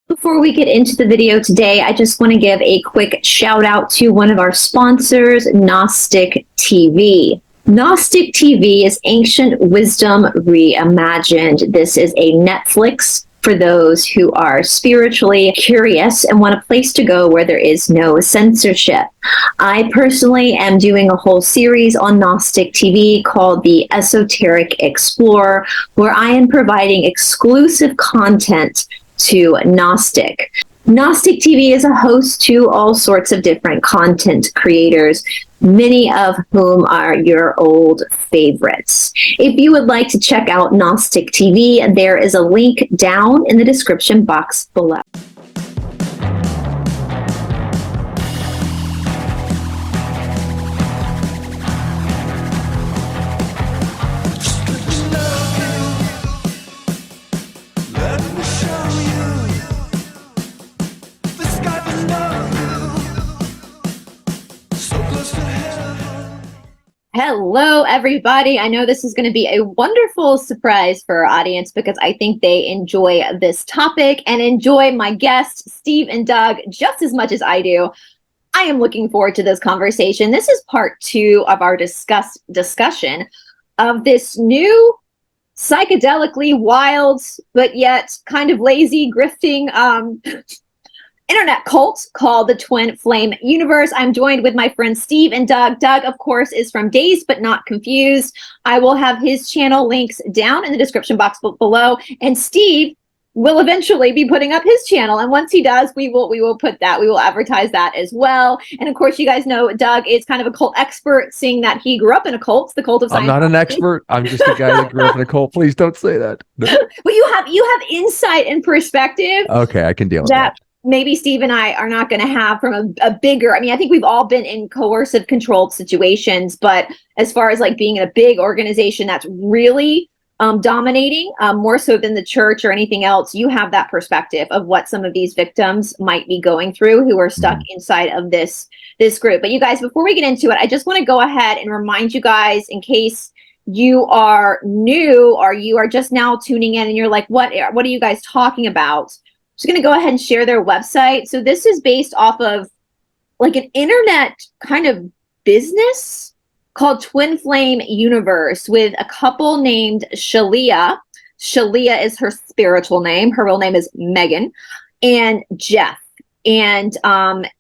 Before we get into the video today, I just want to give a quick shout out to one of our sponsors, Gnostic TV. Gnostic TV is ancient wisdom reimagined. This is a Netflix for those who are spiritually curious and want a place to go where there is no censorship. I personally am doing a whole series on Gnostic TV called The Esoteric Explorer, where I am providing exclusive content to Gnostic. Gnostic TV is a host to all sorts of different content creators, many of whom are your old favorites. If you would like to check out Gnostic TV, there is a link down in the description box below. Hello, everybody. I know this is going to be a wonderful surprise for our audience because I think they enjoy this topic and enjoy my guests, Steve and Doug, just as much as I do. I am looking forward to this conversation. This is part 2 of our discussion of this new psychedelically wild, but yet kind of lazy, grifting internet cult called the Twin Flame Universe. I'm joined with my friends Steve and Doug. Doug, of course, is from Dazed But Not Confused. I will have his channel links down in the description box below. And Steve will eventually be putting up his channel. And once he does, we will put that. We will advertise that as well. And of course, you guys know Doug is kind of a cult expert, seeing that he grew up in a cult, the cult of science. I'm not an expert. I'm just a guy that grew up in a cult. Please don't say that. No. But you have insight and perspective. Okay, I can deal with that. Maybe Steve and I are not going to have from a bigger, I mean, I think we've all been in coercive controlled situations, but as far as like being in a big organization that's really dominating, more so than the church or anything else, you have that perspective of what some of these victims might be going through who are stuck inside of this group. But you guys, before we get into it, I just want to go ahead and remind you guys, in case you are new or you are just now tuning in and you're like, what are you guys talking about? Just going to go ahead and share their website. So this is based off of like an internet kind of business called Twin Flame Universe with a couple named Shalia. Shalia is her spiritual name. Her real name is Megan, and Jeff. And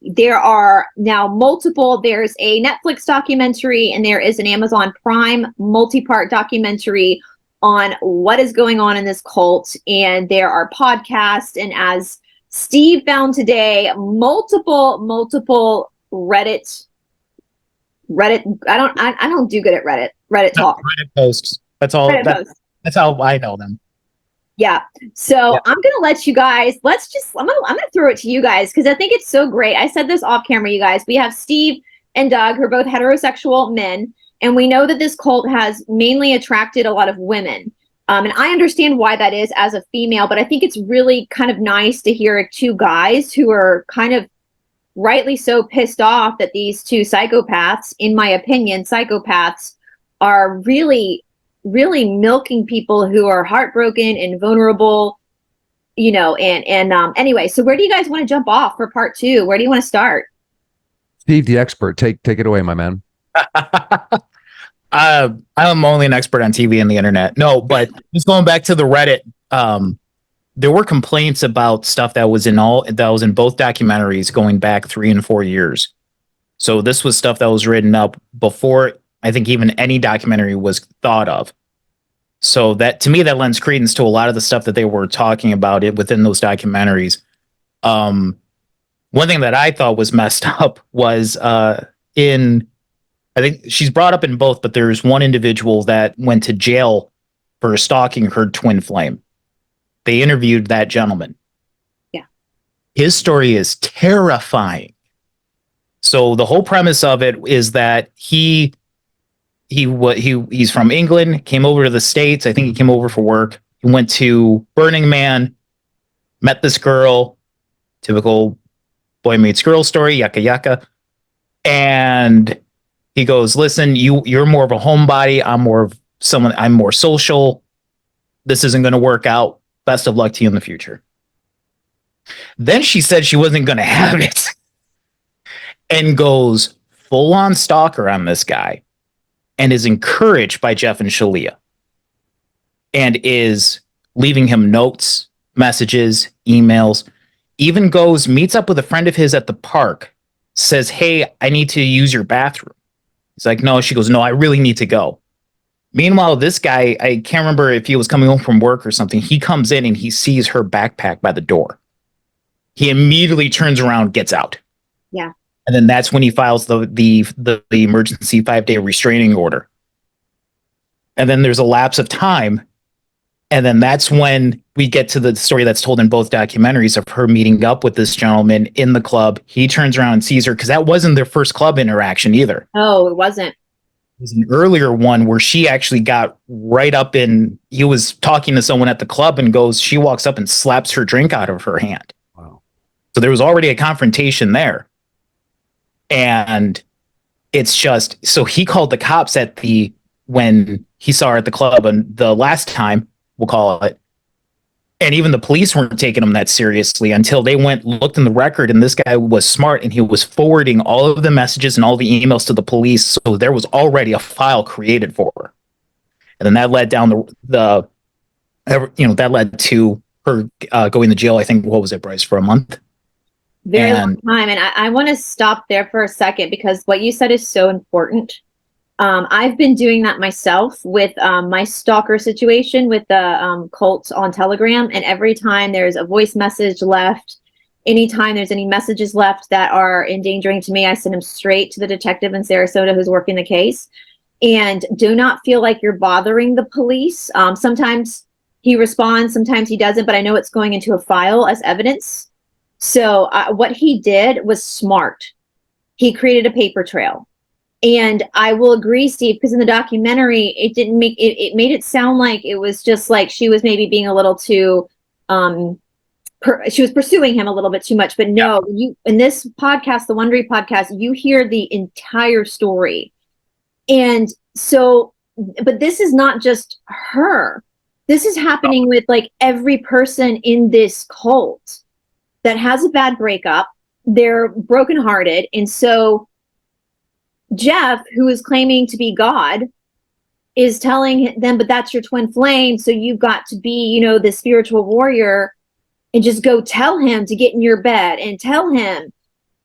there are now multiple, there's a Netflix documentary and there is an Amazon Prime multi-part documentary on what is going on in this cult, and there are podcasts, and as Steve found today, multiple Reddit. I don't do good at Reddit talk. Reddit posts. That's all. That's how I know them. Yeah. So yeah. I'm gonna let you guys. I'm gonna throw it to you guys because I think it's so great. I said this off camera, you guys. We have Steve and Doug, who are both heterosexual men. And we know that this cult has mainly attracted a lot of women. And I understand why that is as a female, but I think it's really kind of nice to hear two guys who are kind of rightly so pissed off that these two psychopaths, in my opinion, psychopaths, are really, really milking people who are heartbroken and vulnerable, you know, and anyway, so where do you guys want to jump off for part 2? Where do you want to start? Steve, the expert, take it away, my man. I'm only an expert on TV and the internet. No, but just going back to the Reddit, there were complaints about stuff that was in both documentaries going back 3 and 4 years. So this was stuff that was written up before I think even any documentary was thought of. So that, to me, that lends credence to a lot of the stuff that they were talking about it within those documentaries. One thing that I thought was messed up was I think she's brought up in both, but there's one individual that went to jail for stalking her twin flame. They interviewed that gentleman. Yeah. His story is terrifying. So the whole premise of it is that he's from England, came over to the States. I think he came over for work. He went to Burning Man, met this girl, typical boy meets girl story, yaka yaka. And he goes, listen, you're more of a homebody. I'm more social. This isn't going to work out. Best of luck to you in the future. Then she said she wasn't going to have it and goes full on stalker on this guy and is encouraged by Jeff and Shalia and is leaving him notes, messages, emails, even goes, meets up with a friend of his at the park, says, hey, I need to use your bathroom. He's like, no. She goes, no, I really need to go. Meanwhile, this guy, I can't remember if he was coming home from work or something. He comes in and he sees her backpack by the door. He immediately turns around, gets out. Yeah. And then that's when he files the emergency 5-day restraining order. And then there's a lapse of time. And then that's when we get to the story that's told in both documentaries of her meeting up with this gentleman in the club. He turns around and sees her because that wasn't their first club interaction either. Oh, it wasn't. It was an earlier one where she actually got right up in, he was talking to someone at the club and goes, she walks up and slaps her drink out of her hand. Wow. So there was already a confrontation there. And it's just, so he called the cops when he saw her at the club and the last time, we'll call it. And even the police weren't taking him that seriously until they looked in the record, and this guy was smart and he was forwarding all of the messages and all the emails to the police. So there was already a file created for her. And then that led down that led to her going to jail. I think, what was it, Bryce, for a month? Very long time. And I want to stop there for a second because what you said is so important. I've been doing that myself with my stalker situation with the cult on Telegram. And every time there's a voice message left, anytime there's any messages left that are endangering to me, I send them straight to the detective in Sarasota who's working the case. And do not feel like you're bothering the police. Sometimes he responds, sometimes he doesn't, but I know it's going into a file as evidence. So what he did was smart. He created a paper trail. And I will agree, Steve, because in the documentary, it didn't make it, it made it sound like it was just like she was maybe being a little too, she was pursuing him a little bit too much. But no, in this podcast, the Wondery podcast, you hear the entire story. And so, but this is not just her. This is happening with like every person in this cult that has a bad breakup. They're brokenhearted. And so Jeff, who is claiming to be God, is telling them, but that's your twin flame. So you've got to be, the spiritual warrior and just go tell him to get in your bed and tell him.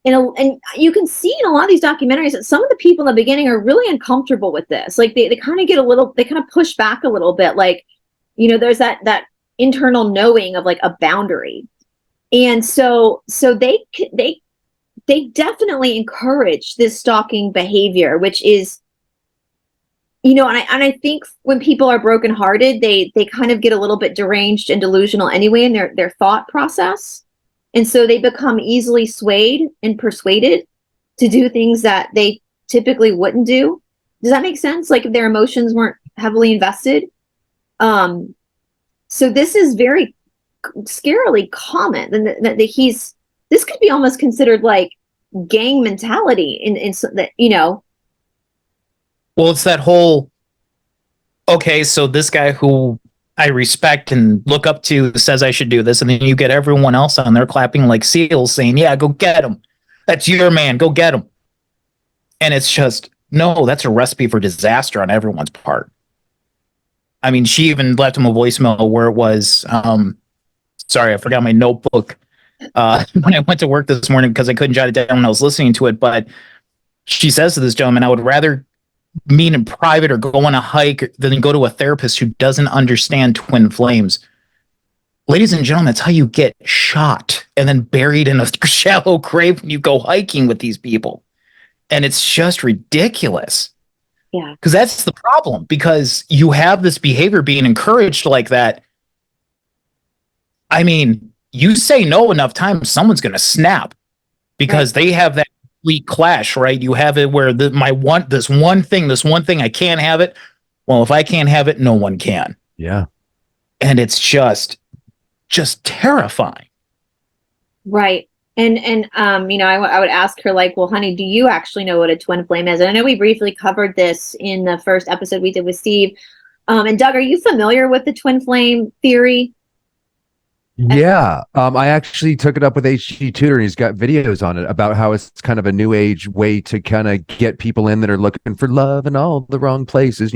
And you can see in a lot of these documentaries that some of the people in the beginning are really uncomfortable with this. Like they kind of they kind of push back a little bit. Like, there's that internal knowing of like a boundary. And so they definitely encourage this stalking behavior, which is, and I think when people are brokenhearted, they kind of get a little bit deranged and delusional anyway in their thought process. And so they become easily swayed and persuaded to do things that they typically wouldn't do. Does that make sense? Like if their emotions weren't heavily invested. So this is very scarily common, and that this could be almost considered like gang mentality in that, Well, it's that whole, okay, so this guy who I respect and look up to says I should do this, and then you get everyone else on there clapping like seals saying, yeah, go get him. That's your man. Go get him. And it's just, no, that's a recipe for disaster on everyone's part. I mean, she even left him a voicemail where it was, sorry, I forgot my notebook when I went to work this morning because I couldn't jot it down when I was listening to it. But she says to this gentleman, I would rather meet in private or go on a hike than go to a therapist who doesn't understand twin flames. Ladies and gentlemen, that's how you get shot and then buried in a shallow grave when you go hiking with these people. And it's just ridiculous. Yeah. Because that's the problem, because you have this behavior being encouraged like that. I mean, you say no enough times, someone's going to snap because they have that complete clash, right? You have it where this one thing, I can't have it. Well, if I can't have it, no one can. Yeah. And it's just terrifying. Right. And I would ask her like, well, honey, do you actually know what a twin flame is? And I know we briefly covered this in the first episode we did with Steve. And Doug, are you familiar with the twin flame theory? Yeah. I actually took it up with HG Tutor, and he's got videos on it about how it's kind of a new age way to kind of get people in that are looking for love in all the wrong places.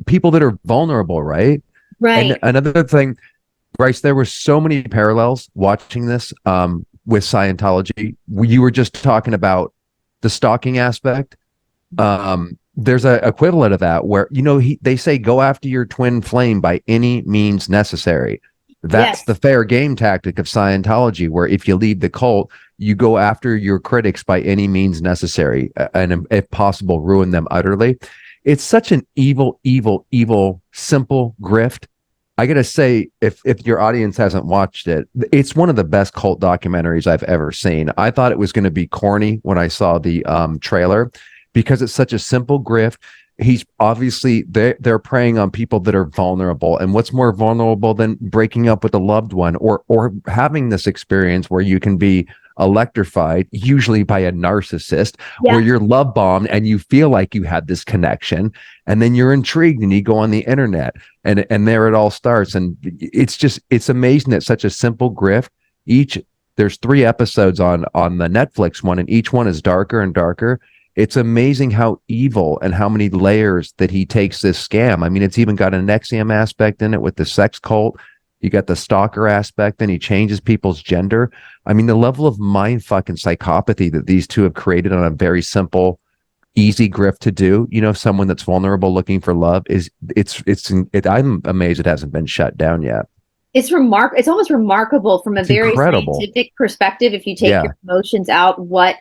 People that are vulnerable, right? Right. And another thing, Bryce, there were so many parallels watching this with Scientology. You were just talking about the stalking aspect. There's a equivalent of that where, they say go after your twin flame by any means necessary. That's Yes. the fair game tactic of Scientology, where if you leave the cult, you go after your critics by any means necessary, and if possible, ruin them utterly. It's such an evil, evil, evil, simple grift. I gotta say, if your audience hasn't watched it, it's one of the best cult documentaries I've ever seen. I thought it was going to be corny when I saw the trailer, because it's such a simple grift. He's obviously they're preying on people that are vulnerable, and what's more vulnerable than breaking up with a loved one or having this experience where you can be electrified, usually by a narcissist, where you're love bombed and you feel like you had this connection, and then you're intrigued and you go on the internet, and there it all starts. And it's amazing that such a simple grift. There's 3 episodes on the Netflix one, and each one is darker and darker. It's amazing how evil and how many layers that he takes this scam. I mean, it's even got an NXIVM aspect in it with the sex cult. You got the stalker aspect, and he changes people's gender. I mean, the level of mind fucking psychopathy that these two have created on a very simple, easy grift to do. Someone that's vulnerable looking for love I'm amazed it hasn't been shut down yet. It's It's almost remarkable from a very incredible scientific perspective. If you take your emotions out, what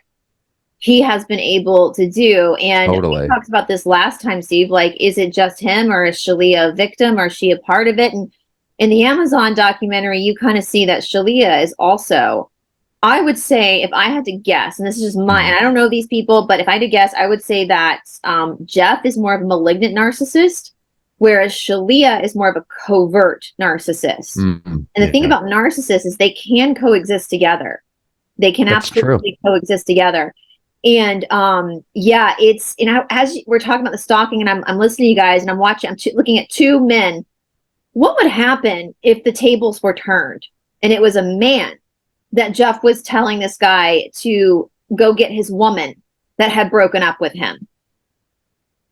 he has been able to do. And we talked about this last time, Steve, like, is it just him, or is Shalia a victim, or is she a part of it? And in the Amazon documentary, you kind of see that Shalia is also, I would say, if I had to guess, and this is just mine, and I don't know these people, but if I had to guess, I would say that Jeff is more of a malignant narcissist, whereas Shalia is more of a covert narcissist. And the thing about narcissists is they can coexist together. They can absolutely coexist together. And it's, as we're talking about the stalking, and I'm listening to you guys, and I'm looking at 2 men. What would happen if the tables were turned and it was a man that Jeff was telling this guy to go get his woman that had broken up with him?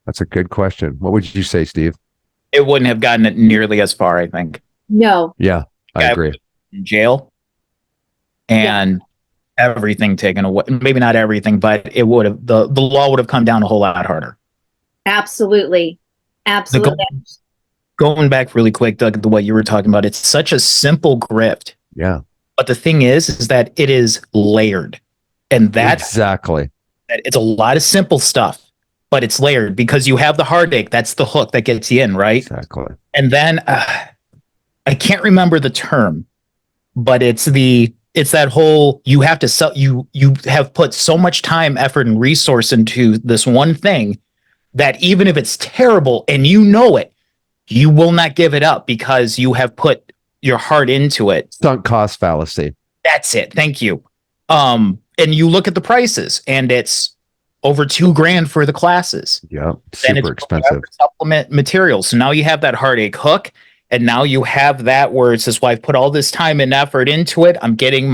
That's a good question. What would you say, Steve? It wouldn't have gotten it nearly as far, I think. No. Yeah, I agree. In jail, and everything taken away. Maybe not everything, but it would have, the law would have come down a whole lot harder. Absolutely. Going back really quick, Doug, to what you were talking about, it's such a simple grift. Yeah. But the thing is that it is layered. And that's exactly. It's a lot of simple stuff, but it's layered because you have the heartache. That's the hook that gets you in, right? Exactly. And then I can't remember the term, but it's that whole, you have to you have put so much time, effort, and resource into this one thing that even if it's terrible and you know it, you will not give it up because you have put your heart into it. Sunk cost fallacy. That's it. Thank you. And you look at the prices, and it's over $2,000 for the classes. Yeah, super expensive. Supplement materials. So now you have that heartache hook, and now you have that where it says, well, I've put all this time and effort into it. I'm getting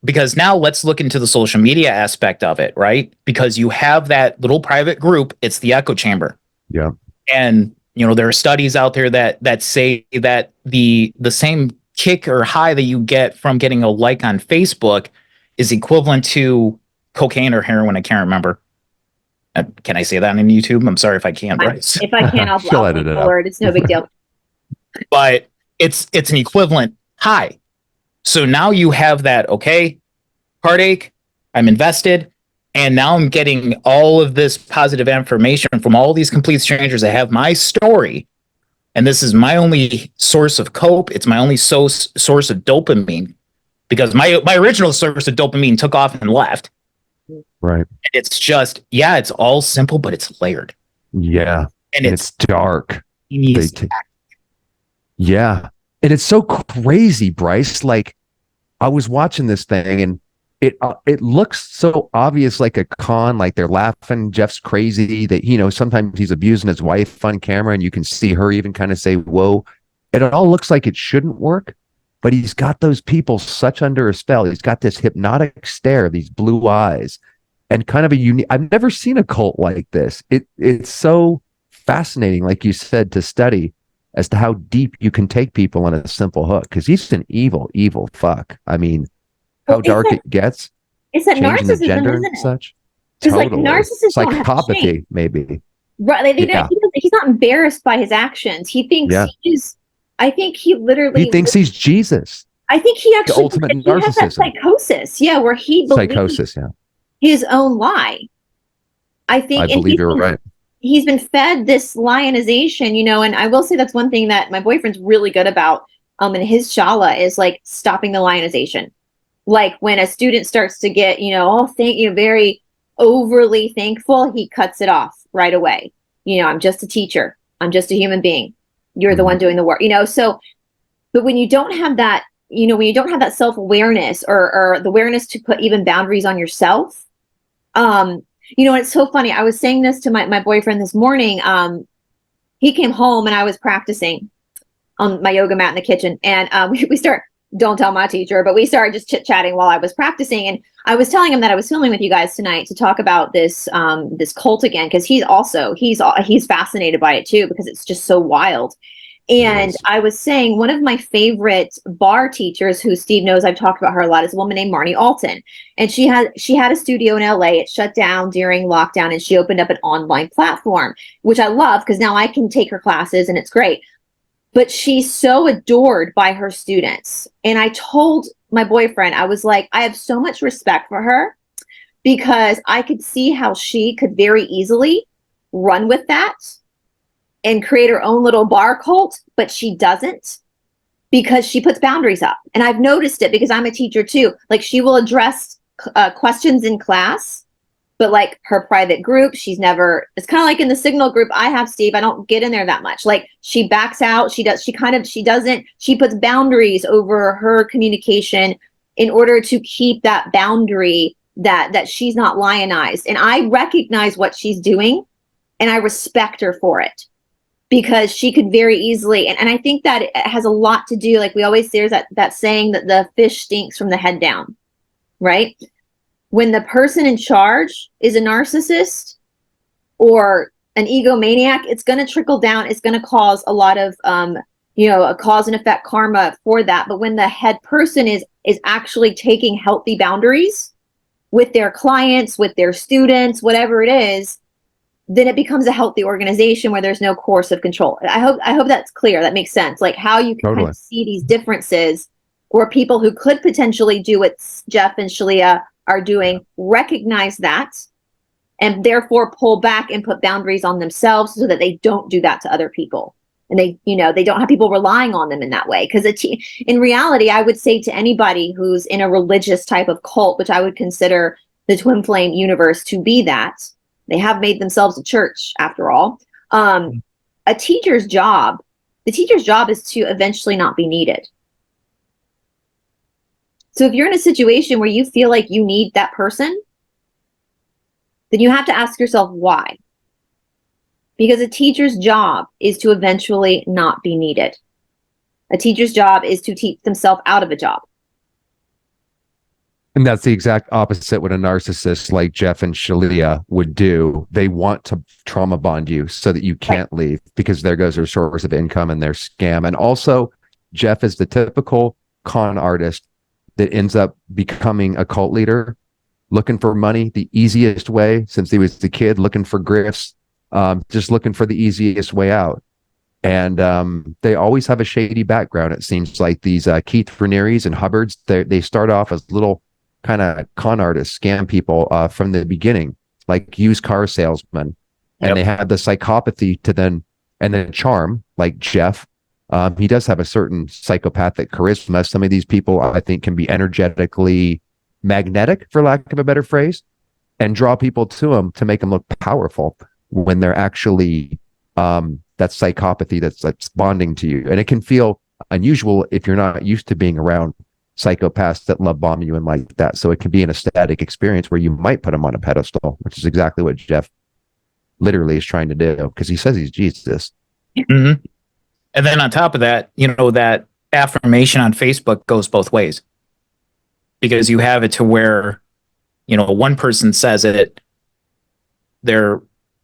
because now let's look into the social media aspect of it, right? Because you have that little private group. It's the echo chamber. Yeah. And there are studies out there that say that the same kick or high that you get from getting a like on Facebook is equivalent to cocaine or heroin. I can't remember. Can I say that on YouTube? I'm sorry if I can't, Bryce. If I can, I'll edit it forward. It's no big deal. But it's an equivalent high. So now you have that, okay, heartache, I'm invested, and now I'm getting all of this positive information from all these complete strangers that have my story. And this is my only source of cope. It's my only source of dopamine, because my original source of dopamine took off and left. Right. It's just, it's all simple, but it's layered. Yeah. And it's dark. Yeah. And it's so crazy, Bryce. Like, I was watching this thing, and it looks so obvious, like a con, like they're laughing. Jeff's crazy that, sometimes he's abusing his wife on camera, and you can see her even kind of say, whoa. And it all looks like it shouldn't work. but he's got those people such under a spell. He's got this hypnotic stare, these blue eyes, and kind of a unique. I've never seen a cult like this. It's so fascinating, like you said, to study as to how deep you can take people on a simple hook, because he's an evil, evil fuck. I mean, how dark it gets. It's that changing the narcissism, gender isn't and it? such. Because Totally. like narcissists don't have Psychopathy, shame. maybe. Right? Yeah. He's not embarrassed by his actions. He thinks he's. I think he literally. He thinks he's Jesus. I think he actually. The ultimate he has that narcissism. psychosis. Yeah, where he believes Psychosis. Yeah. his own lie. I think. I believe you're right. He's been fed this lionization, you know, and I will say that's one thing that my boyfriend's really good about. In his Shala is like stopping the lionization. Like when a student starts to get, very overly thankful, he cuts it off right away. I'm just a teacher. I'm just a human being. You're the one doing the work, so, but when you don't have that, when you don't have that self-awareness or the awareness to put even boundaries on yourself, it's so funny. I was saying this to my boyfriend this morning. He came home and I was practicing on my yoga mat in the kitchen, and we start, don't tell my teacher, but we started just chit-chatting while I was practicing, and I was telling him that I was filming with you guys tonight to talk about this this cult again, because he's fascinated by it too, because it's just so wild. And I was saying one of my favorite bar teachers, who Steve knows I've talked about her a lot, is a woman named Marley Alton. And she had a studio in LA. It shut down during lockdown, and she opened up an online platform, which I love because now I can take her classes and it's great. But she's so adored by her students. And I told my boyfriend, I was like, I have so much respect for her, because I could see how she could very easily run with that and create her own little bar cult, but she doesn't, because she puts boundaries up. And I've noticed it because I'm a teacher too. Like, she will address questions in class, but like her private group, it's kind of like in the Signal group I have, Steve, I don't get in there that much. Like, she backs out. She puts boundaries over her communication in order to keep that boundary that she's not lionized. And I recognize what she's doing and I respect her for it, because she could very easily, and I think that it has a lot to do, like we always say, there's that saying that the fish stinks from the head down, right? When the person in charge is a narcissist or an egomaniac, it's going to trickle down. It's going to cause a lot of, a cause and effect karma for that. But when the head person is actually taking healthy boundaries with their clients, with their students, whatever it is, then it becomes a healthy organization where there's no coercive control. I hope that's clear. That makes sense. Like how you can kind of see these differences, where people who could potentially do what Jeff and Shalia are doing recognize that, and therefore pull back and put boundaries on themselves so that they don't do that to other people. And they don't have people relying on them in that way. Because in reality, I would say to anybody who's in a religious type of cult, which I would consider the Twin Flame universe to be that, they have made themselves a church after all. The teacher's job is to eventually not be needed. So if you're in a situation where you feel like you need that person, then you have to ask yourself why. Because a teacher's job is to eventually not be needed. A teacher's job is to teach themselves out of a job. And that's the exact opposite what a narcissist like Jeff and Shalia would do. They want to trauma bond you so that you can't leave, because there goes their source of income and their scam. And also, Jeff is the typical con artist that ends up becoming a cult leader, looking for money the easiest way since he was a kid, looking for grifts, just looking for the easiest way out. And they always have a shady background. It seems like these Keith Ranieris and Hubbards, they start off as little kind of con artists, scam people from the beginning, like used car salesmen. And they have the psychopathy to then, and then charm, like Jeff. He does have a certain psychopathic charisma. Some of these people, I think, can be energetically magnetic, for lack of a better phrase, and draw people to him to make them look powerful when they're actually that psychopathy that's bonding to you. And it can feel unusual if you're not used to being around psychopaths that love bomb you and like that. So it can be an ecstatic experience where you might put them on a pedestal, which is exactly what Jeff literally is trying to do, because he says he's Jesus. Mm-hmm. And then on top of that, that affirmation on Facebook goes both ways, because you have it to where, one person says it, their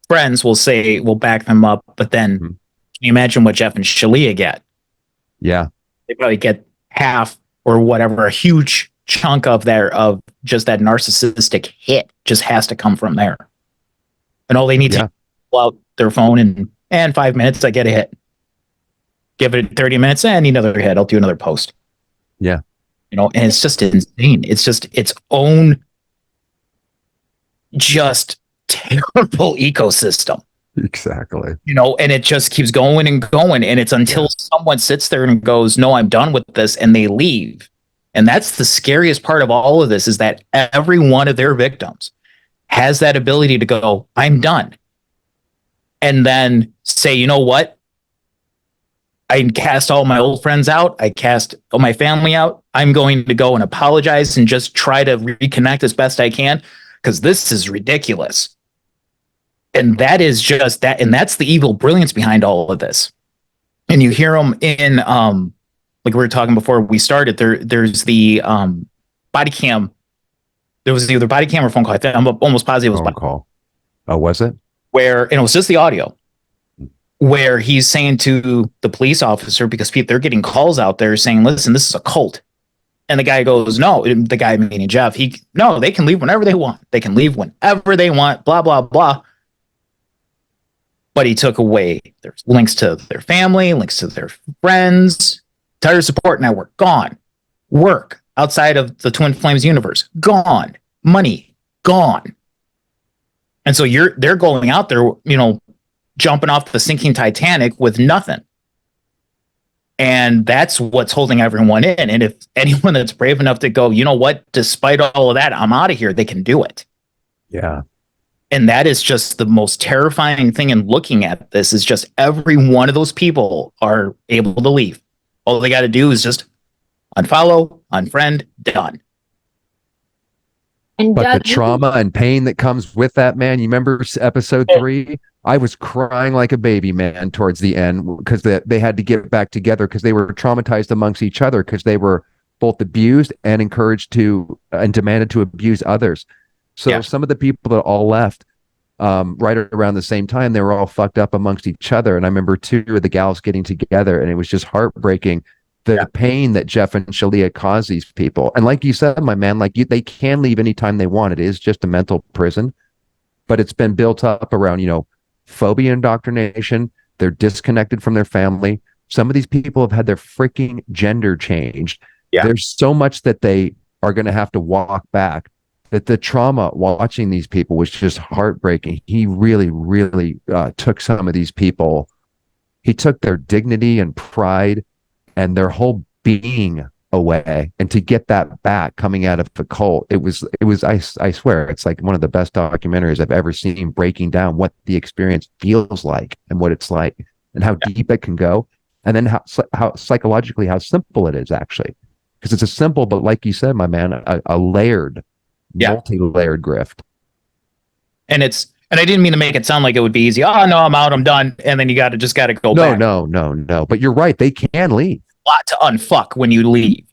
friends will back them up, but then can you imagine what Jeff and Shalia get? Yeah. They probably get half or whatever, a huge chunk of just that narcissistic hit just has to come from there. And all they need to pull out their phone and 5 minutes, I get a hit. Give it 30 minutes and need another hit. I'll do another post. Yeah. And it's just insane. It's just its own just terrible ecosystem. Exactly. And it just keeps going and going. And it's until someone sits there and goes, no, I'm done with this, and they leave. And that's the scariest part of all of this, is that every one of their victims has that ability to go, I'm done. And then say, you know what? I cast all my old friends out. I cast all my family out. I'm going to go and apologize and just try to reconnect as best I can, because this is ridiculous. And that is just that. And that's the evil brilliance behind all of this. And you hear them in, like we were talking before we started, there's the body cam. There was either body cam or phone call. I'm almost positive it was phone call. Oh, was it? And it was just the audio, where he's saying to the police officer, because they're getting calls out there saying, listen, this is a cult. And the guy goes, no, the guy meaning Jeff, no, they can leave whenever they want. They can leave whenever they want, blah, blah, blah. But he took away their links to their family, links to their friends, entire support network, gone. Work outside of the Twin Flames universe, gone. Money, gone. And so they're going out there, jumping off the sinking Titanic with nothing. And that's what's holding everyone in. And if anyone that's brave enough to go, you know what, despite all of that, I'm out of here, they can do it. Yeah. And that is just the most terrifying thing in looking at this, is just every one of those people are able to leave. All they got to do is just unfollow, unfriend, done. But the trauma and pain that comes with that, man, you remember episode 3? I was crying like a baby, man, towards the end, because they had to get back together because they were traumatized amongst each other, because they were both abused and encouraged to and demanded to abuse others. So some of the people that all left right around the same time, they were all fucked up amongst each other. And I remember 2 of the gals getting together, and it was just heartbreaking. The pain that Jeff and Shalia caused these people. And like you said, my man, they can leave anytime they want. It is just a mental prison, but it's been built up around, phobia indoctrination. They're disconnected from their family. Some of these people have had their freaking gender changed. There's so much that they are going to have to walk back, that the trauma watching these people was just heartbreaking. He really, really took some of these people. He took their dignity and pride and their whole being away, and to get that back coming out of the cult, it was I swear, it's like one of the best documentaries I've ever seen, breaking down what the experience feels like and what it's like and how deep it can go, and then how psychologically how simple it is, actually, because it's a simple, but like you said, my man, a layered, multi-layered grift. And I didn't mean to make it sound like it would be easy. Oh no, I'm out, I'm done, and then you got to go back. No. But you're right, they can leave. Lot to unfuck when you leave,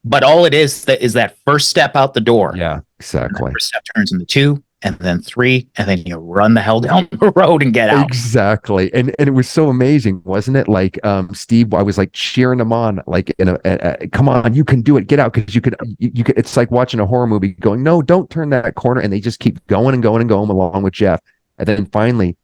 but all it is that first step out the door. Yeah, exactly. First step turns into 2, and then 3, and then you run the hell down the road and get out. Exactly. And it was so amazing, wasn't it? Like Steve, I was like cheering him on, like come on, you can do it, get out, because you could it's like watching a horror movie going, no, don't turn that corner, and they just keep going and going and going along with Jeff, and then finally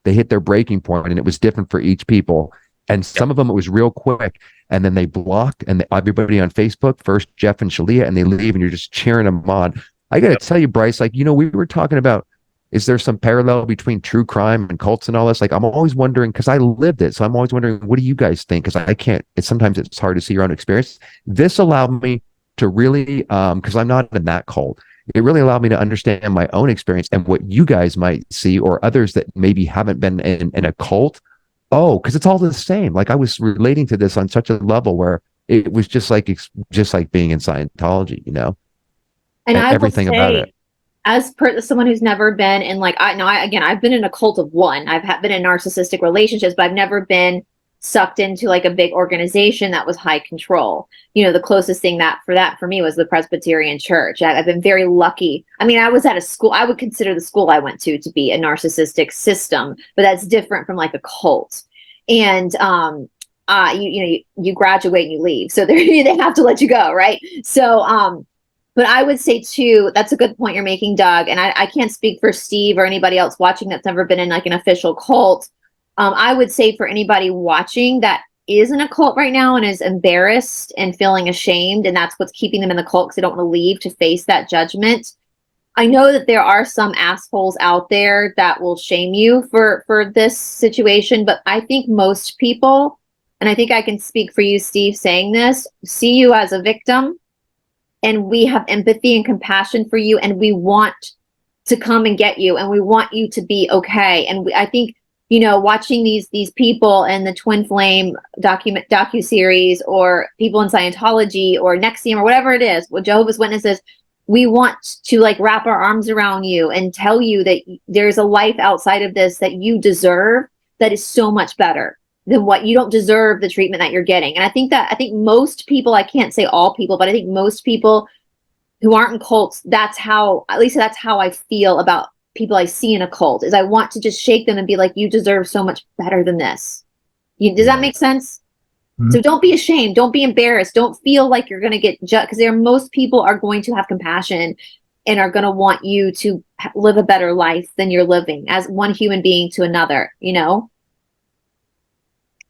they hit their breaking point, and it was different for each people. And some of them, it was real quick. And then they blocked, and everybody on Facebook, first Jeff and Shalia, and they leave, and you're just cheering them on. I got to tell you, Bryce, we were talking about, is there some parallel between true crime and cults and all this? Like, I'm always wondering, because I lived it. So I'm always wondering, what do you guys think? Because I can't, sometimes it's hard to see your own experience. This allowed me to really, because I'm not in that cult, it really allowed me to understand my own experience and what you guys might see, or others that maybe haven't been in a cult. Oh, because it's all the same. Like, I was relating to this on such a level where it was just like being in Scientology, and I everything will say, about it. As someone who's never been in, like, I've been in a cult of one. I've been in narcissistic relationships, but I've never been sucked into like a big organization that was high control. You know, the closest thing that for me was the Presbyterian Church. I've been very lucky. I mean, I was at a school, I would consider the school I went to be a narcissistic system, but that's different from like a cult. And you graduate and you leave, so they have to let you go, right? So but I would say too, that's a good point you're making, Doug, and I can't speak for Steve or anybody else watching that's never been in like an official cult. I would say for anybody watching that is in a cult right now and is embarrassed and feeling ashamed, and that's what's keeping them in the cult because they don't want to leave to face that judgment. I know that there are some assholes out there that will shame you for this situation, but I think most people, and I think I can speak for you, Steve, saying this, see you as a victim, and we have empathy and compassion for you, and we want to come and get you, and we want you to be okay. And I think, you know, watching these people in the Twin Flame docuseries, or people in Scientology or NXIVM or whatever it is, with Jehovah's Witnesses, we want to like wrap our arms around you and tell you that there's a life outside of this that you deserve that is so much better than what you don't deserve the treatment that you're getting. And I think most people, I can't say all people, but I think most people who aren't in cults, that's how I feel about people I see in a cult, is I want to just shake them and be like, you deserve so much better than this. Does that make sense? Mm-hmm. So don't be ashamed. Don't be embarrassed. Don't feel like you're going to get judged, because most people are going to have compassion and are going to want you to live a better life than you're living as one human being to another, you know?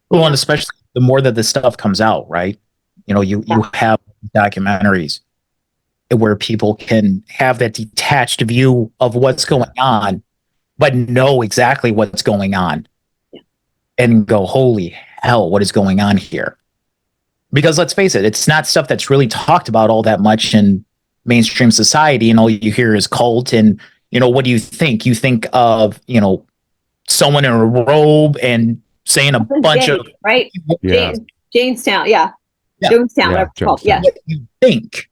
Well, and especially the more that this stuff comes out, right? You know, you have documentaries where people can have that detached view of what's going on, but know exactly what's going on and go, holy hell, what is going on here? Because let's face it, it's not stuff that's really talked about all that much in mainstream society. And all you hear is cult. And, you know, what do you think? You think of, you know, someone in a robe and saying a bunch of right. Yeah. Jamestown. Yeah. Jonestown. Yeah. Yeah. What you think,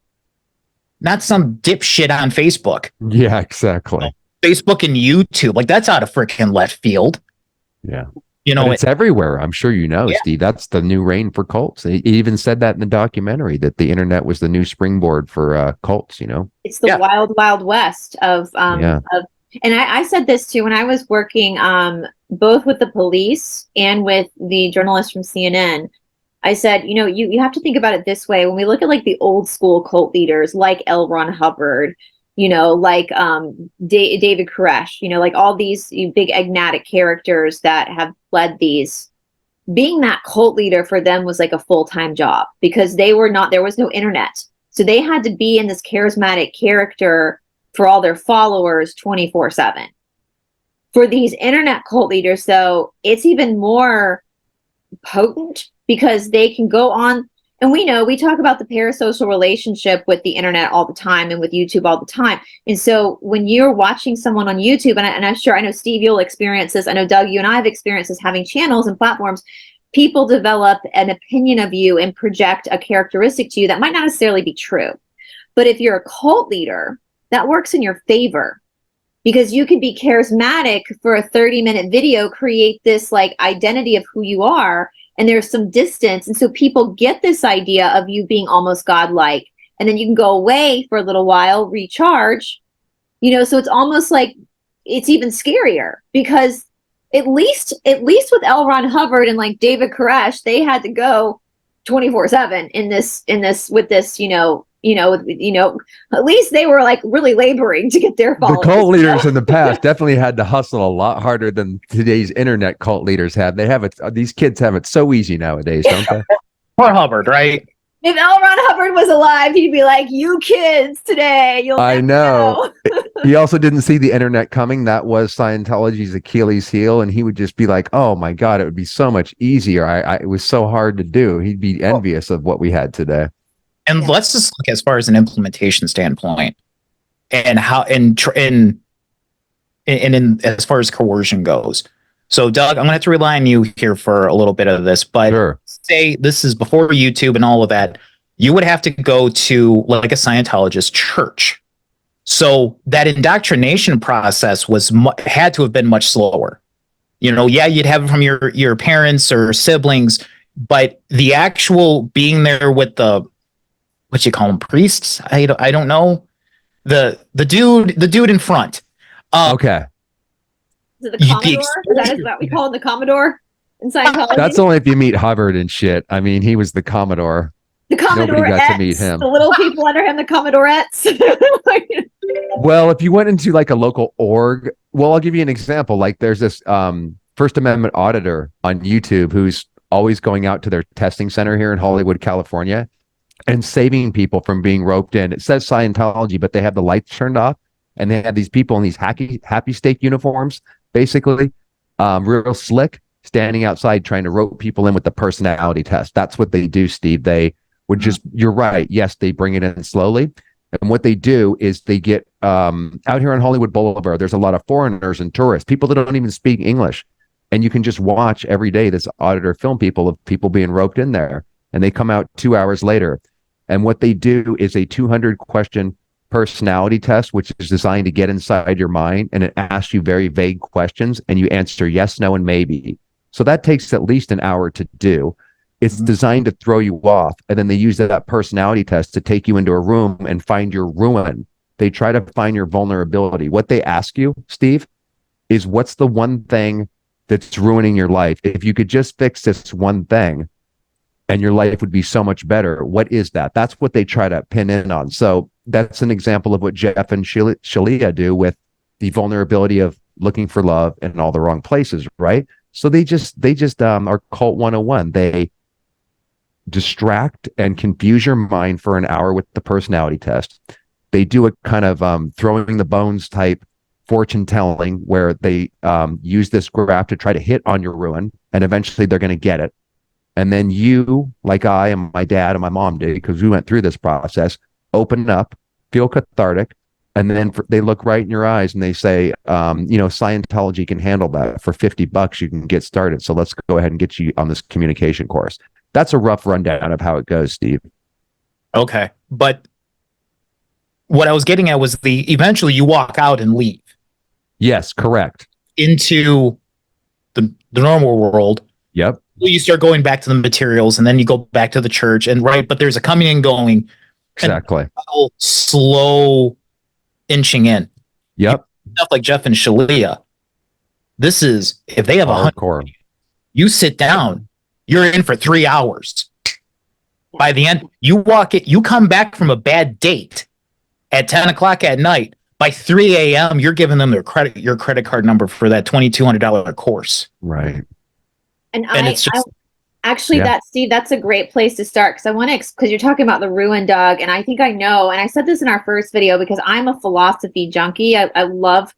not some dipshit on Facebook. Yeah, exactly. Facebook and YouTube, like that's out of freaking left field. Yeah. You know, but it's everywhere. I'm sure you know, Steve. That's the new reign for cults. He even said that in the documentary, that the internet was the new springboard for cults. You know, it's the wild, wild west of. And I said this too when I was working both with the police and with the journalists from CNN. I said, you know, you have to think about it this way. When we look at like the old school cult leaders, like L. Ron Hubbard, you know, like David Koresh, you know, like all these big enigmatic characters that have led these, being that cult leader for them was like a full-time job, because there was no internet. So they had to be in this charismatic character for all their followers 24/7. For these internet cult leaders, though, it's even more potent, because they can go on, and we talk about the parasocial relationship with the internet all the time and with YouTube all the time. And so when you're watching someone on YouTube, and I'm sure, I know Steve, you'll experience this. I know Doug, you and I have experienced this, having channels and platforms, people develop an opinion of you and project a characteristic to you that might not necessarily be true. But if you're a cult leader, that works in your favor, because you can be charismatic for a 30-minute video, create this like identity of who you are, and there's some distance. And so people get this idea of you being almost godlike, and then you can go away for a little while, recharge, you know. So it's almost like it's even scarier, because at least with L. Ron Hubbard and like David Koresh, they had to go 24/7 in this with this, at least they were like really laboring to get their followers. The cult leaders in the past definitely had to hustle a lot harder than today's internet cult leaders have. They have it. These kids have it so easy nowadays, don't they? Poor Hubbard, right? If L. Ron Hubbard was alive, he'd be like, "You kids today, you'll." I know. He also didn't see the internet coming. That was Scientology's Achilles heel, and he would just be like, "Oh my God, it would be so much easier. It was so hard to do." He'd be envious of what we had today. And let's just look as far as an implementation standpoint, and how in as far as coercion goes. So, Doug, I'm going to have to rely on you here for a little bit of this, but say this is before YouTube and all of that, you would have to go to like a Scientologist church. So that indoctrination process had to have been much slower. You know, yeah, you'd have it from your parents or siblings, but the actual being there with the, what you call them, priests? I don't know. The dude in front. Okay. Is it the Commodore? Is that we call it the Commodore in Scientology? That's only if you meet Hubbard and shit. I mean, he was the Commodore. The Commodore Nobody got to meet him. The little people under him, the Commodorettes. Well, if you went into like a local org, well, I'll give you an example. Like there's this First Amendment auditor on YouTube who's always going out to their testing center here in Hollywood, California, and saving people from being roped in. It says Scientology, but they have the lights turned off, and they have these people in these happy steak uniforms, basically, real slick, standing outside trying to rope people in with the personality test. That's what they do, Steve. They would just, you're right. Yes, they bring it in slowly. And what they do is they get out here on Hollywood Boulevard, there's a lot of foreigners and tourists, people that don't even speak English. And you can just watch every day this auditor film people of people being roped in there. And they come out 2 hours later. And what they do is a 200 question personality test, which is designed to get inside your mind. And it asks you very vague questions and you answer yes, no, and maybe. So that takes at least an hour to do. It's designed to throw you off. And then they use that personality test to take you into a room and find your ruin. They try to find your vulnerability. What they ask you, Steve, is what's the one thing that's ruining your life? If you could just fix this one thing and your life would be so much better, what is that? That's what they try to pin in on. So that's an example of what Jeff and Shalia do with the vulnerability of looking for love in all the wrong places, right? So they just are cult 101. They distract and confuse your mind for an hour with the personality test. They do a kind of throwing the bones type fortune telling where they use this graph to try to hit on your ruin, and eventually they're going to get it. And then you, like I and my dad and my mom did, because we went through this process, open up, feel cathartic, and then they look right in your eyes and they say, Scientology can handle that. For $50 you can get started. So let's go ahead and get you on this communication course. That's a rough rundown of how it goes, Steve. Okay. But what I was getting at was eventually you walk out and leave. Yes, correct. Into the normal world. Yep. You start going back to the materials and then you go back to the church and but there's a coming and going. Exactly. And slow inching in. Yep. Stuff like Jeff and Shalia. This is, if they have hardcore. You sit down, you're in for 3 hours. By the end, you come back from a bad date at 10 o'clock at night. By 3 a.m., you're giving them your credit card number for that $2,200 course. Right. And it's just, Steve, that's a great place to start, because I want to, because you're talking about the ruin, Doug, and I think I know, and I said this in our first video because I'm a philosophy junkie. I love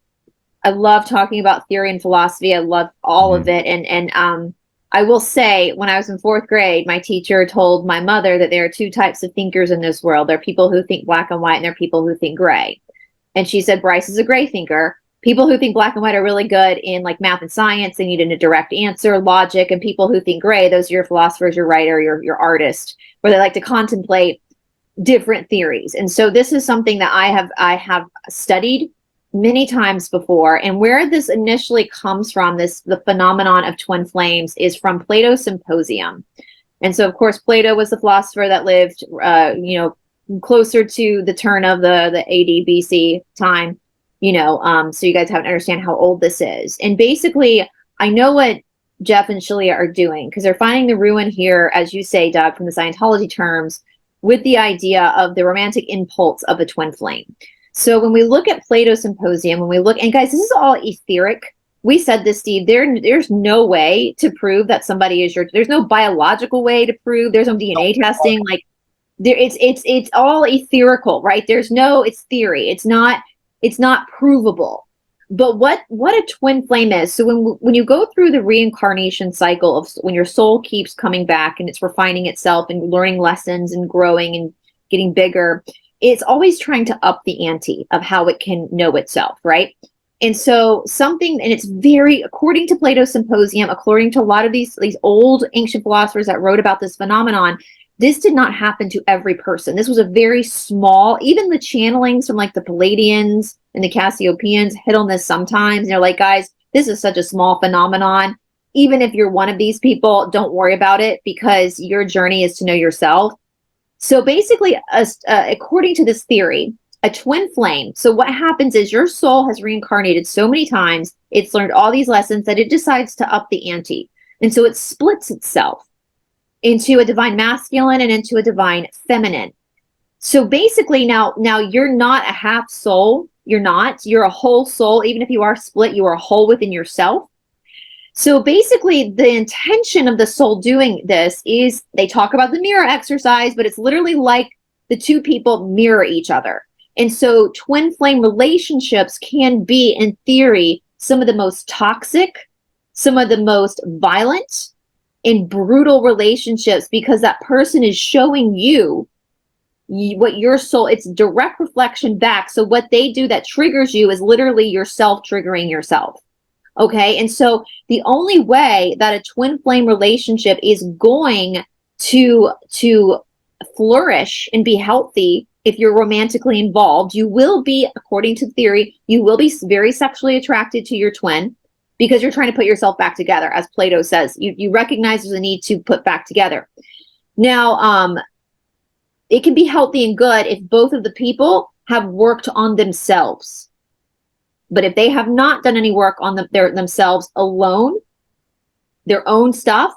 talking about theory and philosophy. I love all of it, and I will say, when I was in 4th grade, my teacher told my mother that there are 2 types of thinkers in this world. There are people who think black and white, and there are people who think gray. And she said, Bryce is a gray thinker. People who think black and white are really good in like math and science. They need a direct answer, logic. And people who think gray, those are your philosophers, your writer, your artist, where they like to contemplate different theories. And so this is something that I have studied many times before. And where this initially comes from, the phenomenon of twin flames, is from Plato's Symposium. And so, of course, Plato was the philosopher that lived, closer to the turn of the AD BC time, so you guys have to understand how old this is. And basically, I know what Jeff and Shalia are doing, because they're finding the ruin here, as you say, Doug, from the Scientology terms, with the idea of the romantic impulse of a twin flame. So when we look at Plato's Symposium, and guys, this is all etheric. We said this, Steve, there's no way to prove that somebody is there's no biological way to prove, there's no DNA testing, like it's all etherical, right? It's theory. It's not provable. But what a twin flame is, so when you go through the reincarnation cycle of when your soul keeps coming back and it's refining itself and learning lessons and growing and getting bigger, it's always trying to up the ante of how it can know itself, right? And so and it's very, according to Plato's Symposium, according to a lot of these old ancient philosophers that wrote about this phenomenon, this did not happen to every person. This was a very small, even the channelings from like the Palladians and the Cassiopeans hit on this sometimes. And they're like, guys, this is such a small phenomenon. Even if you're one of these people, don't worry about it, because your journey is to know yourself. So basically, according to this theory, a twin flame. So what happens is your soul has reincarnated so many times. It's learned all these lessons that it decides to up the ante. And so it splits itself into a divine masculine and into a divine feminine. So basically now you're not a half soul. You're a whole soul. Even if you are split, you are whole within yourself. So basically the intention of the soul doing this is, they talk about the mirror exercise, but it's literally like the two people mirror each other. And so twin flame relationships can be, in theory, some of the most toxic, some of the most violent and brutal relationships, because that person is showing you what your soul, it's direct reflection back. So what they do that triggers you is literally yourself triggering yourself. Okay. And so the only way that a twin flame relationship is going to flourish and be healthy, if you're romantically involved, you will be, according to theory, you will be very sexually attracted to your twin, because you're trying to put yourself back together. As Plato says, you recognize there's a need to put back together. Now, it can be healthy and good if both of the people have worked on themselves. But if they have not done any work on themselves alone, their own stuff,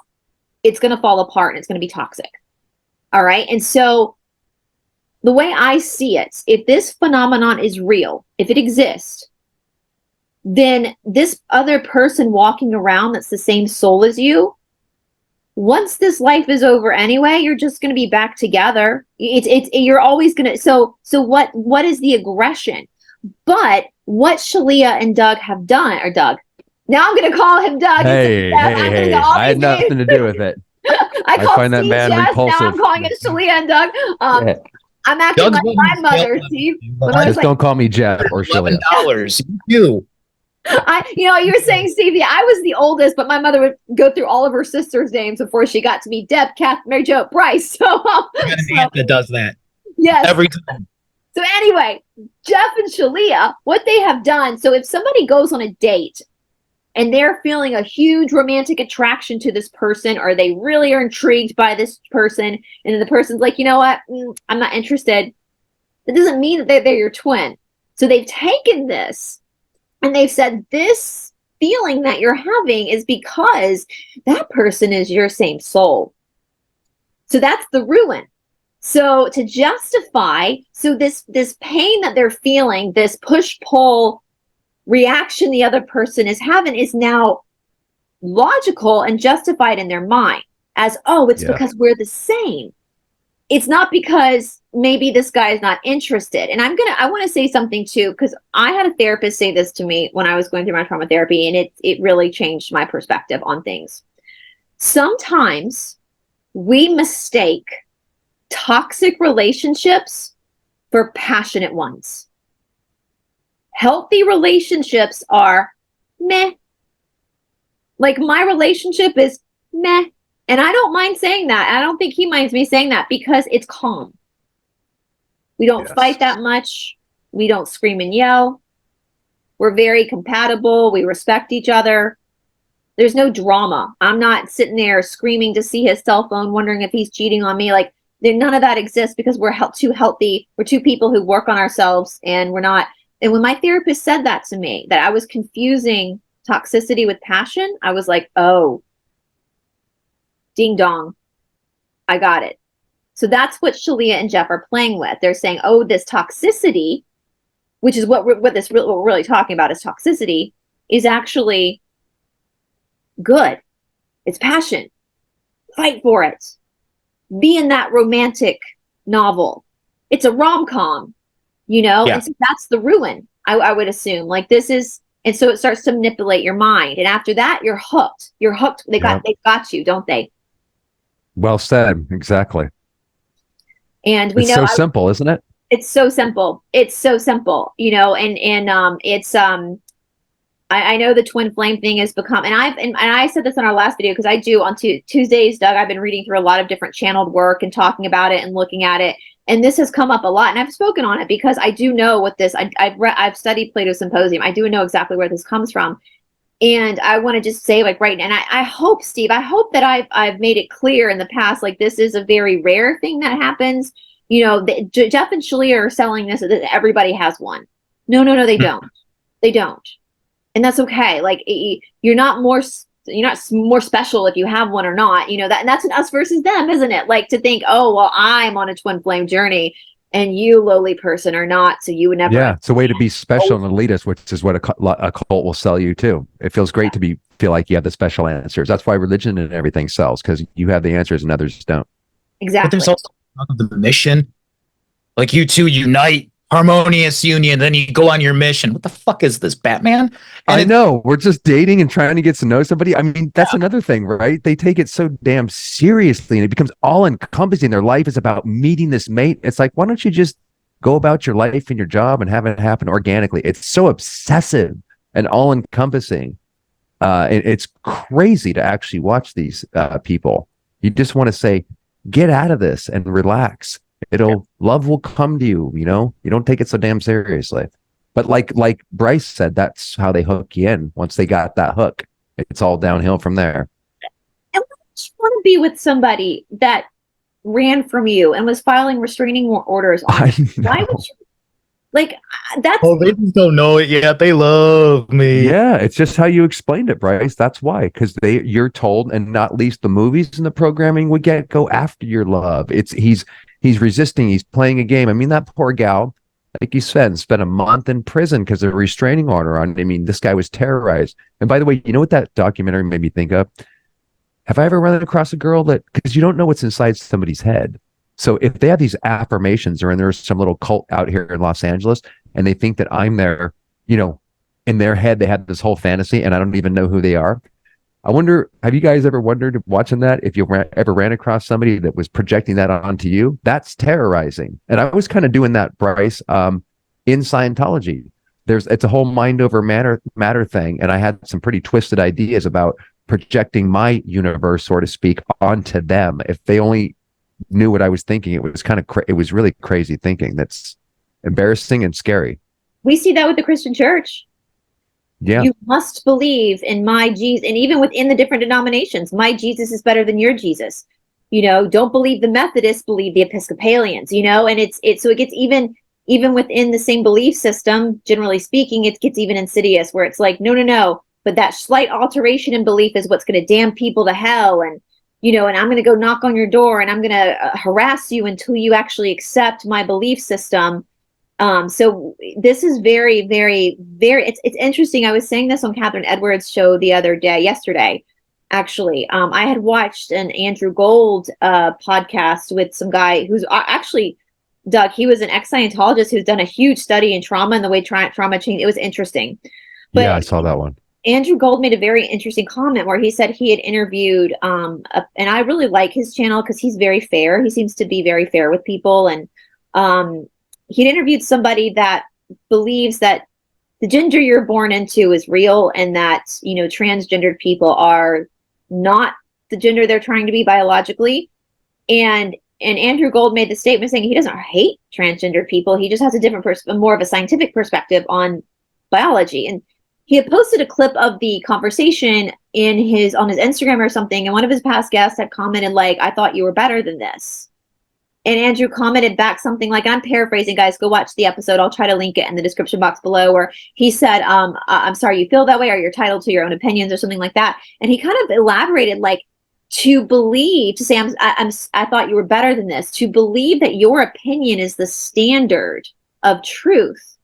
it's going to fall apart and it's going to be toxic. All right. And so the way I see it, if this phenomenon is real, if it exists, then this other person walking around that's the same soul as you, once this life is over anyway, you're just going to be back together. You're always going to. So what is the aggression? But what Shalia and Doug have done, or Doug, now I'm going to call him Doug. Hey, I had nothing to do with it. I find that man repulsive. Now I'm calling it Shalia and Doug. I'm acting like my mother, Steve. Just don't call me Jeff or Shalia. $11. You. You were saying, Stevie, I was the oldest, but my mother would go through all of her sisters' names before she got to me. Deb, Kath, Mary Jo, Bryce. So, that does that. Yes. Every time. So anyway, Jeff and Shalia, what they have done, so if somebody goes on a date and they're feeling a huge romantic attraction to this person, or they really are intrigued by this person, and then the person's like, you know what, I'm not interested, that doesn't mean that they're your twin. So they've taken this and they've said, this feeling that you're having is because that person is your same soul. So that's the ruin. So to justify, so this pain that they're feeling, this push-pull reaction the other person is having, is now logical and justified in their mind as, oh, it's because we're the same. It's not because maybe this guy is not interested. And I want to say something too, because I had a therapist say this to me when I was going through my trauma therapy, and it really changed my perspective on things. Sometimes we mistake toxic relationships for passionate ones. Healthy relationships are meh. Like my relationship is meh. And I don't mind saying that. I don't think he minds me saying that, because it's calm. We don't fight that much. We don't scream and yell. We're very compatible. We respect each other. There's no drama. I'm not sitting there screaming to see his cell phone, wondering if he's cheating on me. Like, none of that exists, because we're too healthy. We're two people who work on ourselves, and we're not. And when my therapist said that to me, that I was confusing toxicity with passion, I was like, oh, ding dong, I got it. So that's what Shalia and Jeff are playing with. They're saying, oh, this toxicity, which is what we're really talking about, is toxicity, is actually good. It's passion. Fight for it. Be in that romantic novel. It's a rom-com, and so that's the ruin, I would assume. Like, this is, and so it starts to manipulate your mind. And after that, you're hooked. You're hooked. They got you, don't they? Well said. Exactly. And we it's know so simple, isn't it? It's so simple. It's so simple, and it's I know the twin flame thing has become, and I said this in our last video, because I do on Tuesdays, Doug, I've been reading through a lot of different channeled work and talking about it and looking at it. And this has come up a lot, and I've spoken on it because I do know what this, I've studied Plato's Symposium. I do know exactly where this comes from. And I want to just say, like, right now, and I hope, Steve, I hope that I've made it clear in the past, like, this is a very rare thing that happens. You know, Jeff and Shalia are selling this, that everybody has one. No, no, no, they don't. They don't. And that's okay. Like, you're not more special if you have one or not, you know, that, and that's an us versus them, isn't it? Like, to think, oh, well, I'm on a twin flame journey and you, lowly person, are not, so you would never. Yeah, it's a way to be special and elitist, which is what a cult will sell you too. It feels great to feel like you have the special answers. That's why religion and everything sells, because you have the answers and others don't. Exactly. But there's also the mission. Like, you two unite, harmonious union, then you go on your mission. What the fuck is this, Batman? And I know, we're just dating and trying to get to know somebody. I mean, that's another thing, right? They take it so damn seriously and it becomes all encompassing. Their life is about meeting this mate. It's like, why don't you just go about your life and your job and have it happen organically? It's so obsessive and all encompassing. It's crazy to actually watch these people. You just want to say, get out of this and relax. Love will come to you, you know? You don't take it so damn seriously. But like Bryce said, that's how they hook you in. Once they got that hook, it's all downhill from there. And why don't you want to be with somebody that ran from you and was filing restraining orders on you? Why would you? Like, that's... Oh, they just don't know it yet. They love me. Yeah, it's just how you explained it, Bryce. That's why, because you're told, and not least the movies and the programming would go after your love. He's resisting. He's playing a game. I mean, that poor gal, like you said, spent a month in prison because of a restraining order on. I mean, this guy was terrorized. And by the way, you know what that documentary made me think of? Have I ever run across a girl because you don't know what's inside somebody's head. So if they have these affirmations, or there's some little cult out here in Los Angeles, and they think that I'm there, you know, in their head, they have this whole fantasy and I don't even know who they are. I wonder, have you guys ever wondered, watching that, if you ever ran across somebody that was projecting that onto you? That's terrorizing. And I was kind of doing that, Bryce, in Scientology. It's a whole mind over matter thing. And I had some pretty twisted ideas about projecting my universe, so to speak, onto them. If they only knew what I was thinking, it was kind of it was really crazy thinking. That's embarrassing and scary. We see that with the Christian church. Yeah. You must believe in my Jesus. And even within the different denominations, my Jesus is better than your Jesus. You know, don't believe the Methodists, believe the Episcopalians, you know, and it's so it gets even within the same belief system, generally speaking, it gets even insidious, where it's like, no, but that slight alteration in belief is what's going to damn people to hell. And, you know, and I'm going to go knock on your door and I'm going to harass you until you actually accept my belief system. So this is very, very, very, it's interesting. I was saying this on Catherine Edwards' show yesterday, actually. I had watched an Andrew Gold podcast with some guy who's actually, Doug, he was an ex-Scientologist who's done a huge study in trauma and the way trauma changed. It was interesting. But yeah, I saw that one. Andrew Gold made a very interesting comment where he said he had interviewed, and I really like his channel because he's very fair. He seems to be very fair with people. And he'd interviewed somebody that believes that the gender you're born into is real, and that, you know, transgendered people are not the gender they're trying to be biologically. And Andrew Gold made the statement saying he doesn't hate transgendered people. He just has a different more of a scientific perspective on biology. And he had posted a clip of the conversation on his Instagram or something. And one of his past guests had commented, like, I thought you were better than this. And Andrew commented back something like, I'm paraphrasing, guys, go watch the episode. I'll try to link it in the description box below, where he said, I'm sorry you feel that way, or you're entitled to your own opinions, or something like that. And he kind of elaborated, like, to say, I thought you were better than this, to believe that your opinion is the standard of truth.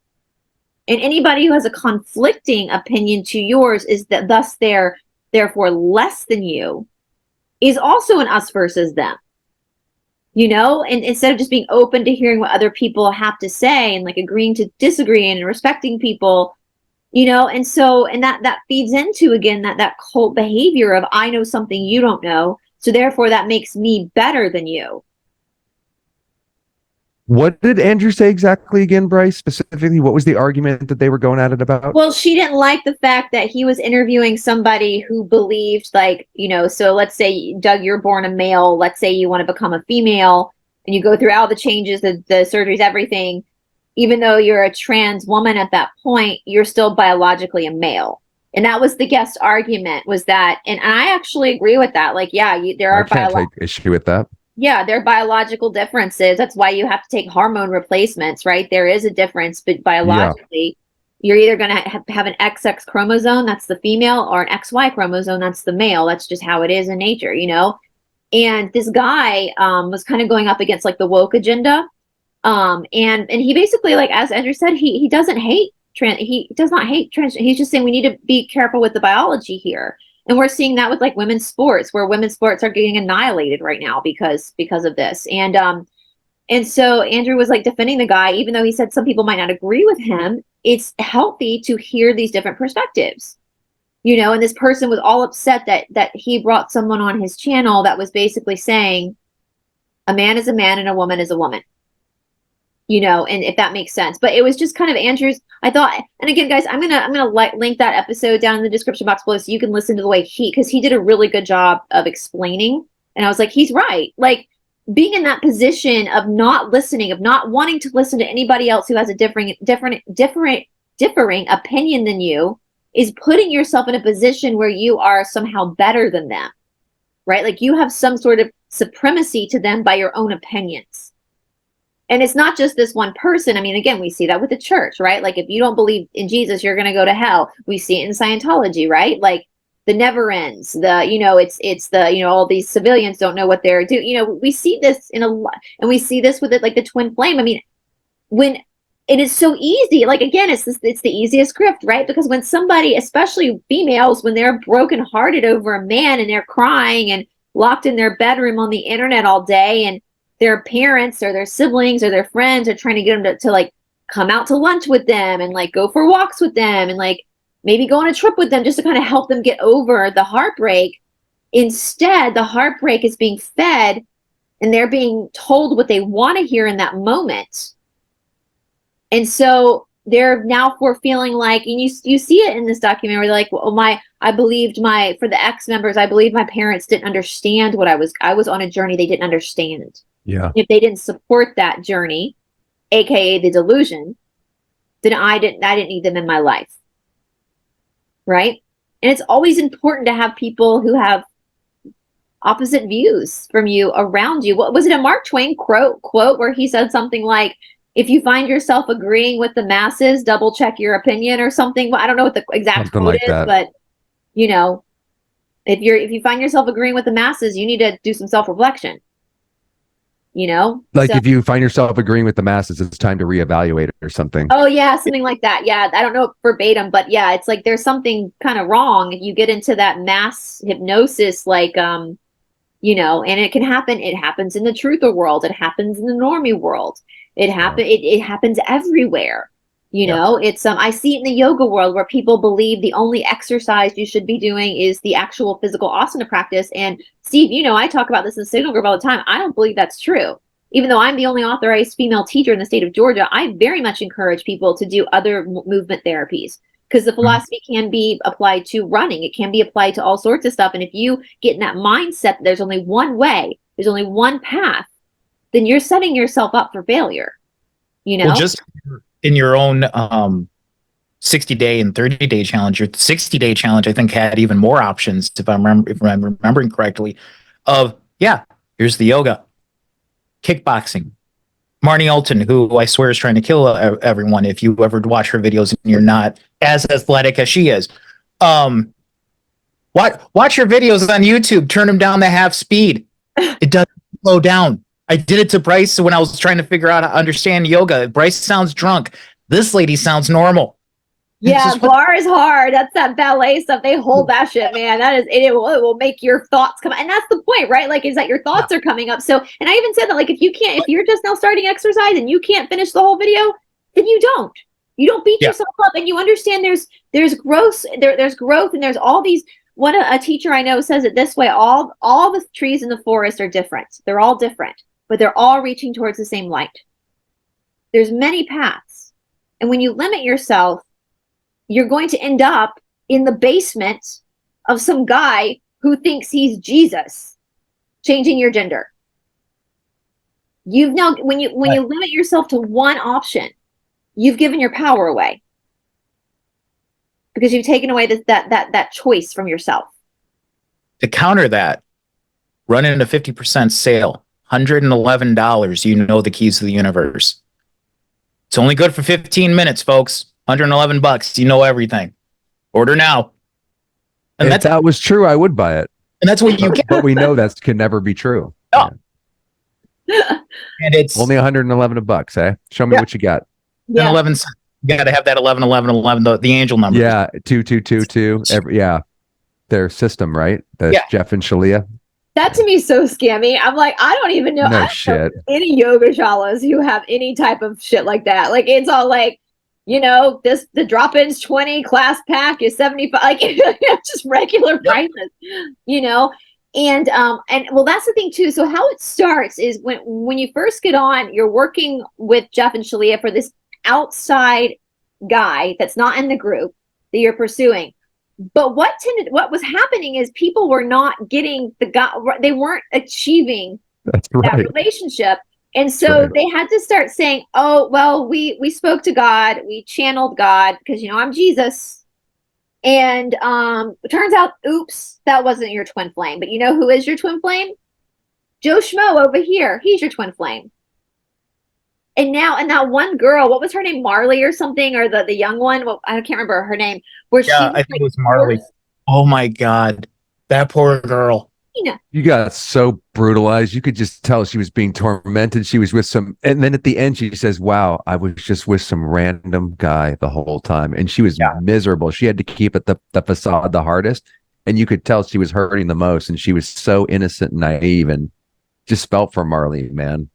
And anybody who has a conflicting opinion to yours is that thus they're therefore less than you, is also an us versus them. You know, and instead of just being open to hearing what other people have to say and like agreeing to disagree and respecting people, you know, and that feeds into, again, that cult behavior of, I know something you don't know, so therefore that makes me better than you. What did Andrew say exactly again, Bryce? Specifically, what was the argument that they were going at it about? Well, she didn't like the fact that he was interviewing somebody who believed, like, you know, so let's say, Doug, you're born a male. Let's say you want to become a female and you go through all the changes, the surgeries, everything. Even though you're a trans woman at that point, you're still biologically a male. And that was the guest argument, was that, and I actually agree with that. Like, yeah, there I are can't take issue with that. yeah, there are biological differences. That's why you have to take hormone replacements, right? There is a difference, but biologically, you're either going to have an XX chromosome, that's the female, or an XY chromosome, that's the male. That's just how it is in nature, you know? And this guy was kind of going up against like the woke agenda. And he basically, like, as Andrew said, he doesn't hate he does not hate trans. He's just saying we need to be careful with the biology here. And we're seeing that with like women's sports, where women's sports are getting annihilated right now because of this. And so Andrew was like defending the guy, even though he said some people might not agree with him. It's healthy to hear these different perspectives, you know. And this person was all upset that he brought someone on his channel that was basically saying a man is a man and a woman is a woman, you know, and if that makes sense. But it was just kind of Andrew's, I thought. And again, guys, I'm gonna link that episode down in the description box below so you can listen to the way because he did a really good job of explaining. And I was like, he's right. Like, being in that position of not listening, of not wanting to listen to anybody else who has a differing opinion than you, is putting yourself in a position where you are somehow better than them, right? Like, you have some sort of supremacy to them by your own opinions. And it's not just this one person. I mean, again, we see that with the church, right? Like, if you don't believe in Jesus, you're going to go to hell. We see it in Scientology, right? Like, the never ends, it's the, all these civilians don't know what they're doing. You know, we see this in a lot, and we see this with it, like the twin flame. I mean, when it is so easy, like, again, it's the easiest script, right? Because when somebody, especially females, when they're brokenhearted over a man and they're crying and locked in their bedroom on the internet all day, and their parents or their siblings or their friends are trying to get them to like come out to lunch with them and like go for walks with them and like maybe go on a trip with them just to kind of help them get over the heartbreak. Instead, the heartbreak is being fed and they're being told what they want to hear in that moment. And so they're now for feeling like, and you see it in this documentary, like, well, for the ex members, I believe my parents didn't understand what I was on a journey they didn't understand. Yeah. If they didn't support that journey, AKA the delusion, then I didn't need them in my life. Right? And it's always important to have people who have opposite views from you around you. What was it, a Mark Twain quote where he said something like, if you find yourself agreeing with the masses, double check your opinion or something? Well, I don't know what the exact quote is, but you know, if you find yourself agreeing with the masses, you need to do some self-reflection. You know, like, if you find yourself agreeing with the masses, it's time to reevaluate it or something. Oh yeah, something like that. Yeah, I don't know verbatim, but yeah, it's like there's something kind of wrong if you get into that mass hypnosis, like you know, and it can happen. It happens in the truther world. It happens in the normie world. It happens everywhere. You know, it's I see it in the yoga world where people believe the only exercise you should be doing is the actual physical asana practice. And Steve, you know, I talk about this in the Signal Group all the time. I don't believe that's true. Even though I'm the only authorized female teacher in the state of Georgia, I very much encourage people to do other movement therapies, because the philosophy can be applied to running. It can be applied to all sorts of stuff. And if you get in that mindset that there's only one way, there's only one path, then you're setting yourself up for failure. You know, well, just in your own 60-day and 30-day challenge, your 60-day challenge, I think, had even more options, if I'm remembering correctly, of, here's the yoga, kickboxing, Marnie Alton, who I swear is trying to kill everyone. If you ever watch her videos and you're not as athletic as she is, watch her videos on YouTube, turn them down to half speed. It doesn't slow down. I did it to Bryce when I was trying to figure out how to understand yoga. Bryce sounds drunk. This lady sounds normal. Yeah, bar is hard. That's that ballet stuff. They hold that shit, man. That is it. It will make your thoughts come, and that's the point, right? Like, is that your thoughts are coming up. So, and I even said that, like, if you're just now starting exercise and you can't finish the whole video, then you don't beat yourself up, and you understand there's growth, there's growth, and there's all these. A teacher I know says it this way: all the trees in the forest are different. They're all different, but they're all reaching towards the same light. There's many paths, and when you limit yourself, you're going to end up in the basement of some guy who thinks he's Jesus, changing your gender. You've now, when you limit yourself to one option, you've given your power away. because you've taken away that choice from yourself. To counter that, run into 50% sale, $111. You know the keys to the universe. It's only good for 15 minutes, folks. $111. You know everything. Order now. And If that was true, I would buy it. And that's what you get. But we know that can never be true. No. And it's only $111, eh? Show me what you got. Yeah. 11 cents. You got to have that 11, 11, 11, the angel number. Yeah, 2222. Yeah, their system, right? That's Jeff and Shalia. That to me is so scammy. I'm like, I don't even know. No shit. Know any yoga shalas who have any type of shit like that. Like, it's all like, you know, the drop-ins 20, class pack is 75. Like, just regular prices, you know. And well, that's the thing too. So how it starts is when you first get on, you're working with Jeff and Shalia for this outside guy that's not in the group that you're pursuing. But what was happening is people were not getting the guy, they weren't achieving that relationship. And so they had to start saying, oh, well, we spoke to God, we channeled God, because, you know, I'm Jesus. And it turns out, oops, that wasn't your twin flame. But you know who is your twin flame? Joe Schmo over here. He's your twin flame. And that one girl, what was her name? Marley or something, or the young one? Well, I can't remember her name. Where I think it was Marley. Oh my God, that poor girl. You got so brutalized. You could just tell she was being tormented. She was with some, and then at the end she says, "Wow, I was just with some random guy the whole time," and she was miserable. She had to keep it the facade the hardest, and you could tell she was hurting the most. And she was so innocent and naive, and just felt for Marley, man.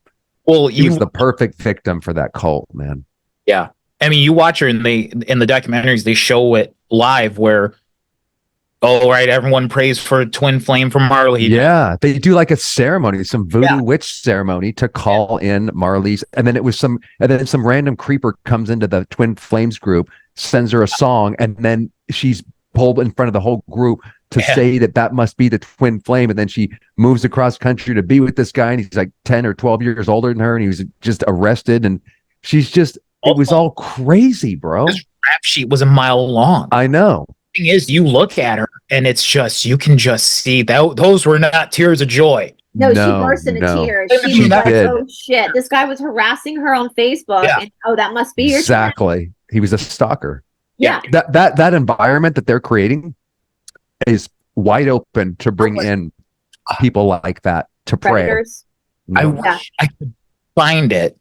Well, he was the perfect victim for that cult, man. Yeah, I mean, you watch her in the documentaries. They show it live where, oh right, everyone prays for a twin flame from Marley. Yeah, they do like a ceremony, some voodoo witch ceremony to call in Marley's, and then some random creeper comes into the twin flames group, sends her a song, and then she's pulled in front of the whole group to say that must be the twin flame, and then she moves across country to be with this guy, and he's like 10 or 12 years older than her, and he was just arrested, and she's just, it was all crazy, bro. This rap sheet was a mile long. I know. The thing is, you look at her, and it's just, you can just see that those were not tears of joy. No, she burst into tears. She was like, oh shit, this guy was harassing her on Facebook, and oh, that must be your exactly. He was a stalker. Yeah. That environment that they're creating is wide open to bring in people like that to pray. I wish I could find it,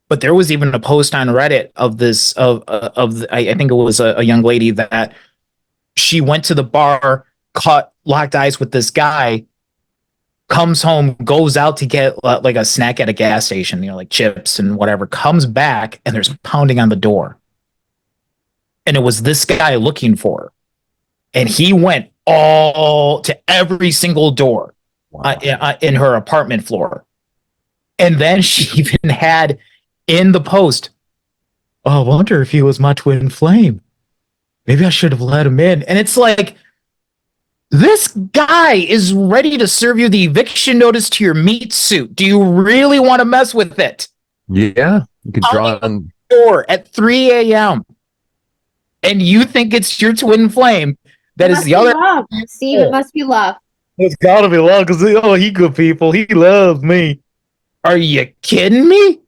but there was even a post on Reddit of this I think it was a young lady that she went to the bar, locked eyes with this guy, comes home, goes out to get like a snack at a gas station, you know, like chips and whatever, comes back, and there's pounding on the door. And it was this guy looking for her. And he went to every single door in her apartment floor. And then she even had in the post, oh, I wonder if he was my twin flame. Maybe I should have let him in. And it's like, this guy is ready to serve you the eviction notice to your meat suit. Do you really want to mess with it? Yeah. You could draw on door at 3 a.m. And you think it's your twin flame. That is the other. Love. Steve, it must be love. It's gotta be love because he good people. He loves me. Are you kidding me?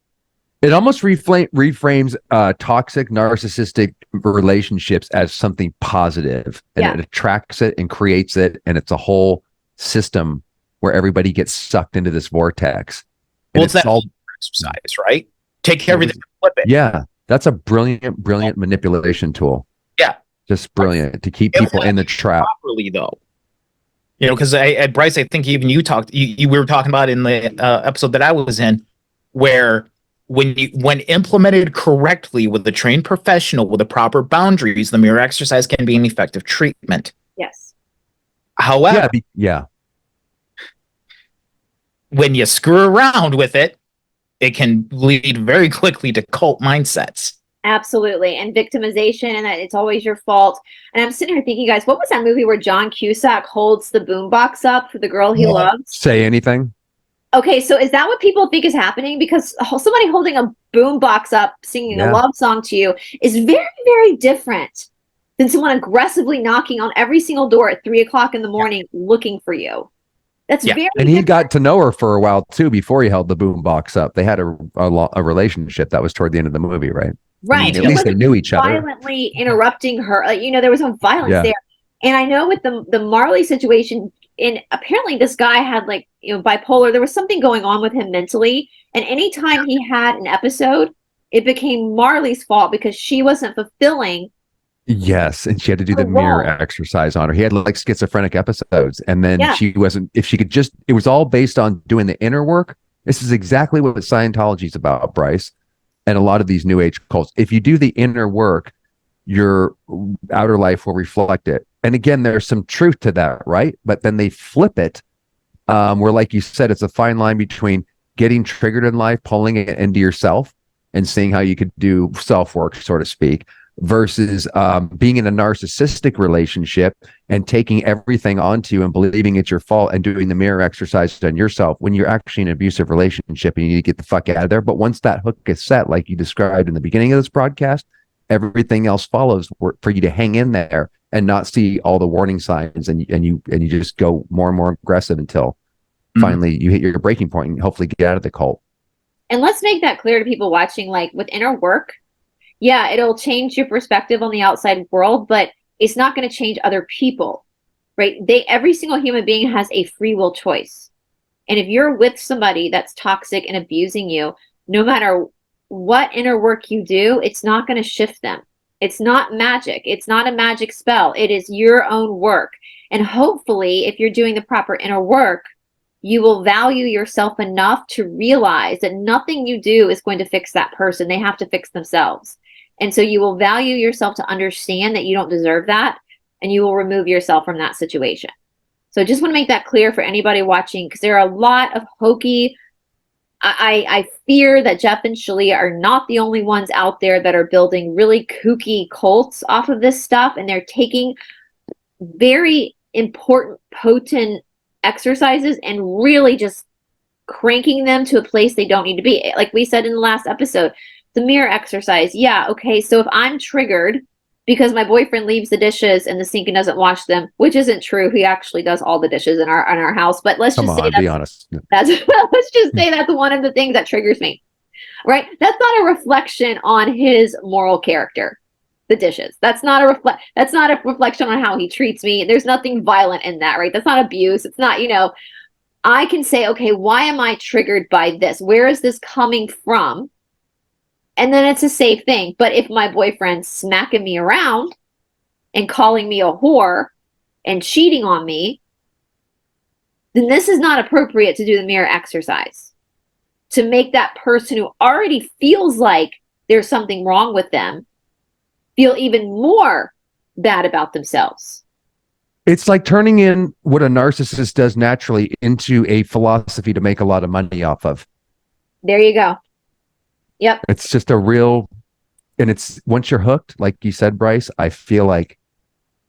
It almost reframes toxic narcissistic relationships as something positive, and it attracts it and creates it, and it's a whole system where everybody gets sucked into this vortex. Well, it's that all exercise, right? Take everything and flip it. Yeah, that's a brilliant manipulation tool. Yeah. Just brilliant to keep people in the trap. Properly, though. You know, because at Bryce, I think even we were talking about in the episode that I was in, where when implemented correctly with a trained professional with the proper boundaries, the mirror exercise can be an effective treatment. Yes. However, when you screw around with it, it can lead very quickly to cult mindsets. Absolutely. And victimization, and that it's always your fault. And I'm sitting here thinking, guys, what was that movie where John Cusack holds the boombox up for the girl he loves? Say anything. Okay, so is that what people think is happening? Because somebody holding a boombox up, singing a love song to you is very, very different than someone aggressively knocking on every single door at 3 o'clock in the morning looking for you. That's very And he different. got to know her for a while too before he held the boom box up. They had a relationship that was toward the end of the movie, right? Right. I mean, at least they knew each other. Violently interrupting her. Like, there was some violence Yeah. there. And I know with the Marley situation, and apparently this guy had like, bipolar. There was something going on with him mentally. And anytime he had an episode, it became Marley's fault because she wasn't fulfilling. Yes, and she had to do her the mirror role. exercise on her. He had like schizophrenic episodes, and then Yeah. she wasn't. If she could just, it was all based on doing the inner work. This is exactly what Scientology is about, Bryce, and a lot of these New Age cults. If you do the inner work, your outer life will reflect it. And again, there's some truth to that, right? But then they flip it, where, like you said, it's a fine line between getting triggered in life, pulling it into yourself, and seeing how you could do self work, so to speak, versus being in a narcissistic relationship and taking everything onto you and believing it's your fault and doing the mirror exercise on yourself when you're actually in an abusive relationship and you need to get the fuck out of there. But once that hook is set, like you described in the beginning of this broadcast, everything else follows for you to hang in there and not see all the warning signs, and you just go more and more aggressive until finally you hit your breaking point and hopefully get out of the cult. And let's make that clear to people watching, like with inner work, yeah, it'll change your perspective on the outside world, but it's not going to change other people, right? Every single human being has a free will choice. And if you're with somebody that's toxic and abusing you, no matter what inner work you do, it's not going to shift them. It's not magic. It's not a magic spell. It is your own work. And hopefully, if you're doing the proper inner work, you will value yourself enough to realize that nothing you do is going to fix that person. They have to fix themselves. And so you will value yourself to understand that you don't deserve that, and you will remove yourself from that situation. So just want to make that clear for anybody watching, because there are a lot of hokey. I fear that Jeff and Shalia are not the only ones out there that are building really kooky cults off of this stuff, and they're taking very important, potent exercises and really just cranking them to a place they don't need to be. Like we said in the last episode, the mirror exercise. Yeah, okay, so if I'm triggered because my boyfriend leaves the dishes in the sink and doesn't wash them, which isn't true. He actually does all the dishes in our house. But let's just say Be honest. That's let's just say that's one of the things that triggers me. Right? That's not a reflection on his moral character. The dishes. That's not a reflection on how he treats me. There's nothing violent in that, right? That's not abuse. It's not, I can say, okay, why am I triggered by this? Where is this coming from? And then it's a safe thing. But if my boyfriend's smacking me around and calling me a whore and cheating on me, then this is not appropriate to do the mirror exercise. To make that person who already feels like there's something wrong with them feel even more bad about themselves. It's like turning in what a narcissist does naturally into a philosophy to make a lot of money off of. There you go. Yep. It's just a real, and it's once you're hooked, like you said, Bryce, I feel like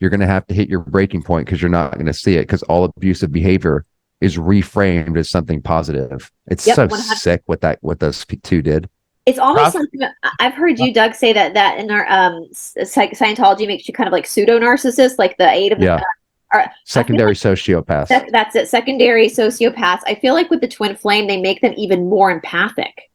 you're going to have to hit your breaking point because you're not going to see it, because all abusive behavior is reframed as something positive. It's so 100%. sick what those two did. It's almost something I've heard you, Doug, say that in our Scientology makes you kind of like pseudo narcissist, like the eight of them. Secondary sociopaths. That's it. Secondary sociopaths. I feel like with the twin flame, they make them even more empathic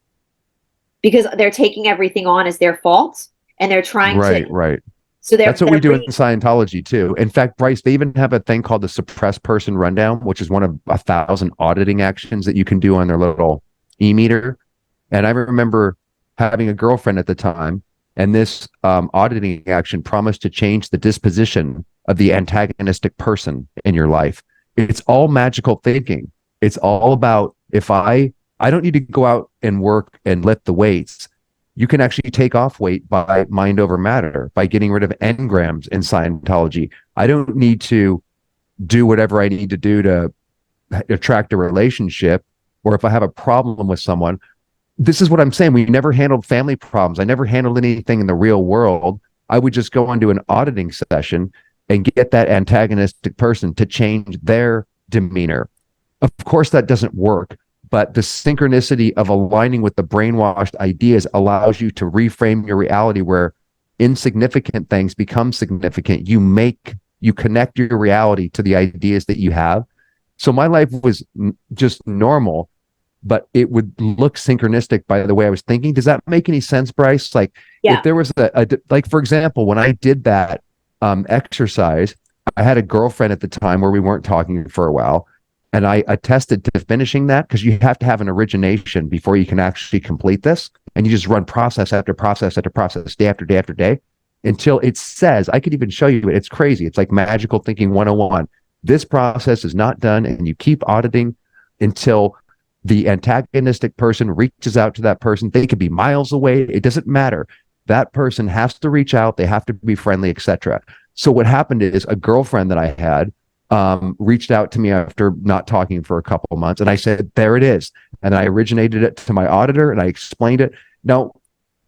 because they're taking everything on as their fault and they're trying to. Right. So that's what we do in Scientology too. In fact, Bryce, they even have a thing called the suppressed person rundown, which is one of 1,000 auditing actions that you can do on their little e-meter. And I remember having a girlfriend at the time, and this auditing action promised to change the disposition of the antagonistic person in your life. It's all magical thinking. It's all about, if I don't need to go out and work and lift the weights. You can actually take off weight by mind over matter, by getting rid of engrams in Scientology. I don't need to do whatever I need to do to attract a relationship, or if I have a problem with someone. This is what I'm saying. We never handled family problems. I never handled anything in the real world. I would just go into an auditing session and get that antagonistic person to change their demeanor. Of course, that doesn't work, but the synchronicity of aligning with the brainwashed ideas allows you to reframe your reality where insignificant things become significant. You connect your reality to the ideas that you have. So my life was just normal, but it would look synchronistic by the way I was thinking. Does that make any sense, Bryce? Like if there was like, for example, when I did that exercise, I had a girlfriend at the time where we weren't talking for a while. And I attested to finishing that, because you have to have an origination before you can actually complete this. And you just run process after process after process, day after day after day, until it says, I could even show you it. It's crazy. It's like magical thinking 101. This process is not done. And you keep auditing until the antagonistic person reaches out to that person. They could be miles away. It doesn't matter. That person has to reach out. They have to be friendly, etc. So what happened is a girlfriend that I had reached out to me after not talking for a couple of months. And I said, there it is. And I originated it to my auditor and I explained it. Now,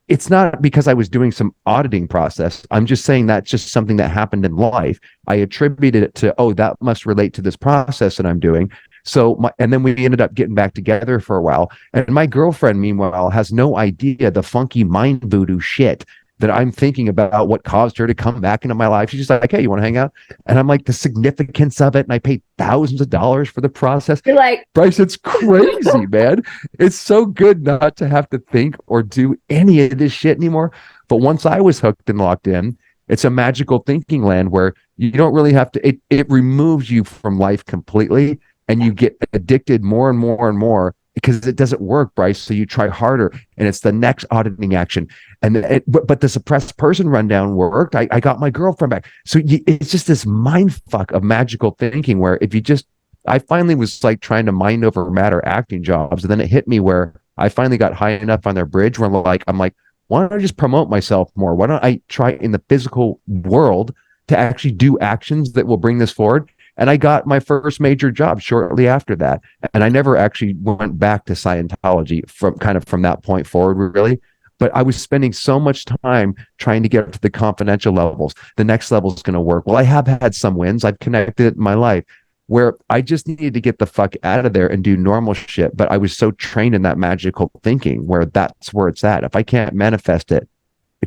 it's not because I was doing some auditing process. I'm just saying that's just something that happened in life. I attributed it to, oh, that must relate to this process that I'm doing. So, and then we ended up getting back together for a while. And my girlfriend, meanwhile, has no idea the funky mind voodoo shit that I'm thinking about, what caused her to come back into my life. She's just like, hey, you want to hang out? And I'm like, the significance of it. And I paid thousands of dollars for the process. You're like, Bryce, it's crazy, man. It's so good not to have to think or do any of this shit anymore. But once I was hooked and locked in, it's a magical thinking land where you don't really have to, it removes you from life completely. And you get addicted more and more and more because it doesn't work, Bryce. So you try harder, and it's the next auditing action. And but the suppressed person rundown worked. I got my girlfriend back. So it's just this mind fuck of magical thinking where if you just, I finally was like trying to mind over matter acting jobs. And then it hit me where I finally got high enough on their bridge where I'm like, why don't I just promote myself more? Why don't I try in the physical world to actually do actions that will bring this forward? And I got my first major job shortly after that. And I never actually went back to Scientology from that point forward, really. But I was spending so much time trying to get up to the confidential levels. The next level is going to work. Well, I have had some wins. I've connected it in my life where I just needed to get the fuck out of there and do normal shit. But I was so trained in that magical thinking where that's where it's at. If I can't manifest it,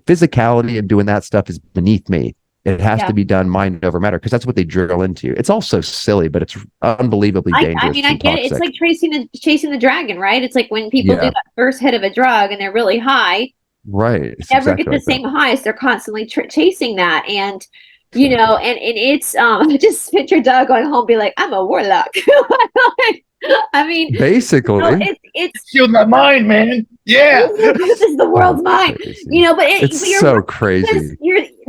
physicality and doing that stuff is beneath me. It has to be done mind over matter because that's what they drill into. It's also silly, but it's unbelievably dangerous. I mean, I get it. It's like chasing the dragon, right? It's like when people do that first hit of a drug and they're really high. Right. They never get the same highs. They're constantly chasing that. And, you know, and it's, I just picture Doug going home, be like, I'm a warlock. I mean, basically, you know, it's shield my mind, man. Yeah. This is the world's mind, you know, but it's so crazy.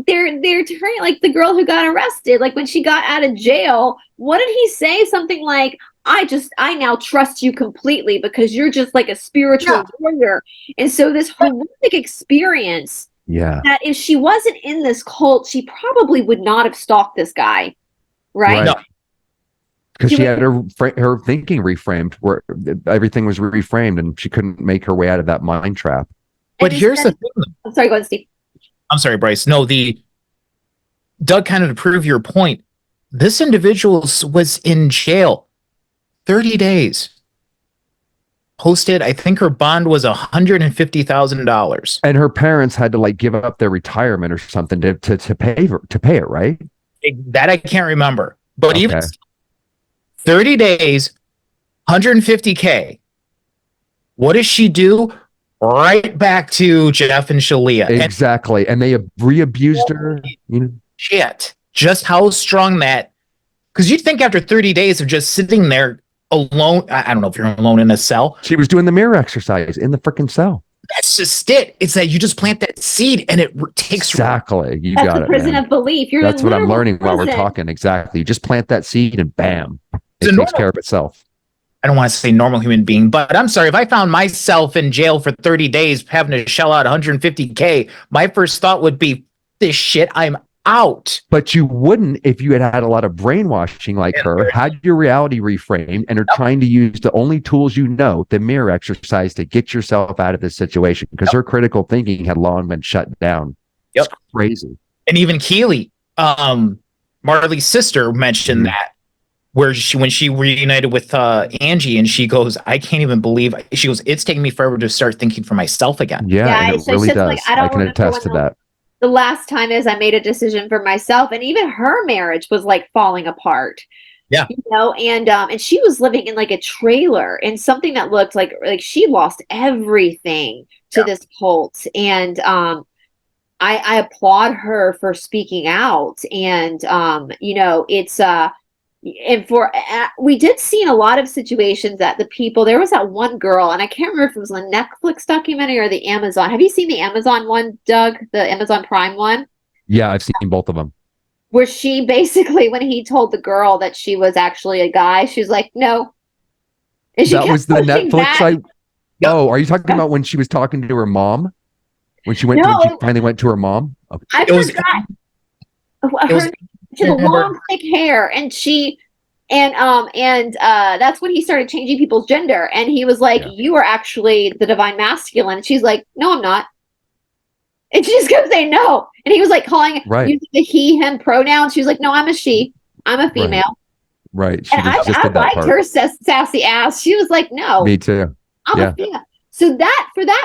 They're turning like the girl who got arrested, like when she got out of jail, what did he say? Something like, I now trust you completely because you're just like a spiritual warrior. And so this horrific experience, that if she wasn't in this cult, she probably would not have stalked this guy. Right. No. Because she had her thinking reframed, where everything was reframed, and she couldn't make her way out of that mind trap. But here's the thing. I'm sorry, go ahead, Steve. I'm sorry, Bryce. No, Doug, kind of to prove your point, this individual was in jail 30 days. Posted, I think her bond was $150,000. And her parents had to like give up their retirement or something to pay it, right? That I can't remember. But even 30 days, $150K. What does she do? Right back to Jeff and Shalia. Exactly. And they re-abused her. You know? Shit. Just how strong that. Because you'd think after 30 days of just sitting there alone, I don't know if you're alone in a cell. She was doing the mirror exercise in the freaking cell. That's just it. It's that you just plant that seed and it takes. Exactly. You That's got the it. Prison of belief. That's what I'm learning while we're talking. Exactly. You just plant that seed and bam, it takes care of itself. I don't want to say normal human being, but I'm sorry. If I found myself in jail for 30 days having to shell out $150K, my first thought would be, this shit, I'm out. But you wouldn't if you had a lot of brainwashing like her, had your reality reframed, and are trying to use the only tools you know, the mirror exercise, to get yourself out of this situation, because her critical thinking had long been shut down. It's crazy. And even Keely, Marley's sister, mentioned that. Where when she reunited with Angie, and she goes, I can't even believe, she goes, it's taking me forever to start thinking for myself again. Yeah, and it really does. Like, I can attest to that. the last time is I made a decision for myself, and even her marriage was like falling apart. Yeah. You know, and she was living in like a trailer in something that looked like she lost everything to Yeah. this cult. And I applaud her for speaking out. And you know, it's and for we did see in a lot of situations that the people, there was that one girl, and I can't remember if it was a Netflix documentary or the Amazon. Have you seen the Amazon one, Doug? The Amazon Prime one? Yeah, I've seen both of them. Where she basically, when he told the girl that she was actually a guy, she was like, no. And she That kept was the pushing Netflix. back. Oh, are you talking about when she was talking to her mom? When she No, finally went to her mom? Okay. I It was- forgot. It was- She had long, thick hair, and that's when he started changing people's gender. And he was like, Yeah. you are actually the divine masculine. And she's like, no, I'm not. And she just kept saying no. And he was like using the he, him pronoun. She was like, no, I'm a she. I'm a female. Right. She And I resisted that liked part. her sassy ass. She was like, no, Me too. I'm Yeah. a female. So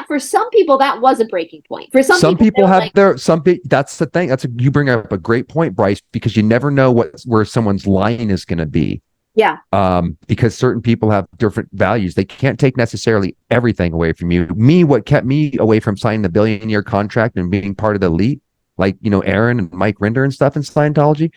for some people, that was a breaking point. For some people they were have like, that's the thing. You bring up a great point, Bryce, because you never know where someone's line is going to be. yeah, Because certain people have different values. They can't take necessarily everything away from you. What kept me away from signing the billion-year contract and being part of the elite, like, you know, Aaron and Mike Rinder and stuff in Scientology,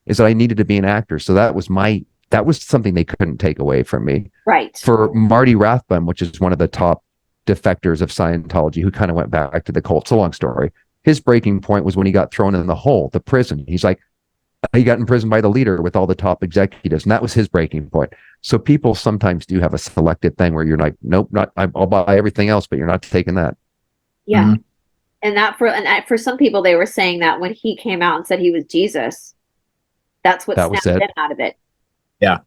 is that I needed to be an actor. So that was something they couldn't take away from me. right. For Marty Rathbun, which is one of the top defectors of Scientology, who kind of went back to the cult. It's a long story. His breaking point was when he got thrown in the hole, the prison. He's like, he got imprisoned by the leader with all the top executives, and that was his breaking point. So people sometimes do have a selected thing where you're like, nope, I'll buy everything else, but you're not taking that. Yeah. Mhm. And for some people, they were saying that when he came out and said he was Jesus, that's what That was snapped it. them out of it. Yeah.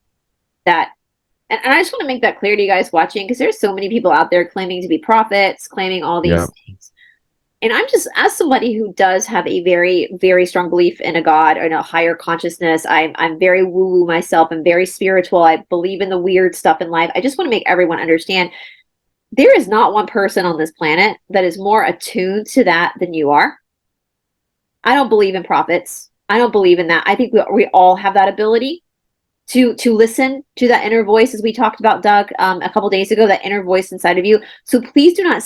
And I just want to make that clear to you guys watching, because there's so many people out there claiming to be prophets, claiming all these Yeah. things. And I'm just, as somebody who does have a very, very strong belief in a God or in a higher consciousness, I'm very woo-woo myself. I'm very spiritual. I believe in the weird stuff in life. I just want to make everyone understand there is not one person on this planet that is more attuned to that than you are. I don't believe in prophets. I don't believe in that. I think we all have that ability to listen to that inner voice, as we talked about, Doug, a couple days ago, that inner voice inside of you. So please do not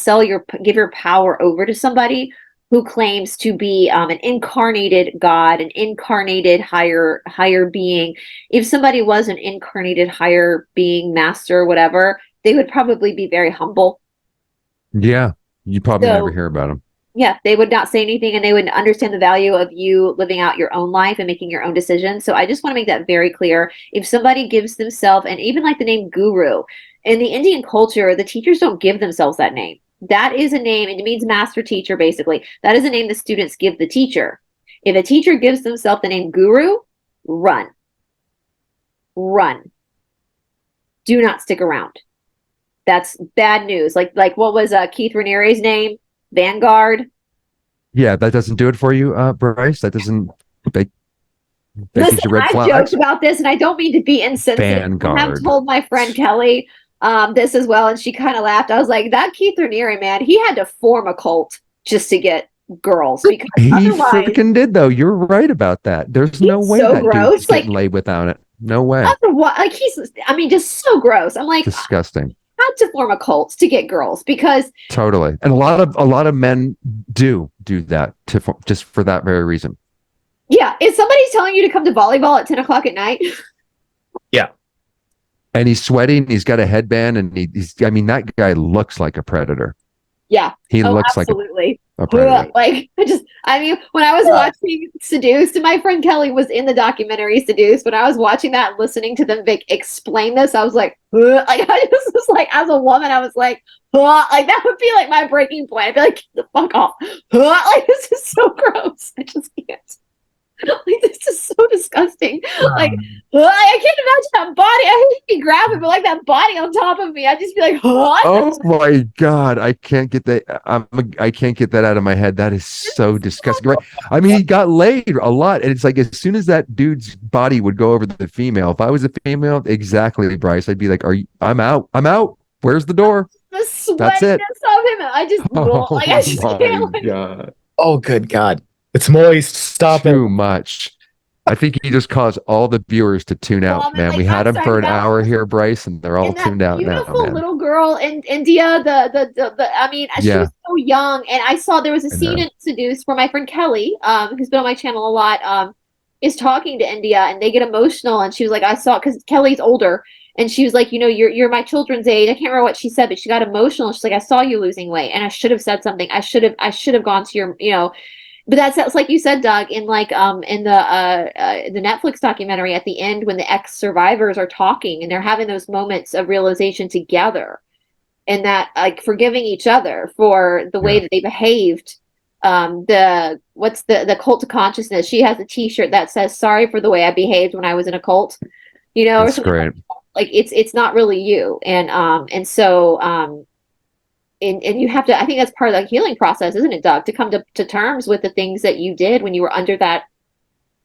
give your power over to somebody who claims to be an incarnated God, an incarnated higher being. If somebody was an incarnated higher being, master, whatever, they would probably be very humble. Yeah. You probably never hear about them. Yeah, they would not say anything, and they would understand the value of you living out your own life and making your own decisions. So I just want to make that very clear. If somebody gives themselves, and even like the name guru, in the Indian culture, the teachers don't give themselves that name. That is a name, and it means master teacher, basically. That is a name the students give the teacher. If a teacher gives themselves the name guru, run. Run. Do not stick around. That's bad news. Like what was Keith Raniere's name? Vanguard. Yeah, that doesn't do it for you, Bryce. That doesn't. That Listen, gives you red I flags. joked about this, and I don't mean to be insensitive. Vanguard. I have told my friend Kelly this as well, and she kind of laughed. I was like, that Keith Raniere, man, he had to form a cult just to get girls, because He otherwise, freaking did, though. You're right about that. There's no way so that gross. dude's getting laid without it. No way. otherwise, like just so gross. I'm like, Disgusting. I had to form a cult to get girls, because Totally. And a lot of men do that just for that very reason. yeah, if somebody's telling you to come to volleyball at 10 o'clock at night, Yeah. And he's sweating, he's got a headband, and that guy looks like a predator. yeah, He looks absolutely. like a predator. Like, when I was watching Seduced, and my friend Kelly was in the documentary Seduced, when I was watching that and listening to them explain this, I was like, like, I just was like, as a woman, I was like, like, that would be like my breaking point. I'd be like, get the fuck off. Like, this is so gross. I just can't. Like, this is so disgusting. Like, I can't imagine that body. I hate to be grabbing, but like that body on top of me, I'd just be like, Oh my God. I can't get that. I can't get that out of my head. That is so disgusting. Right. I mean, he got laid a lot. And it's like, as soon as that dude's body would go over the female, if I was a female, exactly, Bryce, I'd be like, I'm out. Where's the door? the sweatiness That's it. of him. I just, like, I just can't. Like, God. Oh, good God. It's moist. Stop Too it. much. I think you just caused all the viewers to tune Well, out, I'm man. like We had them outside for an that hour here, Bryce, and they're all and that tuned out now, beautiful man. little girl in India, I mean, she Yeah, was so young, and I saw there was a I scene know. in Seduce where my friend Kelly, who's been on my channel a lot, is talking to India, and they get emotional, and she was like, I saw, because Kelly's older, and she was like, you're my children's age. I can't remember what she said, but she got emotional. She's like, I saw you losing weight, and I should have said something. I should have gone to your, but that's like you said, Doug, in like in the Netflix documentary at the end when the ex-survivors are talking and they're having those moments of realization together, and that like forgiving each other for the way Yeah, that they behaved. The cult of consciousness, she has a t-shirt that says sorry for the way I behaved when I was in a cult, or that's something great. like it's not really you. And you have to, I think that's part of the healing process, isn't it, Doug, to come to terms with the things that you did when you were under that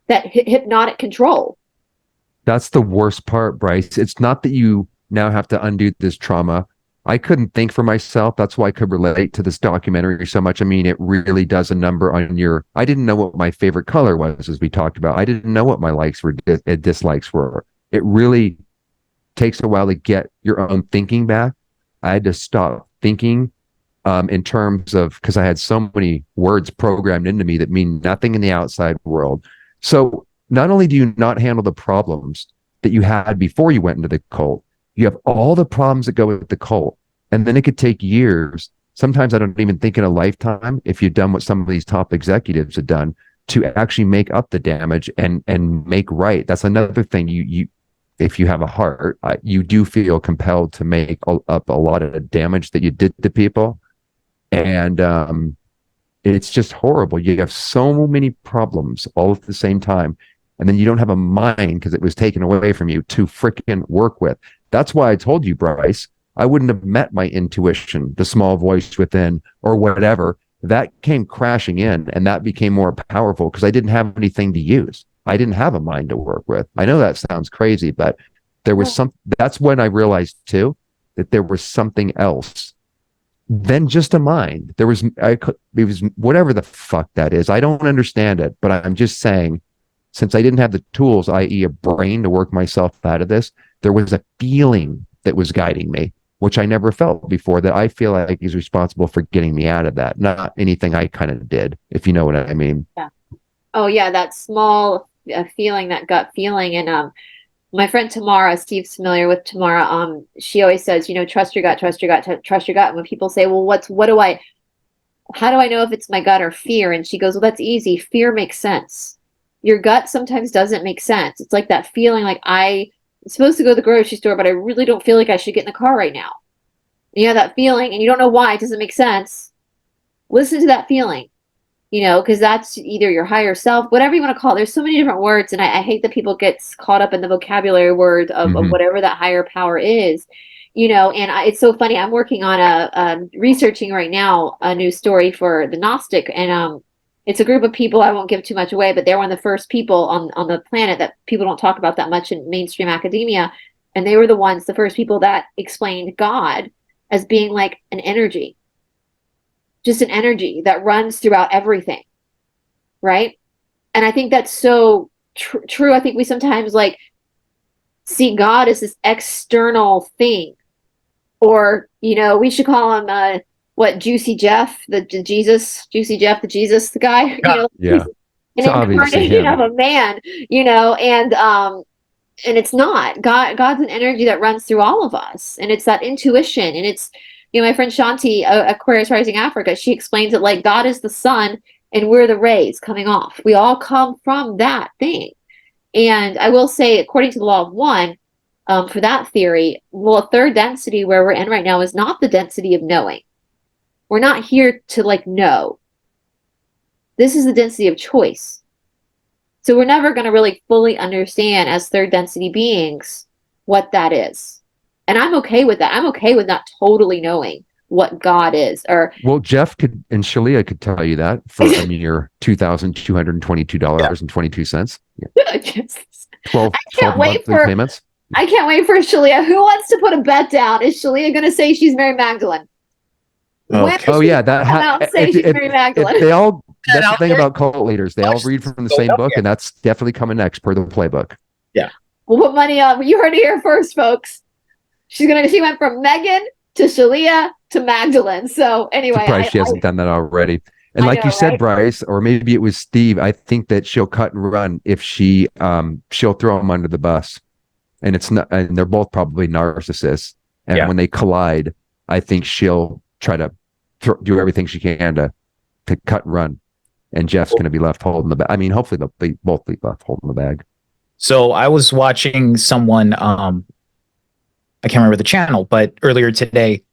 hypnotic control. That's the worst part, Bryce. It's not that you now have to undo this trauma. I couldn't think for myself. That's why I could relate to this documentary so much. I mean, it really does a number on your. I didn't know what my favorite color was, as we talked about. I didn't know what my likes were, dislikes were. It really takes a while to get your own thinking back. I had to stop thinking in terms of, because I had so many words programmed into me that mean nothing in the outside world. So not only do you not handle the problems that you had before you went into the cult, you have all the problems that go with the cult. And then it could take years. Sometimes I don't even think in a lifetime, if you've done what some of these top executives have done, to actually make up the damage and make right. That's another thing. You if you have a heart, you do feel compelled to make up a lot of the damage that you did to people. And it's just horrible. You have so many problems all at the same time, and then you don't have a mind because it was taken away from you to freaking work with. That's why I told you, Bryce, I wouldn't have met my intuition, the small voice within, or whatever. That came crashing in, and that became more powerful because I didn't have anything to use. I didn't have a mind to work with. I know that sounds crazy, but there was some. That's when I realized too that there was something else than just a mind. There was, it was whatever the fuck that is. I don't understand it, but I'm just saying, since I didn't have the tools, i.e., a brain to work myself out of this, there was a feeling that was guiding me, which I never felt before, that I feel like is responsible for getting me out of that, not anything I kind of did, if you know what I mean. Yeah. Oh yeah, that small feeling, that gut feeling. And my friend Tamara, Steve's familiar with Tamara, she always says, trust your gut, trust your gut, trust your gut. And when people say, well, how do I know if it's my gut or fear? And she goes, well, that's easy. Fear makes sense. Your gut sometimes doesn't make sense. It's like that feeling like I'm supposed to go to the grocery store, but I really don't feel like I should get in the car right now. You have that feeling and you don't know why. It doesn't make sense. Listen to that feeling, because that's either your higher self, whatever you want to call it. There's so many different words. And I hate that people get caught up in the vocabulary word of whatever that higher power is, it's so funny. I'm working on researching right now a new story for the Gnostic. And it's a group of people. I won't give too much away, but they're one of the first people on the planet that people don't talk about that much in mainstream academia. And they were the first people that explained God as being like an energy, just an energy that runs throughout everything, right? And I think that's so true. I think we sometimes like see God as this external thing, or we should call him Juicy Jeff, the Jesus, Juicy Jeff, the Jesus, the guy, Yeah, he's it's an obviously incarnation him. of a man, and it's not. God's an energy that runs through all of us, and it's that intuition. And it's, my friend Shanti, Aquarius Rising Africa, she explains it like God is the sun and we're the rays coming off. We all come from that thing. And I will say, according to the law of one, for that theory, well, third density where we're in right now is not the density of knowing. We're not here to like know. This is the density of choice. So we're never going to really fully understand as third density beings what that is. And I'm okay with that. I'm okay with not totally knowing what God is. Or Well, Jeff could and Shalia could tell you that for a mere $2,222.22. Yeah. 12 can't wait monthly payments. I can't wait for Shalia. Who wants to put a bet down? Is Shalia going to say she's Mary Magdalene? Oh, When is Oh she yeah, gonna come out and say if, she's if, Mary if Magdalene? they all that's the out thing there. about cult leaders. They all read from the same book, and that's definitely coming next per the playbook. Yeah. We'll put money on. You heard it here first, folks. She went from Megan to Shalia to Magdalene. So anyway, Surprised she hasn't done that already. And like you said, Bryce, or maybe it was Steve, I think that she'll cut and run if she'll throw him under the bus. And it's not, and they're both probably narcissists. And when they collide, I think she'll try to do everything she can to cut and run. And Jeff's going to be left holding the bag. I mean, hopefully they'll both be left holding the bag. So I was watching someone, I can't remember the channel, but earlier today,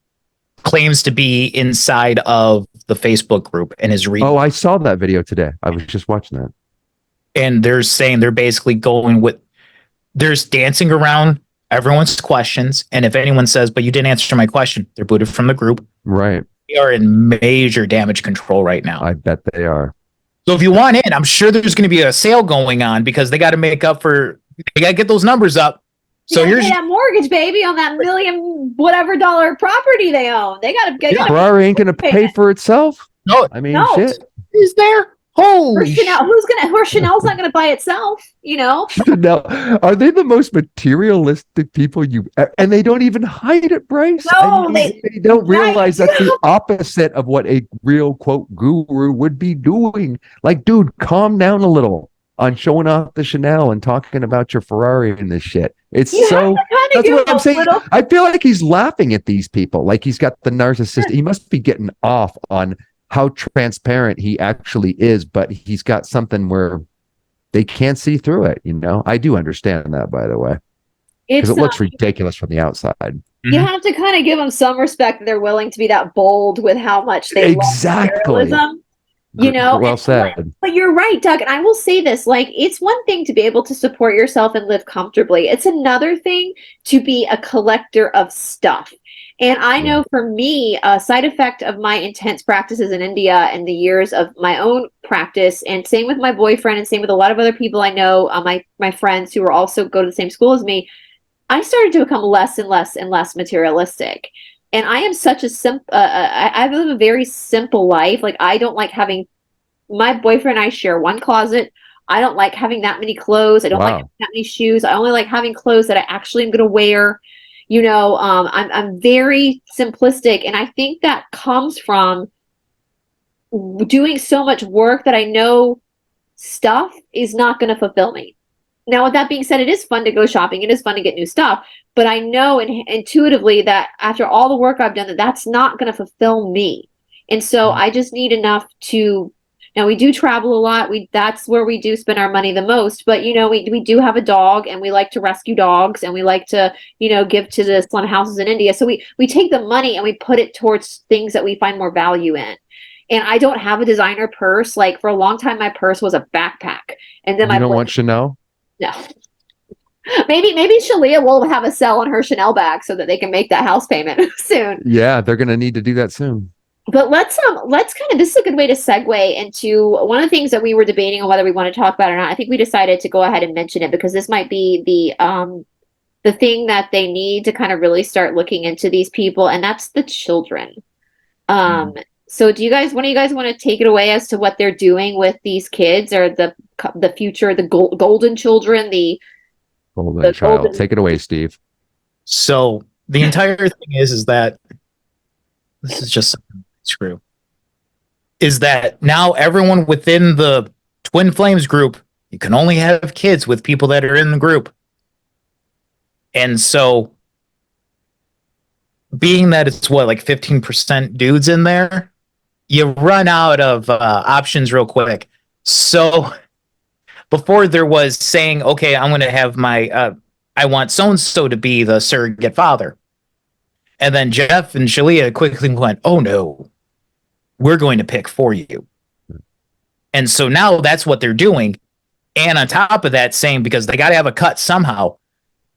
claims to be inside of the Facebook group and is reading. Oh, I saw that video today. I was just watching that. And they're saying they're basically going with, there's dancing around everyone's questions. And if anyone says, but you didn't answer my question, they're booted from the group. Right. They are in major damage control right now. I bet they are. So if you want in, I'm sure there's going to be a sale going on because they got to make up for, they got to get those numbers up. So here's that mortgage, baby, on that $million whatever dollar property they own. They got to get. Ferrari ain't going to pay for itself. No, I mean, no. shit. Is there? Holy Chanel, Chanel's not going to buy itself, you know? Chanel, are they the most materialistic people and they don't even hide it, Bryce? No, they don't realize that's the opposite of what a real quote guru would be doing. Like, dude, calm down a little on showing off the Chanel and talking about your Ferrari and this shit. It's so that's what I'm saying. I feel like he's laughing at these people. Like he's got the narcissist. He must be getting off on how transparent he actually is, but he's got something where they can't see through it. You know, I do understand that, by the way, because it looks ridiculous from the outside. You have to kind of give them some respect that they're willing to be that bold with how much they love materialism. You know, well said. But you're right, Doug. And I will say this, like, it's one thing to be able to support yourself and live comfortably. It's another thing to be a collector of stuff. And I know for me, a side effect of my intense practices in India and the years of my own practice, and same with my boyfriend and same with a lot of other people I know, my friends who are also go to the same school as me, I started to become less and less and less materialistic. And I am such a I live a very simple life. Like, I don't like having, my boyfriend and I share one closet. I don't like having that many clothes. I don't like having that many shoes. I only like having clothes that I actually am going to wear. You know, I'm very simplistic. And I think that comes from doing so much work that I know stuff is not going to fulfill me. Now, with that being said, it is fun to go shopping. It is fun to get new stuff. But I know intuitively that after all the work I've done, that's not going to fulfill me. And so I just need enough to, now we do travel a lot. That's where we do spend our money the most. But, you know, we do have a dog and we like to rescue dogs and we like to, you know, give to the slum houses in India. So we take the money and we put it towards things that we find more value in. And I don't have a designer purse. Like, for a long time, my purse was a backpack. And then you don't want Chanel? No. Maybe Shalia will have a sell on her Chanel bag so that they can make that house payment soon. Yeah, they're going to need to do that soon. But let's kind of, this is a good way to segue into one of the things that we were debating on whether we want to talk about it or not. I think we decided to go ahead and mention it because this might be the thing that they need to kind of really start looking into these people, and that's the children. So do you guys, one of you guys want to take it away as to what they're doing with these kids, or the future, the golden children, the golden child? Take it away, Steve. So the entire thing is that this is just screw. Is that now everyone within the Twin Flames group, you can only have kids with people that are in the group. And so being that it's like 15% dudes in there, you run out of options real quick. So before there was saying, okay, I'm going to have my, I want so-and-so to be the surrogate father. And then Jeff and Shalia quickly went, oh no, we're going to pick for you. And so now that's what they're doing. And on top of that, saying, because they got to have a cut somehow,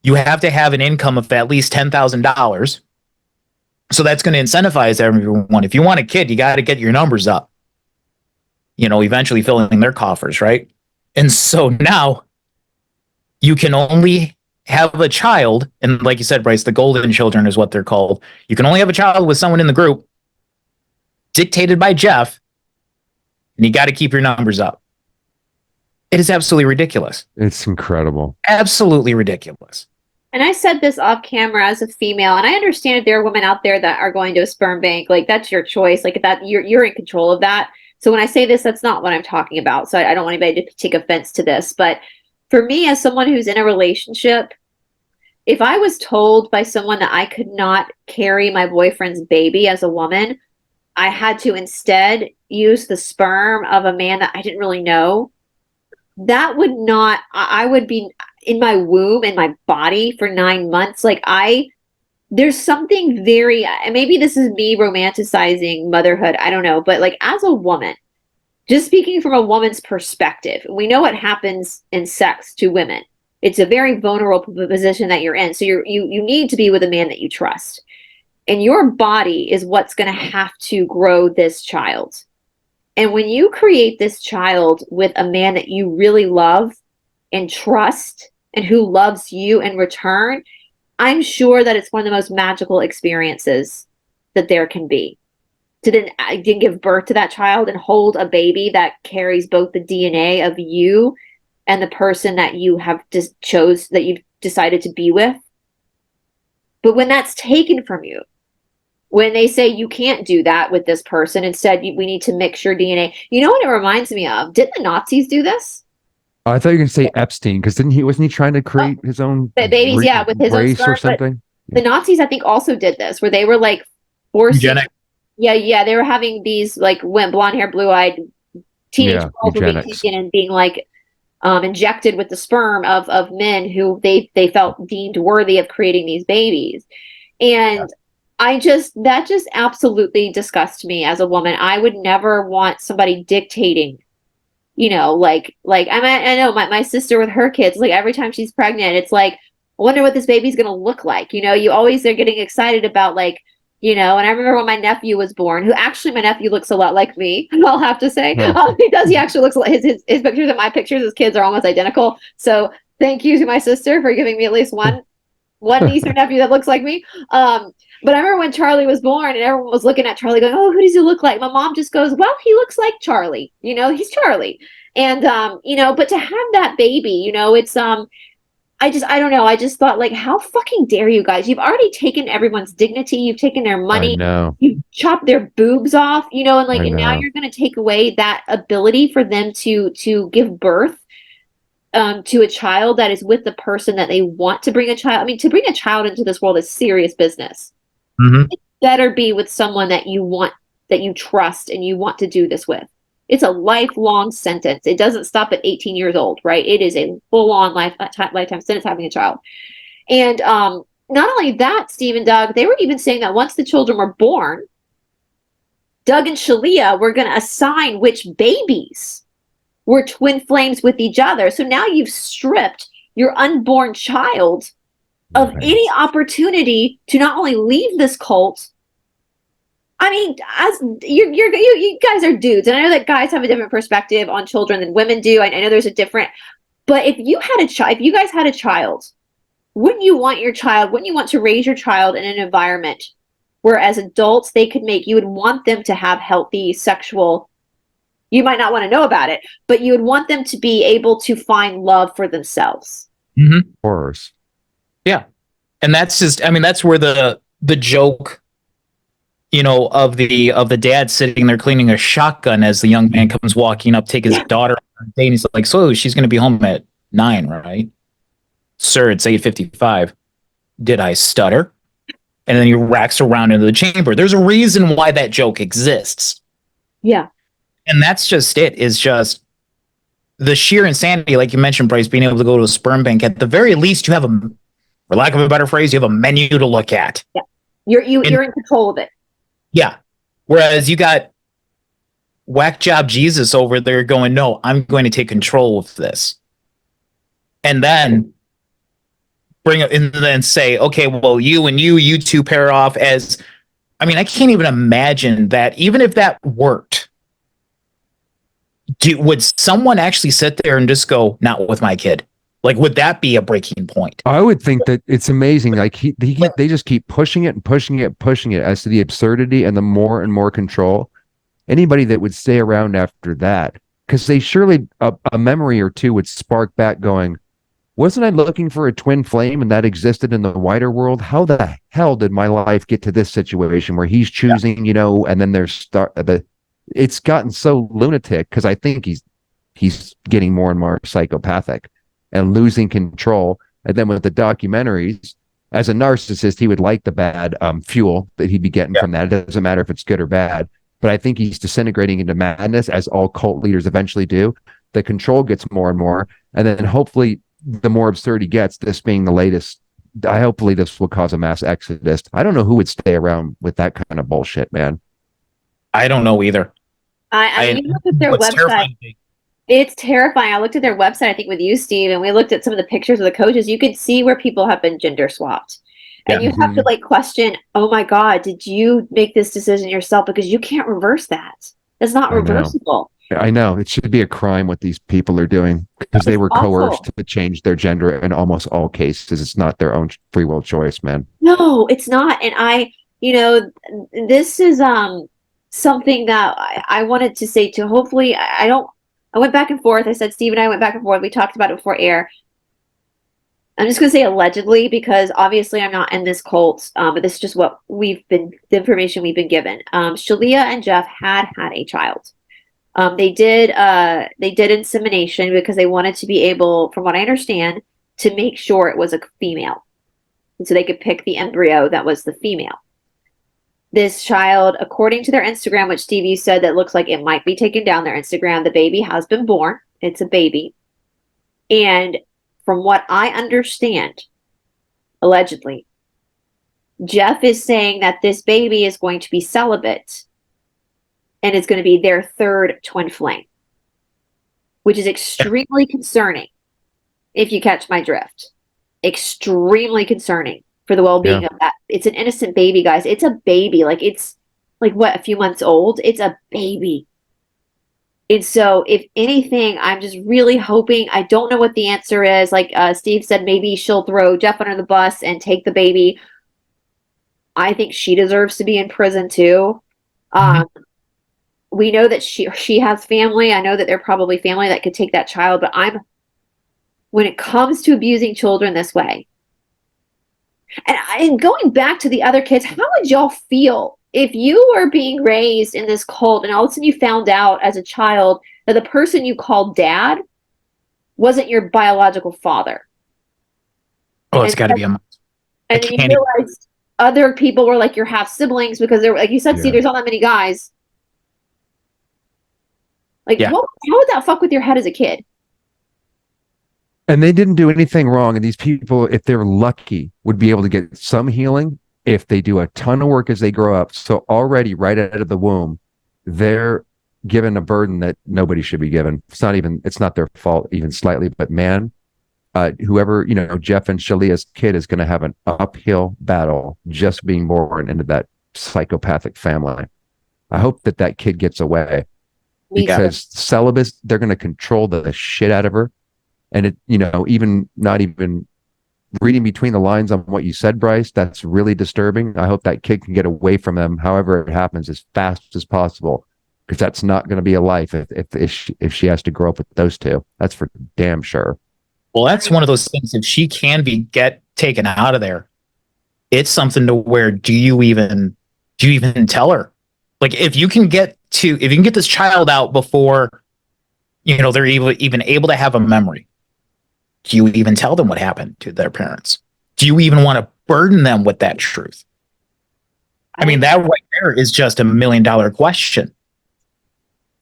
you have to have an income of at least $10,000. So that's going to incentivize everyone. If you want a kid, you got to get your numbers up, you know, eventually filling their coffers, right? And so now you can only have a child. And like you said, Bryce, the golden children is what they're called. You can only have a child with someone in the group dictated by Jeff. and you got to keep your numbers up. It is absolutely ridiculous. It's incredible. Absolutely ridiculous. And I said this off camera as a female, and I understand if there are women out there that are going to a sperm bank, like that's your choice, like that you're in control of that. So when I say this, that's not what I'm talking about. So I don't want anybody to take offense to this, but for me, as someone who's in a relationship, if I was told by someone that I could not carry my boyfriend's baby as a woman, I had to instead use the sperm of a man that I didn't really know, that would not, I would be in my womb, in my body for 9 months. Like there's something very, maybe this is me romanticizing motherhood, I don't know, but like as a woman, just speaking from a woman's perspective, we know what happens in sex to women. It's a very vulnerable position that you're in. So you need to be with a man that you trust. And your body is what's going to have to grow this child. And when you create this child with a man that you really love and trust and who loves you in return, I'm sure that it's one of the most magical experiences that there can be. To then give birth to that child and hold a baby that carries both the DNA of you and the person that you have just chose, that you've decided to be with. But when that's taken from you, when they say you can't do that with this person, instead we need to mix your DNA. You know what it reminds me of? Didn't the Nazis do this? I thought you were going to say Epstein, because wasn't he trying to create his own babies? Yeah, with his own race sperm, or something? The Nazis, I think, also did this, where they were like forcing. Eugenic. Yeah, they were having these like blonde hair, blue eyed teenage girls were being taken and being like injected with the sperm of men who they felt deemed worthy of creating these babies. And that just absolutely disgusts me as a woman. I would never want somebody dictating, you know, like I know my sister with her kids, like every time she's pregnant, it's like, I wonder what this baby's going to look like. You know, you always are getting excited about like, you know, and I remember when my nephew was born, who actually my nephew looks a lot like me, I'll have to say. He does. He actually looks like his pictures and my pictures, his kids are almost identical. So thank you to my sister for giving me at least one niece or nephew that looks like me. But I remember when Charlie was born and everyone was looking at Charlie going, oh, who does he look like? My mom just goes, well, he looks like Charlie. You know, he's Charlie. And, you know, but to have that baby, you know, it's, I don't know. I just thought, like, how fucking dare you guys? You've already taken everyone's dignity. You've taken their money. You've chopped their boobs off, you know, and like, and now you're going to take away that ability for them to give birth to a child that is with the person that they want to bring a child. I mean, to bring a child into this world is serious business. Mm-hmm. It better be with someone that you want, that you trust, and you want to do this with. It's a lifelong sentence. It doesn't stop at 18 years old, right? It is a full-on lifetime sentence having a child. And not only that, Steve and Doug, they were even saying that once the children were born, Doug and Shalia were going to assign which babies were twin flames with each other. So now you've stripped your unborn child of any opportunity to not only leave this cult. I mean, as you guys are dudes, and I know that guys have a different perspective on children than women do. I know there's a different, but if you had a child, if you guys had a child, wouldn't you want to raise your child in an environment where as adults you would want them to have healthy sexual, you might not want to know about it, but you would want them to be able to find love for themselves. Mm-hmm. Of course. Yeah. And that's just, I mean, that's where the joke, you know, of the dad sitting there cleaning a shotgun as the young man comes walking up, take his daughter on a date, and he's like, so she's going to be home at 9, right? Sir, it's 8:55. Did I stutter? And then he racks around into the chamber. There's a reason why that joke exists. Yeah. And that's just it, is just the sheer insanity, like you mentioned, Bryce, being able to go to a sperm bank. At the very least, you have for lack of a better phrase, you have a menu to look at. Yeah. You're in control of it. Yeah. Whereas you got whack job Jesus over there going, no, I'm going to take control of this. And then bring it and then say, okay, well, you two pair off as, I mean, I can't even imagine that even if that worked, would someone actually sit there and just go, not with my kid? Like, would that be a breaking point? I would think that it's amazing. Like they just keep pushing it and pushing it and pushing it as to the absurdity and the more control. anybody that would stay around after that, because they surely a memory or two would spark back going, wasn't I looking for a twin flame and that existed in the wider world? How the hell did my life get to this situation where he's choosing, you know, and then it's gotten so lunatic because I think he's getting more and more psychopathic and losing control. And then with the documentaries, as a narcissist, he would like the bad fuel that he'd be getting from that. It doesn't matter if it's good or bad. But I think he's disintegrating into madness, as all cult leaders eventually do. The control gets more and more. And then hopefully the more absurd he gets, this being the latest, hopefully this will cause a mass exodus. I don't know who would stay around with that kind of bullshit, man. I don't know either. I mean, you look at their website. It's terrifying. I looked at their website, I think, with you, Steve, and we looked at some of the pictures of the coaches. You could see where people have been gender swapped. And you have to like question, oh my God, did you make this decision yourself? Because you can't reverse that. That's not reversible. I know. It should be a crime what these people are doing because they were coerced to change their gender in almost all cases. It's not their own free will choice, man. No, it's not. And this is something that I wanted to say to hopefully I went back and forth. I said Steve and I went back and forth. We talked about it before air. I'm just going to say allegedly because obviously I'm not in this cult, but this is just what the information we've been given. Shalia and Jeff had a child. They did insemination because they wanted to be able, from what I understand, to make sure it was a female. And so they could pick the embryo that was the female. This child, according to their Instagram, which Steve, you said that looks like it might be taken down their Instagram, the baby has been born. It's a baby. And from what I understand, allegedly, Jeff is saying that this baby is going to be celibate and it's going to be their third twin flame, which is extremely concerning, if you catch my drift. Extremely concerning for the well-being of that. It's an innocent baby, guys. It's a baby. Like, it's like, what, a few months old? It's a baby. And so, if anything, I'm just really hoping, I don't know what the answer is. Like Steve said, maybe she'll throw Jeff under the bus and take the baby. I think she deserves to be in prison too. We know that she has family. I know that they're probably family that could take that child. But when it comes to abusing children this way, and going back to the other kids, how would y'all feel if you were being raised in this cult and all of a sudden you found out as a child that the person you called dad wasn't your biological father? Oh, it's got to be a... And then you realized other people were like your half siblings because they're, like you said, see, there's not that many guys. Like, how would that fuck with your head as a kid? And they didn't do anything wrong. And these people, if they're lucky, would be able to get some healing if they do a ton of work as they grow up. So already right out of the womb, they're given a burden that nobody should be given. It's not their fault even slightly, but man, whoever, Jeff and Shalia's kid is going to have an uphill battle just being born into that psychopathic family. I hope that kid gets away because celibate, they're going to control the shit out of her. And it, even not even reading between the lines on what you said, Bryce, that's really disturbing. I hope that kid can get away from them, however it happens, as fast as possible, because that's not going to be a life if she has to grow up with those two. That's for damn sure. Well, that's one of those things. If she can get taken out of there, it's something to where do you even tell her? Like, if you can get this child out before, they're even able to have a memory. Do you even tell them what happened to their parents? Do you even want to burden them with that truth? I mean, that right there is just $1 million question.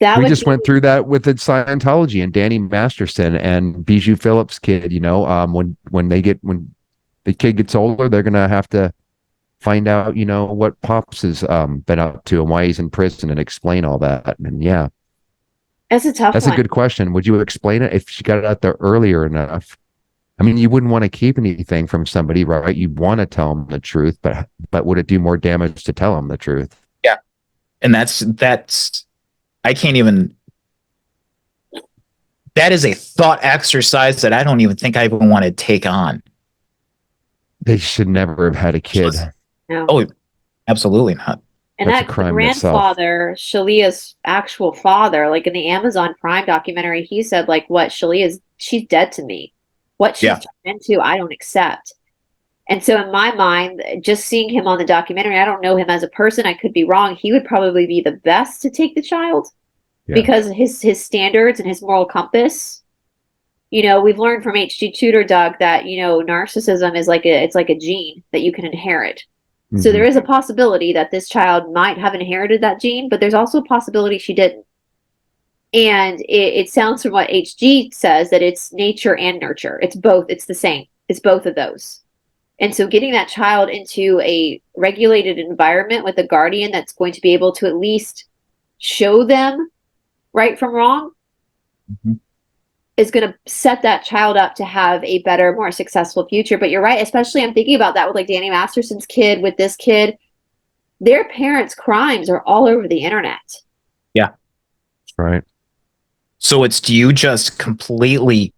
We just went through that with the Scientology and Danny Masterson and Bijou Phillips' kid. When the kid gets older, they're gonna have to find out, what Pops has been up to and why he's in prison and explain all that. And that's a tough. That's a good question. Would you explain it if she got it out there earlier enough? I mean, you wouldn't want to keep anything from somebody, right? You'd want to tell them the truth, but would it do more damage to tell them the truth? Yeah, and that's I can't even. That is a thought exercise that I don't even think I even want to take on. They should never have had a kid. No. Oh, absolutely not. And That's a that the crime in itself. grandfather, Shalia's actual father, like in the Amazon Prime documentary, he said, like, what she's dead to me. What she's Yeah. turned into, I don't accept. And so in my mind, just seeing him on the documentary, I don't know him as a person. I could be wrong. He would probably be the best to take the child Yeah. because his standards and his moral compass. You know, we've learned from H.G. Tudor, Doug, that, you know, narcissism is it's like a gene that you can inherit. So there is a possibility that this child might have inherited that gene, but there's also a possibility she didn't. And it sounds from what HG says that it's nature and nurture. It's both. It's the same. It's both of those. And so getting that child into a regulated environment with a guardian that's going to be able to at least show them right from wrong is going to set that child up to have a better, more successful future. But you're right, especially I'm thinking about that with like Danny Masterson's kid, with this kid. Their parents' crimes are all over the internet. Yeah. Right. So do you just completely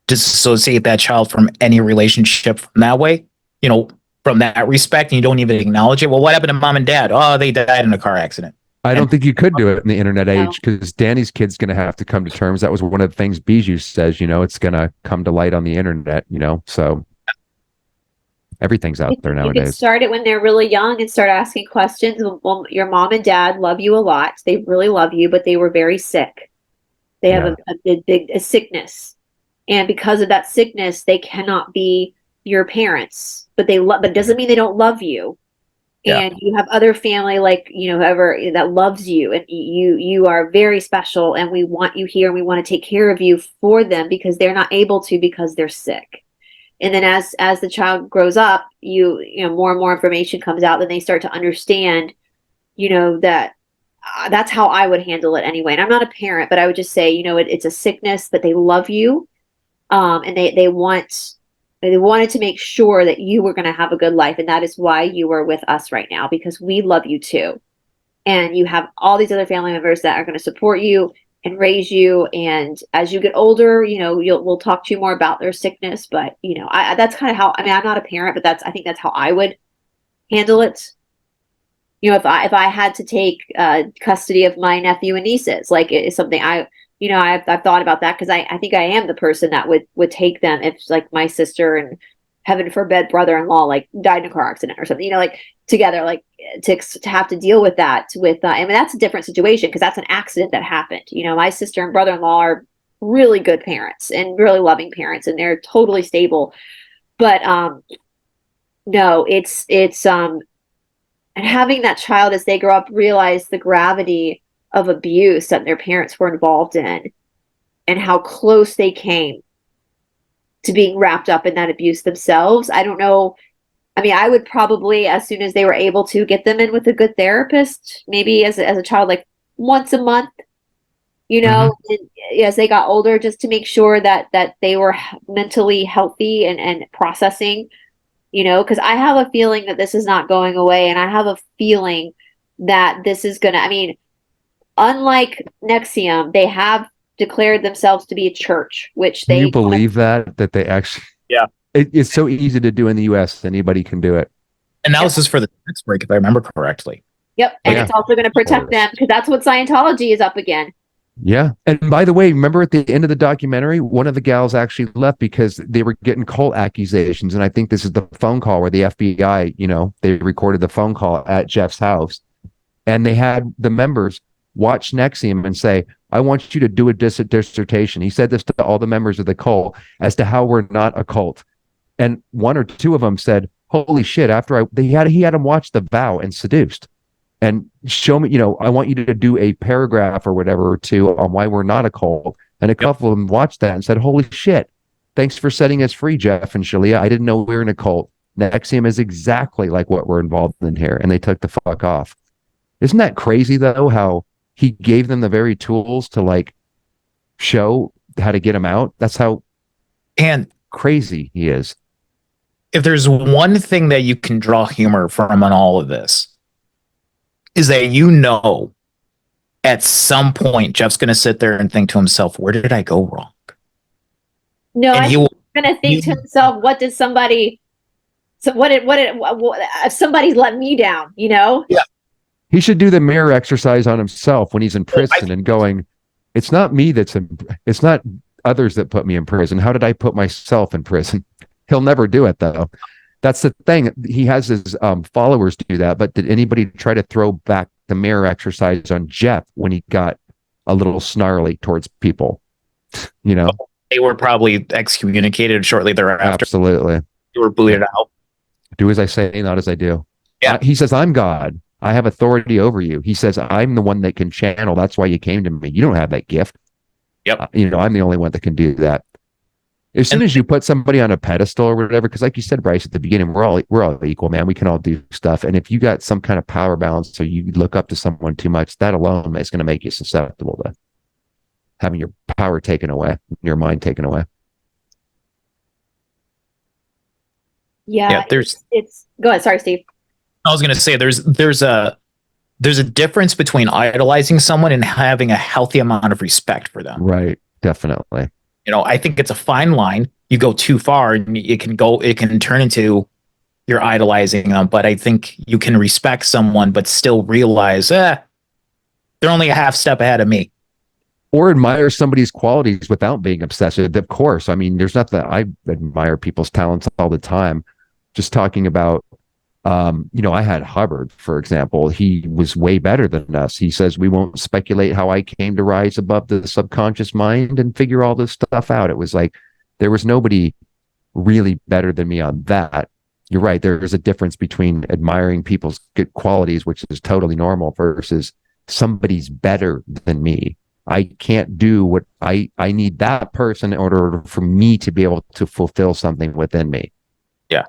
disassociate that child from any relationship from that way? You know, from that respect, and you don't even acknowledge it? Well, what happened to mom and dad? Oh, they died in a car accident. I don't think you could do it in the internet No. age because Danny's kid's going to have to come to terms. That was one of the things Bijou says, you know, it's going to come to light on the internet, you know, so everything's out there You can nowadays. start it when they're really young and start asking questions. Well, your mom and dad love you a lot. They really love you, but they were very sick. They have a big sickness. And because of that sickness, they cannot be your parents, but it doesn't mean they don't love you. Yeah. And you have other family, like, you know, whoever that loves you, and you are very special, and we want you here, and we want to take care of you for them because they're not able to because they're sick. And then as the child grows up, you know, more and more information comes out, then they start to understand, you know, that that's how I would handle it anyway. And I'm not a parent, but I would just say, you know, it's a sickness, but they love you, and they wanted to make sure that you were going to have a good life. And that is why you are with us right now, because we love you too. And you have all these other family members that are going to support you and raise you. And as you get older, you know, we'll talk to you more about their sickness. But, you know, that's kind of how, I mean, I'm not a parent, but I think that's how I would handle it. You know, if I had to take custody of my nephew and nieces, like it's something I've thought about that, because I think I am the person that would take them if, like, my sister and, heaven forbid, brother-in-law like died in a car accident or something, you know, like together, like to have to deal with that I mean, that's a different situation because that's an accident that happened. You know, my sister and brother-in-law are really good parents and really loving parents, and they're totally stable. But no, it's and having that child as they grow up realize the gravity of abuse that their parents were involved in and how close they came to being wrapped up in that abuse themselves. I don't know. I mean, I would probably, as soon as they were able to, get them in with a good therapist, maybe as a child, like once a month, you know, and as they got older, just to make sure that they were mentally healthy and processing, you know, because I have a feeling that this is not going away. And I have a feeling that this is going to, I mean, unlike Nexium, they have declared themselves to be a church, which Can you believe that they actually, it's so easy to do in the US, anybody can do it. And that was just for the tax break, if I remember correctly. Yep. And it's also going to protect them, because that's what Scientology is up again. Yeah. And by the way, remember at the end of the documentary, one of the gals actually left because they were getting cult accusations. And I think this is the phone call where the FBI, you know, they recorded the phone call at Jeff's house, and they had the members watch Nexium and say, I want you to do a dissertation. He said this to all the members of the cult as to how we're not a cult. And one or two of them said, holy shit, he had them watch The Vow and Seduced and show me, you know, I want you to do a paragraph or whatever or two on why we're not a cult. And a couple of them watched that and said, holy shit, thanks for setting us free, Jeff and Shalia. I didn't know we were in a cult. Nexium is exactly like what we're involved in here. And they took the fuck off. Isn't that crazy though, how he gave them the very tools to like show how to get him out? That's how crazy he is. If there's one thing that you can draw humor from on all of this, is that, you know, at some point Jeff's going to sit there and think to himself, where did I go wrong? No, I'm going to think to himself, what if somebody's let me down, you know? Yeah. He should do the mirror exercise on himself when he's in prison and going, it's not me it's not others that put me in prison. How did I put myself in prison? He'll never do it though. That's the thing. He has his followers do that. But did anybody try to throw back the mirror exercise on Jeff when he got a little snarly towards people? You know, they were probably excommunicated shortly thereafter. Absolutely. They were booted out. Do as I say, not as I do. Yeah. He says, I'm God. I have authority over you. He says, I'm the one that can channel. That's why you came to me. You don't have that gift. Yep. I'm the only one that can do that. As soon as you put somebody on a pedestal or whatever, because like you said, Bryce, at the beginning, we're all equal, man. We can all do stuff. And if you got some kind of power balance, so you look up to someone too much, that alone is going to make you susceptible to having your power taken away, your mind taken away. Yeah. It's go ahead. Sorry, Steve. I was going to say there's a difference between idolizing someone and having a healthy amount of respect for them. Right. Definitely. I think it's a fine line. You go too far and it can turn into you're idolizing them. But I think you can respect someone, but still realize, they're only a half step ahead of me. Or admire somebody's qualities without being obsessive. Of course. I mean, there's nothing. I admire people's talents all the time. Just talking about, I had Hubbard, for example. He was way better than us. He says, we won't speculate how I came to rise above the subconscious mind and figure all this stuff out. It was like, there was nobody really better than me on that. You're right. There is a difference between admiring people's good qualities, which is totally normal, versus somebody's better than me. I can't do what I need that person in order for me to be able to fulfill something within me. Yeah.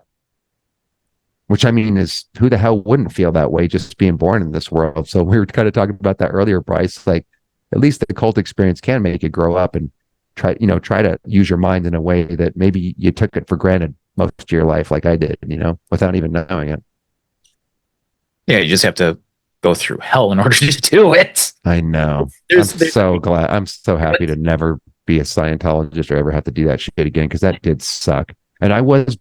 Which I mean is, who the hell wouldn't feel that way just being born in this world? So we were kind of talking about that earlier, Bryce. Like, at least the cult experience can make you grow up and try to use your mind in a way that maybe you took it for granted most of your life, like I did, without even knowing it. Yeah, you just have to go through hell in order to do it. I know. I'm so happy to never be a Scientologist or ever have to do that shit again, because that did suck. And I was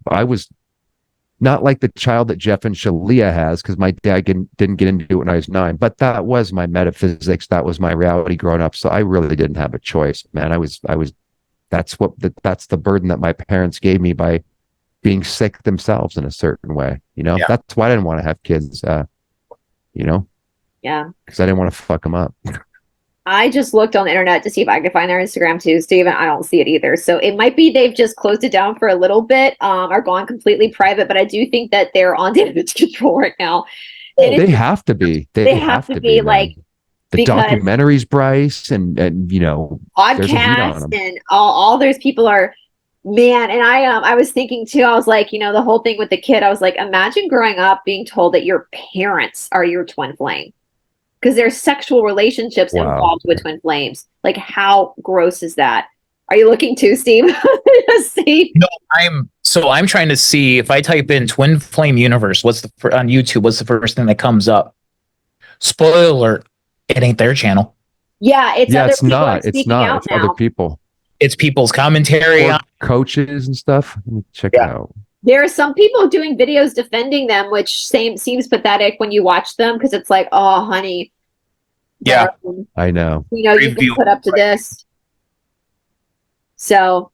not like the child that Jeff and Shalia has, because my dad didn't get into it when I was 9. But that was my metaphysics. That was my reality growing up. So I really didn't have a choice, man. That's the burden that my parents gave me by being sick themselves in a certain way. Yeah. That's why I didn't want to have kids. Yeah. Because I didn't want to fuck them up. I just looked on the internet to see if I could find their Instagram too, Steve, and I don't see it either. So it might be they've just closed it down for a little bit, or gone completely private, but I do think that they're on damage control right now. They have to be. They have to be like the documentaries, Bryce, and podcasts, and all those people are, man. And I was thinking too, I was like, the whole thing with the kid, I was like, imagine growing up being told that your parents are your twin flame. Because there's sexual relationships involved with twin flames. Like, how gross is that? Are you looking too, Steve? No, I'm trying to see if I type in twin flame universe, on YouTube, what's the first thing that comes up? Spoiler alert, it ain't their channel. Yeah, it's not. It's other people. It's people's commentary on coaches and stuff. Let me check it out. There are some people doing videos defending them, which seems pathetic when you watch them, because it's like, oh, honey. Yeah, I know. You've been put up to this. So,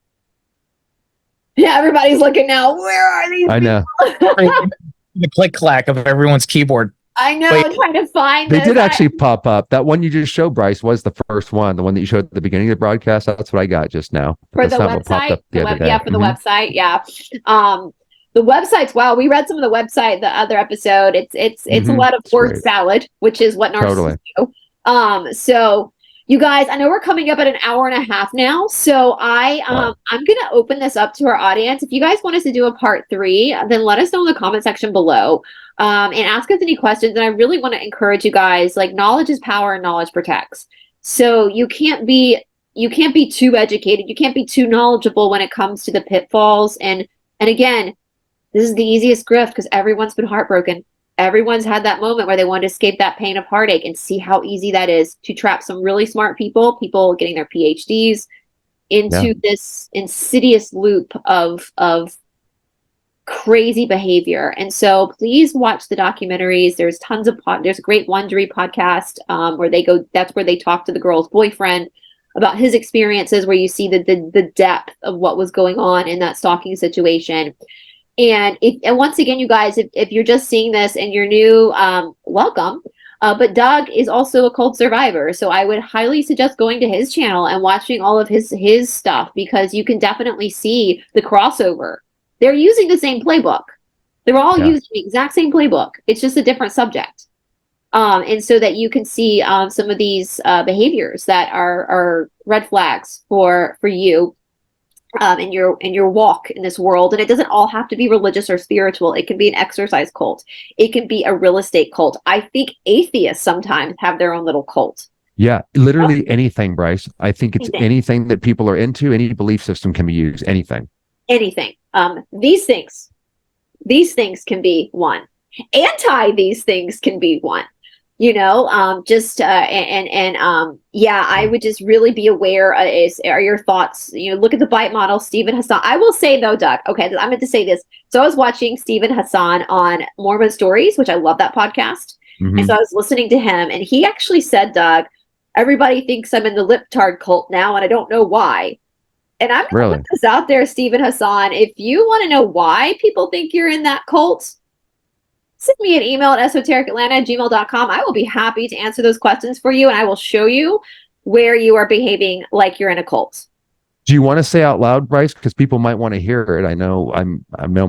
yeah, everybody's looking now. Where are these? I know. The click clack of everyone's keyboard. I know. Trying to find. They did actually pop up. That one you just showed, Bryce, was the first one. The one that you showed at the beginning of the broadcast. That's what I got just now. For the website. The website. Yeah. The website's we read some of the website, the other episode. It's a lot of word salad, which is what narcissists do. So you guys, I know we're coming up at an hour and a half now. So I'm gonna open this up to our audience. If you guys want us to do a part 3, then let us know in the comment section below. And ask us any questions. And I really want to encourage you guys, like, knowledge is power and knowledge protects. So you can't be too educated. You can't be too knowledgeable when it comes to the pitfalls. And again, this is the easiest grift, because everyone's been heartbroken. Everyone's had that moment where they want to escape that pain of heartache, and see how easy that is to trap some really smart people getting their PhDs into this insidious loop of crazy behavior. And so please watch the documentaries. There's tons of there's a great Wondery podcast where they go, that's where they talk to the girl's boyfriend about his experiences, where you see the depth of what was going on in that stalking situation. And once again, you guys, if you're just seeing this and you're new, welcome. But Doug is also a cult survivor, so I would highly suggest going to his channel and watching all of his stuff, because you can definitely see the crossover. They're using the same playbook. They're all using the exact same playbook. It's just a different subject. And so that you can see some of these behaviors that are red flags for you in your walk in this world. And it doesn't all have to be religious or spiritual. It can be an exercise cult. It can be a real estate cult. I think atheists sometimes have their own little cult. Yeah, literally anything, Bryce. I think it's anything that people are into. Any belief system can be used. Anything. These things can be one. These things can be one. Yeah, I would just really be aware. Are your thoughts? Look at the bite model, Stephen Hassan. I will say though, Doug. Okay, I meant to say this. So I was watching Stephen Hassan on Mormon Stories, which I love that podcast. And so I was listening to him, and he actually said, Doug, everybody thinks I'm in the liptard cult now, and I don't know why. And I'm going to put this out there, Stephen Hassan. If you want to know why people think you're in that cult, send me an email at esotericatlanta@gmail.com. I will be happy to answer those questions for you, and I will show you where you are behaving like you're in a cult. Do you want to say out loud, Bryce? Because people might want to hear it. I know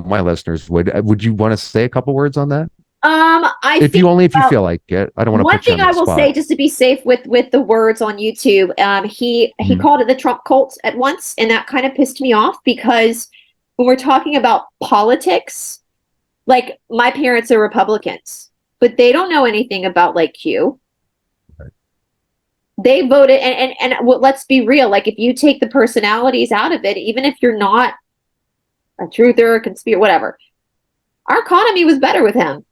my listeners would. Would you want to say a couple words on that? If you feel like it. I don't want to put you on the spot. One thing I will say, just to be safe with the words on YouTube, he called it the Trump cult at once, and that kind of pissed me off, because when we're talking about politics, like, my parents are Republicans, but they don't know anything about like Q. Right. They voted, and well, let's be real. Like, if you take the personalities out of it, even if you're not a truther, a conspirator, whatever, our economy was better with him.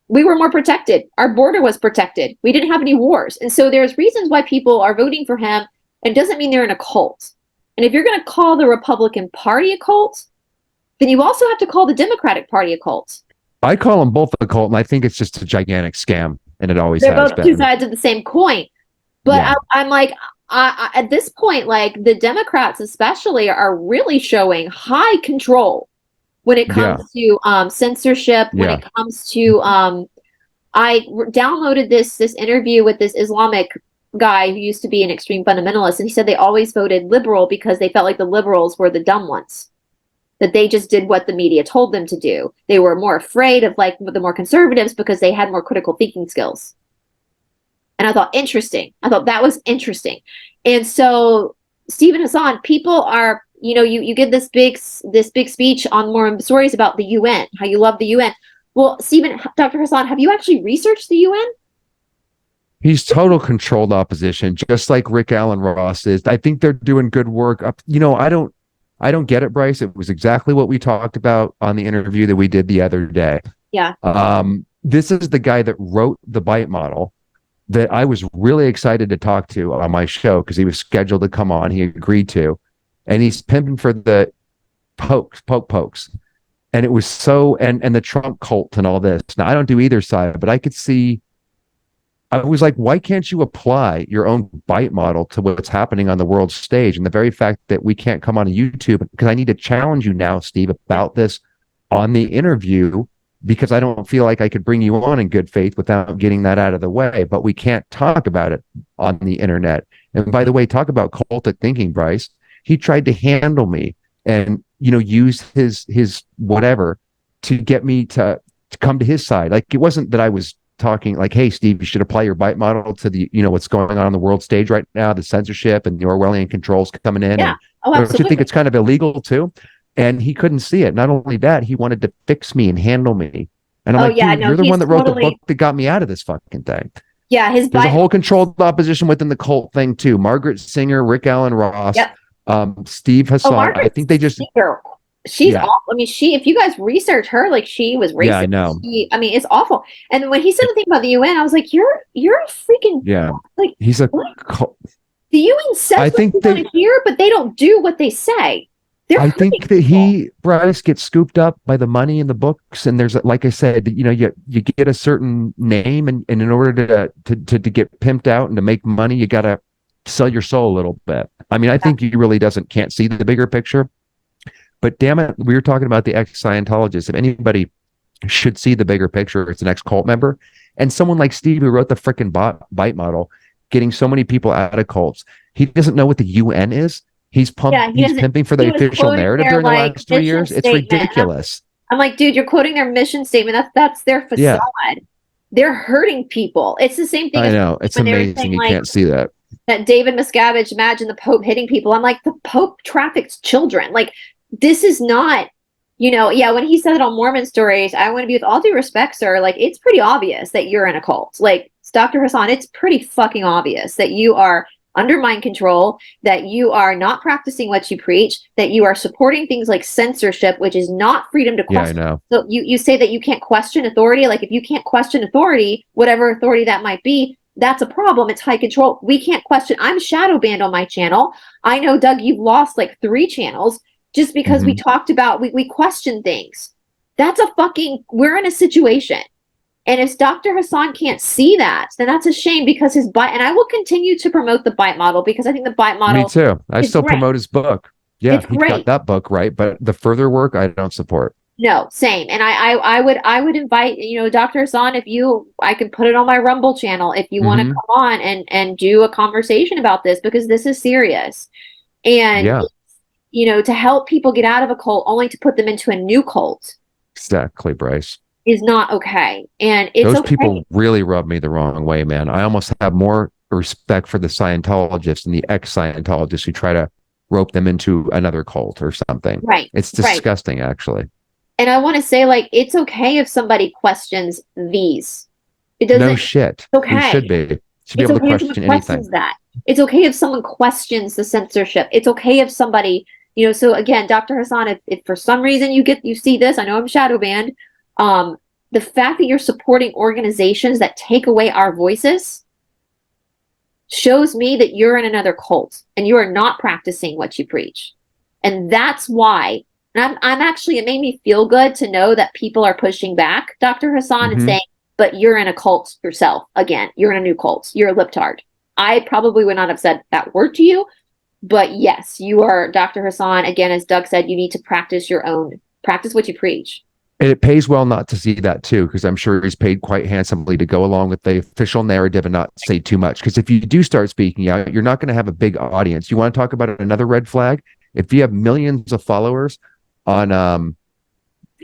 We were more protected. Our border was protected. We didn't have any wars. And so there's reasons why people are voting for him. And it doesn't mean they're in a cult. And if you're going to call the Republican Party a cult, then you also have to call the Democratic Party a cult. I call them both a cult, and I think it's just a gigantic scam, and it always has been. They're both two sides of the same coin. But yeah. I'm like, at this point, like, the Democrats especially are really showing high control when it comes to censorship, when it comes to I downloaded this interview with this Islamic guy who used to be an extreme fundamentalist, and he said they always voted liberal because they felt like the liberals were the dumb ones, that they just did what the media told them to do. They were more afraid of, like, the more conservatives because they had more critical thinking skills. And I thought that was interesting. And so, Stephen Hassan, people are, you give this big speech on Mormon Stories about the UN, how you love the UN. Well, Dr. Hassan, have you actually researched the UN? He's total controlled opposition, just like Rick Allen Ross is. I think they're doing good work. I don't get it, Bryce. It was exactly what we talked about on the interview that we did the other day. Yeah. This is the guy that wrote the bite model that I was really excited to talk to on my show, because he was scheduled to come on. He agreed to. And he's pimping for the pokes. And it was so, and the Trump cult and all this. Now, I don't do either side, but I could see, I was like, why can't you apply your own bite model to what's happening on the world stage? And the very fact that we can't come on YouTube, because I need to challenge you now, Steve, about this on the interview, because I don't feel like I could bring you on in good faith without getting that out of the way. But we can't talk about it on the internet. And by the way, talk about cultic thinking, Bryce. He tried to handle me and, use his whatever to get me to come to his side. Like, it wasn't that I was talking like, hey, Steve, you should apply your bite model to the, what's going on the world stage right now, the censorship and the Orwellian controls coming in. Yeah. And don't you think it's kind of illegal too? And he couldn't see it. Not only that, he wanted to fix me and handle me. And I'm you're the one that wrote the book that got me out of this fucking thing. Yeah. There's a whole controlled opposition within the cult thing too. Margaret Singer, Rick Allen Ross, Steve Hassan. I think they just... She's awful. I mean, if you guys research her, like, she was racist. Yeah, I know. It's awful. And when he said the thing about the UN, I was like, you're a freaking, like, he's a, the UN says what they want to hear, but they don't do what they say. They're I hurting think that people. Bryce, gets scooped up by the money in the books, and there's, like I said, you get a certain name, and in order to get pimped out and to make money, you gotta sell your soul a little bit. I mean, I think he really can't see the bigger picture. But damn it, we were talking about the ex-Scientologists. If anybody should see the bigger picture, it's an ex-cult member, and someone like Steve who wrote the freaking bite model, getting so many people out of cults. He doesn't know what the UN is. He's He doesn't. pimping for He the was official quoting narrative their during the like last 3 mission years. It's statement. ridiculous. I'm like, dude, you're quoting their mission statement. That's their facade. Yeah, They're hurting people. It's the same thing I as know. It's when they were amazing saying you like can't see that. that David Miscavige, imagine the Pope hitting people. I'm like, the Pope traffics children. Like, this is not, yeah, when he said it on Mormon Stories, I want to be with all due respect, sir. Like, it's pretty obvious that you're in a cult. Like, Dr. Hassan, it's pretty fucking obvious that you are under mind control, that you are not practicing what you preach, that you are supporting things like censorship, which is not freedom to question. Yeah, I know. So you say that you can't question authority. Like, if you can't question authority, whatever authority that might be, that's a problem. It's high control. We can't question. I'm shadow banned on my channel. I know, Doug, you've lost like 3 channels just because we talked about, we question things. That's we're in a situation. And if Dr. Hassan can't see that, then that's a shame, because and I will continue to promote the bite model, because I think the bite model. Me too. I still great. promote his book. Yeah, It's he great. got that book right, but the further work I don't support. No, same. And I would invite, Dr. Hassan, I can put it on my Rumble channel if you want to come on and do a conversation about this, because this is serious. And, to help people get out of a cult only to put them into a new cult. Exactly, Bryce. Is not okay. And it's those people really rub me the wrong way, man. I almost have more respect for the Scientologists and the ex-Scientologists who try to rope them into another cult or something. Right. It's disgusting, actually. And I want to say, like, it's okay if somebody questions these. It doesn't. No shit. It's okay. It should be. Should be able to question anything. That. It's okay if someone questions the censorship. It's okay if somebody, so again, Dr. Hassan, if for some reason you see this, I know I'm shadow banned. The fact that you're supporting organizations that take away our voices shows me that you're in another cult and you are not practicing what you preach. And that's why, and I'm actually, it made me feel good to know that people are pushing back, Dr. Hassan, and saying, but you're in a cult yourself. Again, you're in a new cult. You're a libtard. I probably would not have said that word to you, but yes, you are, Dr. Hassan. Again, as Doug said, you need to practice what you preach. And it pays well not to see that too, because I'm sure he's paid quite handsomely to go along with the official narrative and not say too much. Because if you do start speaking out, you're not going to have a big audience. You want to talk about another red flag? If you have millions of followers on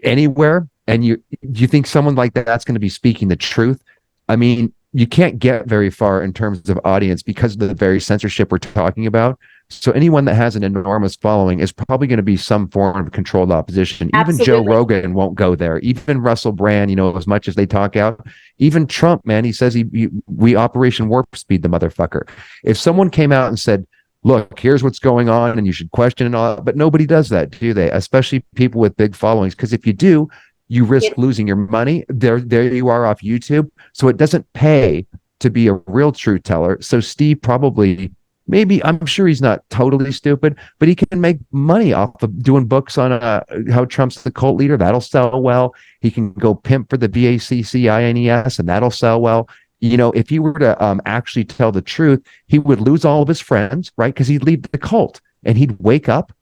anywhere, and you think someone like that's going to be speaking the truth, I mean, you can't get very far in terms of audience because of the very censorship we're talking about. So anyone that has an enormous following is probably going to be some form of controlled opposition. Absolutely. Even Joe Rogan won't go there. Even Russell Brand, as much as they talk out. Even Trump, man, he says we Operation Warp Speed the motherfucker. If someone came out and said, look, here's what's going on and you should question and all that, but nobody does that, do they? Especially people with big followings. Because if you do, you risk losing your money. There you are off YouTube. So it doesn't pay to be a real truth teller. So Steve probably, maybe, I'm sure he's not totally stupid, but he can make money off of doing books on how Trump's the cult leader. That'll sell well. He can go pimp for the BACCINES, and that'll sell well. If he were to actually tell the truth, he would lose all of his friends, right? Because he'd leave the cult and he'd wake up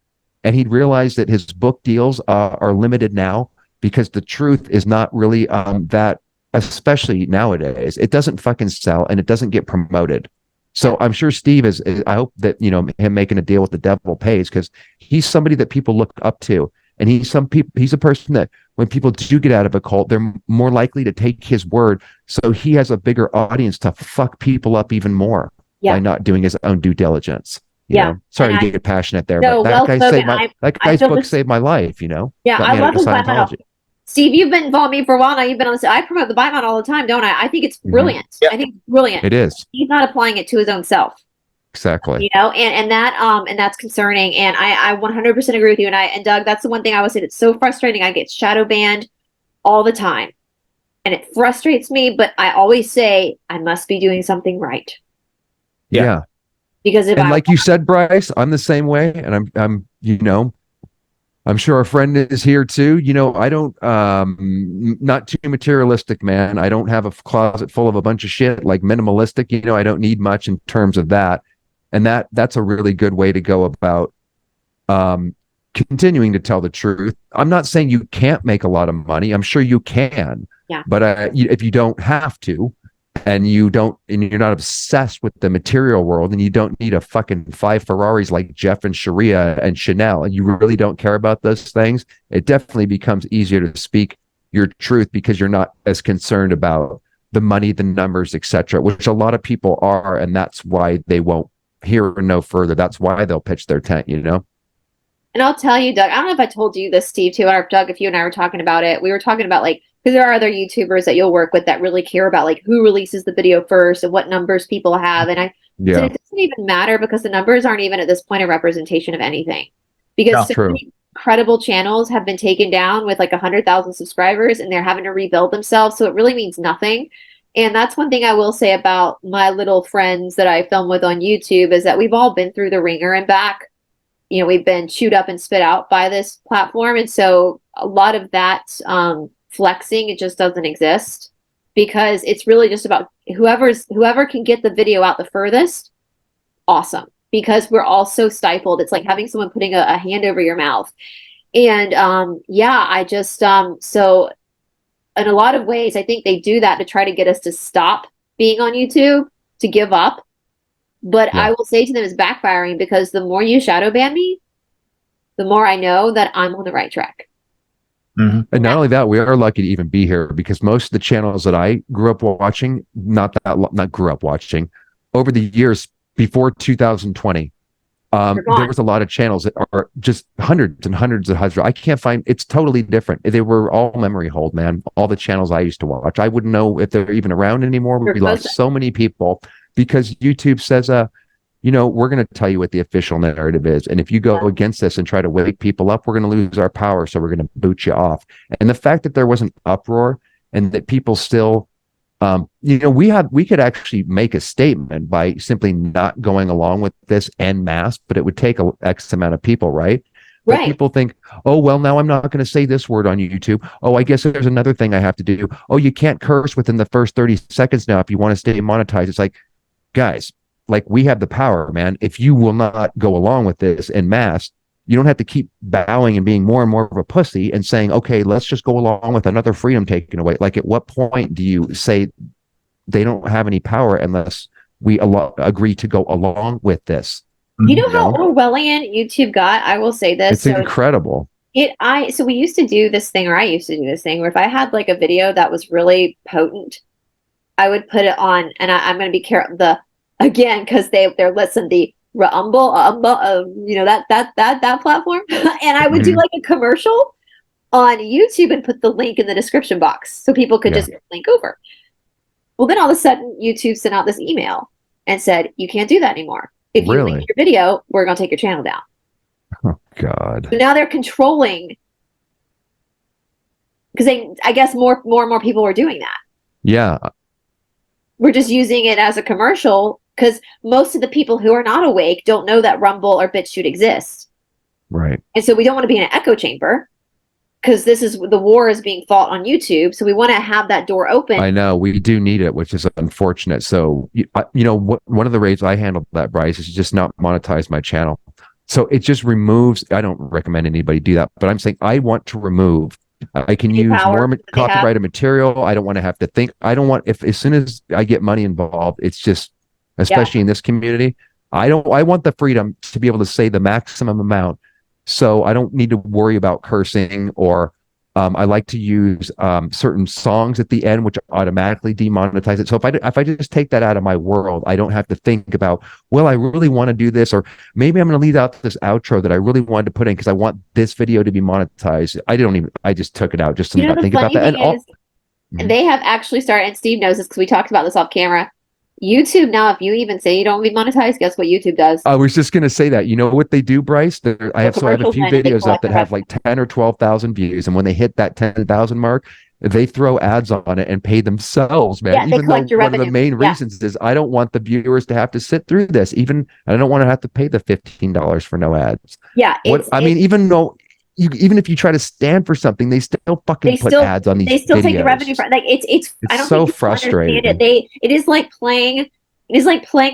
and he'd realize that his book deals are limited now because the truth is not really that, especially nowadays. It doesn't fucking sell and it doesn't get promoted. So I'm sure Steve is I hope that, him making a deal with the devil pays, because he's somebody that people look up to. And he's a person that when people do get out of a cult, they're more likely to take his word. So he has a bigger audience to fuck people up even more by not doing his own due diligence. You know? Sorry to get passionate there, but that guy's book saved my life, Yeah, I love his Scientology. Steve, you've been following me for a while now. You've been on this. I promote the bite model all the time, don't I? I think it's brilliant. I think it's brilliant. It is. He's not applying it to his own self. Exactly. And that's concerning. And I 100% agree with you. And Doug, that's the one thing I would say that's so frustrating. I get shadow banned all the time, and it frustrates me. But I always say I must be doing something right. Yeah. Because if like you said, Bryce, I'm the same way, and I'm I'm sure our friend is here too. You know, I don't, not too materialistic, man. I don't have a closet full of a bunch of shit, like minimalistic. You know, I don't need much in terms of that. And that's a really good way to go about continuing to tell the truth. I'm not saying you can't make a lot of money. I'm sure you can. Yeah. But if you don't have to, and you're not obsessed with the material world, and you don't need a fucking 5 Ferraris like Jeff and Sharia and Chanel, and you really don't care about those things, it definitely becomes easier to speak your truth because you're not as concerned about the money, the numbers, etc., which a lot of people are, and that's why they won't hear no further. That's why they'll pitch their tent, you know? And I'll tell you, Doug, I don't know if I told you this, Steve, too, or Doug, if you and I were talking about it, we were talking about like, because there are other YouTubers that you'll work with that really care about like who releases the video first and what numbers people have. And I said it doesn't even matter because the numbers aren't even at this point a representation of anything. Because so many credible channels have been taken down with like 100,000 subscribers and they're having to rebuild themselves. So it really means nothing. And that's one thing I will say about my little friends that I film with on YouTube is that we've all been through the ringer and back. You know, we've been chewed up and spit out by this platform. And so a lot of that flexing, it just doesn't exist because it's really just about whoever can get the video out the furthest. Awesome. Because we're all so stifled. It's like having someone putting a hand over your mouth. And yeah, I just, so in a lot of ways, I think they do that to try to get us to stop being on YouTube, to give up. But I will say to them, it's backfiring because the more you shadow ban me, the more I know that I'm on the right track. And not only that, we are lucky to even be here because most of the channels that I grew up watching, not grew up watching, over the years before 2020, there was a lot of channels that are just hundreds and hundreds of hundreds. I can't find, it's totally different. They were all memory hold, man. All the channels I used to watch. I wouldn't know if they're even around anymore. We lost so many people because YouTube says, you know, we're going to tell you what the official narrative is. And if you go against this and try to wake people up, we're going to lose our power. So we're going to boot you off. And the fact that there was an uproar and that people still, you know, we could actually make a statement by simply not going along with this en masse, but it would take a X amount of people, right? But people think, oh, well, now I'm not going to say this word on YouTube. Oh, I guess there's another thing I have to do. Oh, you can't curse within the first 30 seconds now if you want to stay monetized. It's like, guys, like we have the power, man. If you will not go along with this en masse, you don't have to keep bowing and being more and more of a pussy and saying, okay, let's just go along with another freedom taken away. Like at what point do you say they don't have any power unless we agree to go along with this? You know how Orwellian YouTube got? I will say this. It's incredible. So we used to do this thing, or I used to do this thing where if I had like a video that was really potent, I would put it on, and I'm going to be careful again, because they're listening the Rumble, you know, that platform. And I would do like a commercial on YouTube and put the link in the description box so people could just link over. Well, then all of a sudden YouTube sent out this email and said, you can't do that anymore. If you link your video, we're going to take your channel down. Oh, God. So now they're controlling, because I guess more and more people are doing that. Yeah. We're just using it as a commercial because most of the people who are not awake don't know that Rumble or BitChute exist. Right. And so we don't want to be in an echo chamber because the war is being fought on YouTube. So we want to have that door open. I know we do need it, which is unfortunate. So, you know, one of the ways I handled that, Bryce, is just not monetize my channel. So it just removes, I don't recommend anybody do that, but I'm saying I want to remove, I can use more copyrighted material. I don't want to have to think. I don't want, as soon as I get money involved, it's just, especially in this community, I want the freedom to be able to say the maximum amount. So I don't need to worry about cursing, or I like to use certain songs at the end, which automatically demonetize it. So if I just take that out of my world, I don't have to think about, well, I really want to do this, or maybe I'm going to leave out this outro that I really wanted to put in because I want this video to be monetized. I just took it out just to not think about that. And they have actually started, and Steve knows this because we talked about this off camera. YouTube now, if you even say you don't be monetized, guess what YouTube does? I was just going to say that. You know what they do, Bryce? I have a few videos up that have like 10 or 12,000 views, and when they hit that 10,000 mark, they throw ads on it and pay themselves, man. Yeah, even though one of the main reasons is I don't want the viewers to have to sit through this. I don't want to have to pay the $15 for no ads. Yeah, I mean, even though even if you try to stand for something, they still fucking put ads on these they still videos. take the revenue from, like, it's I don't so think people frustrating. understand it. It is like playing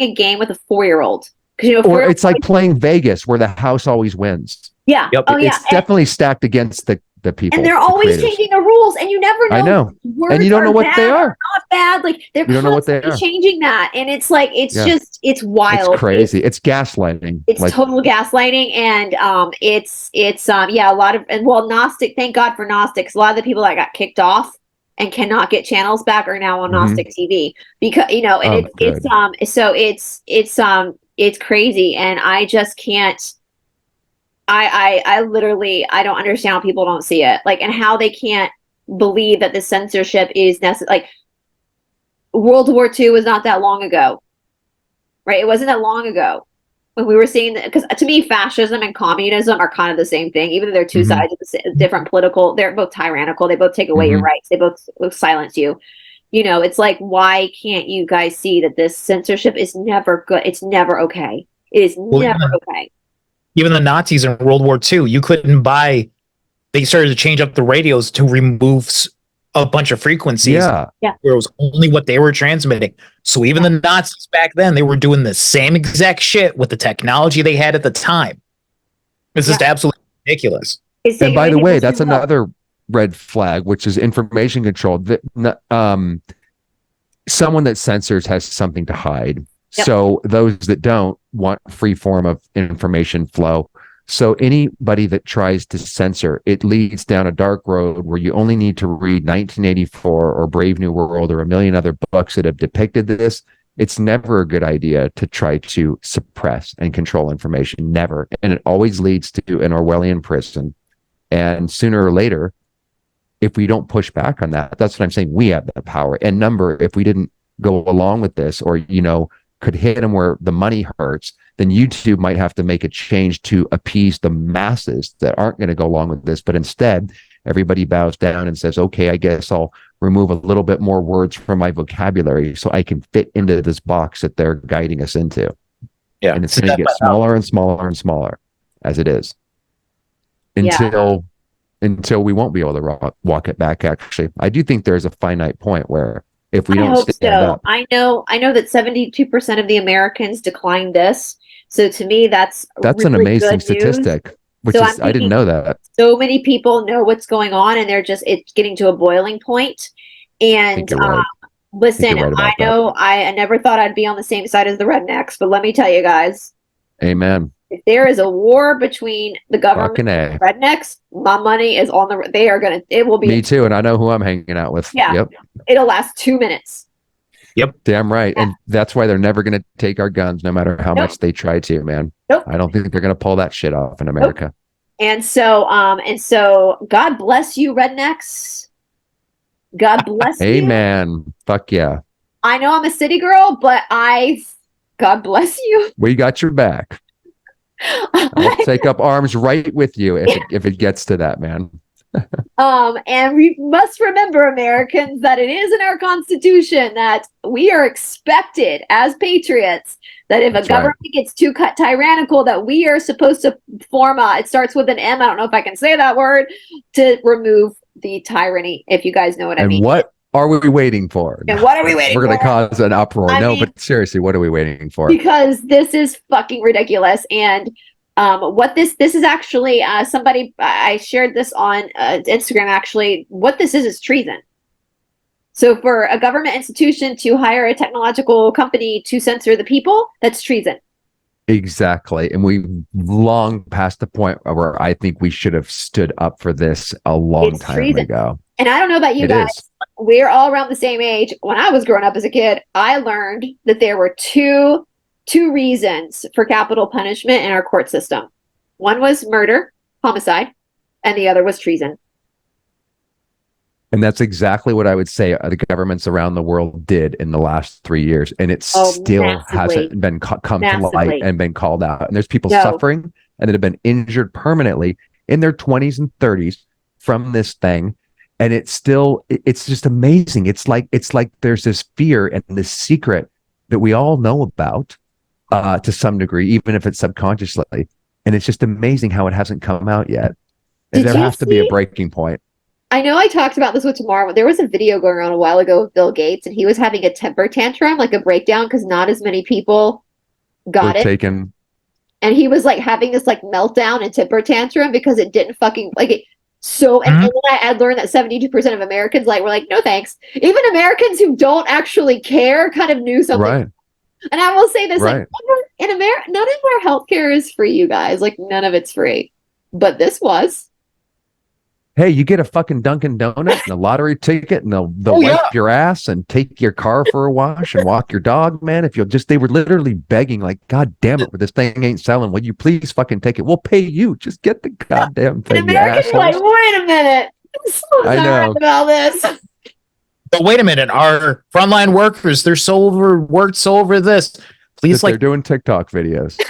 a game with a 4-year-old, because or it's like playing Vegas where the house always wins. Yeah. Yep. Oh yeah. It's definitely stacked against the people. And they're always changing the rules, and you never know. I know. Words and you don't know what they are. Not bad. Like, they're constantly changing that, and it's like it's wild. It's crazy. It's gaslighting. It's total gaslighting, and it's a lot of, and well, Gnostic. Thank God for Gnostics. A lot of the people that got kicked off and cannot get channels back are now on Gnostic TV, because and it's crazy, and I just can't. I literally, I don't understand how people don't see it, like, and how they can't believe that the censorship is necessary. Like, World War II was not that long ago, right? It wasn't that long ago when we were seeing that, because to me, fascism and communism are kind of the same thing, even though they're two sides of the different political. They're both tyrannical. They both take away your rights. They both silence you. It's like, why can't you guys see that this censorship is never good? It's never okay. It is never okay. Even the Nazis in World War II, you couldn't buy. They started to change up the radios to remove a bunch of frequencies. Yeah. Where it was only what they were transmitting. So even the Nazis back then, they were doing the same exact shit with the technology they had at the time. It's just absolutely ridiculous. And by the way, that's another red flag, which is information control. Someone that censors has something to hide. Yep. So those that don't want free form of information flow. So anybody that tries to censor, it leads down a dark road where you only need to read 1984 or Brave New World or a million other books that have depicted this. It's never a good idea to try to suppress and control information. Never. And it always leads to an Orwellian prison. And sooner or later, if we don't push back on that, that's what I'm saying. We have the power and number. If we didn't go along with this, or, could hit them where the money hurts, then YouTube might have to make a change to appease the masses that aren't going to go along with this. But instead, everybody bows down and says, okay, I guess I'll remove a little bit more words from my vocabulary so I can fit into this box that they're guiding us into. Yeah. And it's going to get smaller and smaller and smaller as it is until we won't be able to walk it back. Actually, I do think there's a finite point where if we don't stand up. I know that 72% of the Americans declined this. So to me, that's really an amazing statistic. Which is, I didn't know that. So many people know what's going on, and it's getting to a boiling point. And listen, I know I never thought I'd be on the same side as the rednecks, but let me tell you guys. Amen. If there is a war between the government and the rednecks, my money is on the. They are gonna. It will be. Me too, and I know who I'm hanging out with. Yeah. Yep. It'll last 2 minutes. Yep. Damn right, and that's why they're never gonna take our guns, no matter how much they try to. Man. Nope. I don't think they're gonna pull that shit off in America. Nope. And so, God bless you, rednecks. God bless you. Amen. Fuck yeah. I know I'm a city girl, but God bless you. We got your back. I'll take up arms right with you if it gets to that, man. And we must remember, Americans, that it is in our Constitution that we are expected as patriots that if a government gets too tyrannical, that we are supposed to form it starts with an M. I don't know if I can say that word, to remove the tyranny, if you guys know what I mean. And what are we waiting for? And what are we waiting for? We're going to cause an uproar. But seriously, what are we waiting for? Because this is fucking ridiculous. And what this is actually, somebody, I shared this on Instagram, actually, what this is treason. So for a government institution to hire a technological company to censor the people, that's treason. Exactly. And we've long past the point where I think we should have stood up for this a long time ago. And I don't know about you guys. We're all around the same age. When I was growing up as a kid, I learned that there were two reasons for capital punishment in our court system. One was murder, homicide, and the other was treason. And that's exactly what I would say the governments around the world did in the last 3 years. And it still hasn't been come to light and been called out. And there's people suffering and that have been injured permanently in their 20s and 30s from this thing. And it's just amazing. It's like there's this fear and this secret that we all know about to some degree, even if it's subconsciously. And it's just amazing how it hasn't come out yet. Did there you has to be a see- breaking point. I know I talked about this with tomorrow. There was a video going around a while ago of Bill Gates, and he was having a temper tantrum, like a breakdown, because not as many people got We're it. taken. And he was like having this like meltdown and temper tantrum because it didn't fucking like it. So, and then I learned that 72% of Americans were like, no thanks. Even Americans who don't actually care kind of knew something. Right. And I will say this, Right. like, in America, none of our healthcare is free, you guys. Like, none of it's free. But this was. Hey, you get a fucking Dunkin' Donut and a lottery ticket, and they'll Oh, wipe yeah. your ass and take your car for a wash and walk your dog, man. If you'll just, they were literally begging, like, God damn it, but this thing ain't selling. Will you please fucking take it? We'll pay you. Just get the goddamn And thing, you Americans are like, assholes. wait a minute. I'm so I know. sorry about this. But wait a minute, our frontline workers, they're so overworked, so over this. That Please, they're like, doing TikTok videos.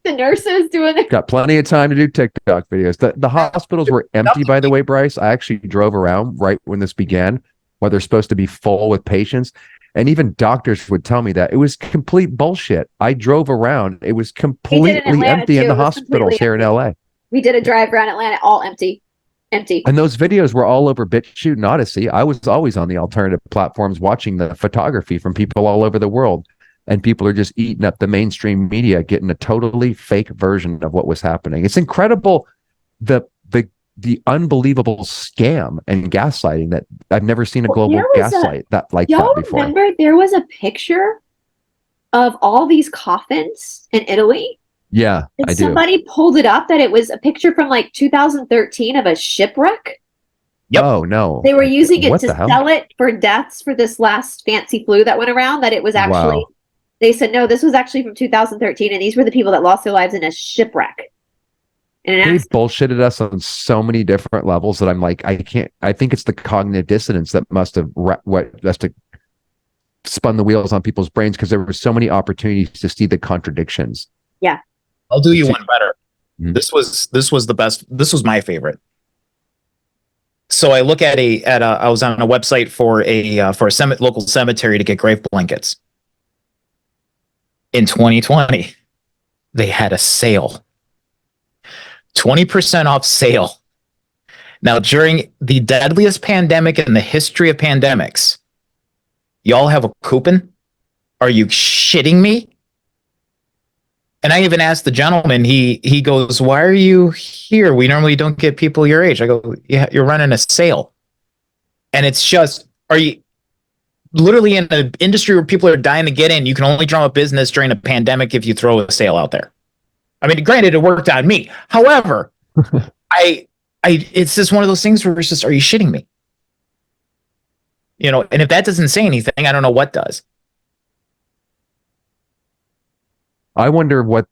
The nurses doing it. Got plenty of time to do TikTok videos. The hospitals were empty, by the way, Bryce. I actually drove around right when this began, where they're supposed to be full with patients. And even doctors would tell me that it was complete bullshit. I drove around. It was completely Atlanta, empty in too. the It was hospitals completely here in empty. LA. We did a drive around Atlanta, all empty. Empty. And those videos were all over BitChute and Odyssey. I was always on the alternative platforms watching the photography from people all over the world. And people are just eating up the mainstream media, getting a totally fake version of what was happening. It's incredible, the unbelievable scam and gaslighting that I've never seen a global gaslight that before. Remember there was a picture of all these coffins in Italy? Yeah, And I do. somebody pulled it up that it was a picture from like 2013 of a shipwreck. Yep. Oh no. They were using it What to the hell? sell it for deaths for this last fancy flu that went around, that it was actually, Wow. they said, no, this was actually from 2013. And these were the people that lost their lives in a shipwreck. And They bullshitted us on so many different levels that I'm like, I think it's the cognitive dissonance that must have spun the wheels on people's brains, because there were so many opportunities to see the contradictions. Yeah. I'll do you one better. Mhm. This was the best. This was my favorite. So I look at I was on a website for a local cemetery to get grave blankets. In 2020, they had a sale. 20% off sale. Now, during the deadliest pandemic in the history of pandemics, y'all have a coupon? Are you shitting me? And I even asked the gentleman, he goes, why are you here? We normally don't get people your age. I go, yeah, you're running a sale. And it's just, are you literally in an industry where people are dying to get in? You can only drum up business during a pandemic if you throw a sale out there. I mean, granted, it worked on me. However, it's just one of those things where it's just, are you shitting me? You know, and if that doesn't say anything, I don't know what does. I wonder what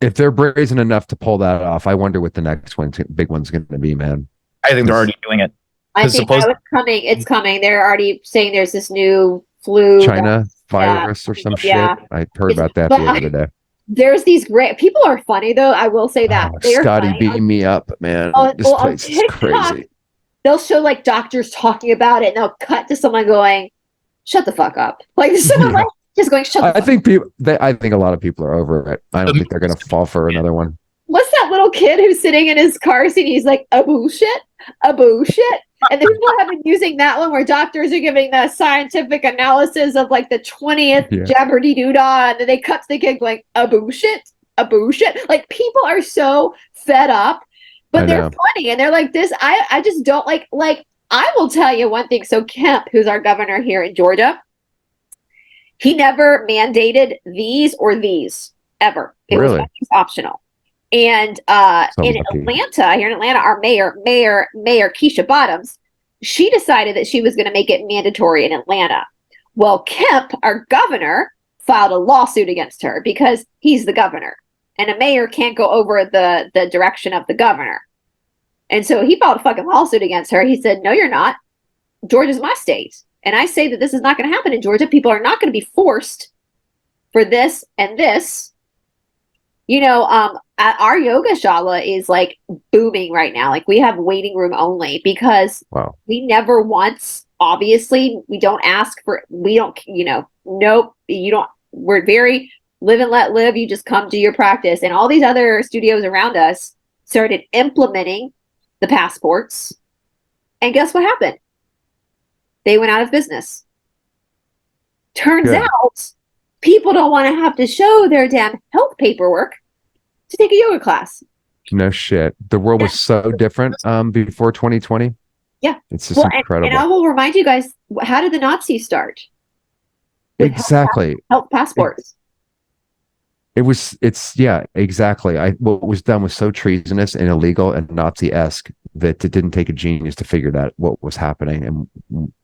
if they're brazen enough to pull that off. I wonder what the next big one's going to be, man. I think they're already doing it. I think that was coming. It's coming. They're already saying there's this new flu. China virus or some shit. I heard about that the other day. There's these great people are funny though. I will say that they're Scotty funny. beam me up, man. This place is crazy. They'll show like doctors talking about it, and they'll cut to someone going, "Shut the fuck up!" Like someone like just going, "Shut." I think I think a lot of people are over it. I don't think they're going to fall for another one. What's that little kid who's sitting in his car seat? He's like, "A bullshit, a bullshit." And then people have been using that one where doctors are giving the scientific analysis of like the 20th Jabberdy Doodah, and then they cut to the kid going, a bullshit, a bullshit. Like people are so fed up, but they're funny and they're like this. I just don't like I will tell you one thing. So Kemp, who's our governor here in Georgia, he never mandated these or these ever. It was always optional. And in Atlanta, here in Atlanta, our mayor Keisha Bottoms, she decided that she was going to make it mandatory in Atlanta. Well, Kemp, our governor, filed a lawsuit against her because he's the governor, and a mayor can't go over the direction of the governor. And so he filed a fucking lawsuit against her. He said, "No, you're not. Georgia's my state, and I say that this is not going to happen in Georgia. People are not going to be forced for this and this." You know, our yoga shala is like booming right now. Like we have waiting room only because we never once, obviously, we don't ask for, we don't, nope, you don't, we're very live and let live. You just come do your practice. And all these other studios around us started implementing the passports. And guess what happened? They went out of business. Turns out people don't want to have to show their damn health paperwork to take a yoga class. No shit. The world was so different before 2020. Yeah. It's just incredible. And I will remind you guys, how did the Nazis start? With Exactly. Health passports. Exactly. What was done was so treasonous and illegal and Nazi-esque that it didn't take a genius to figure that what was happening. And,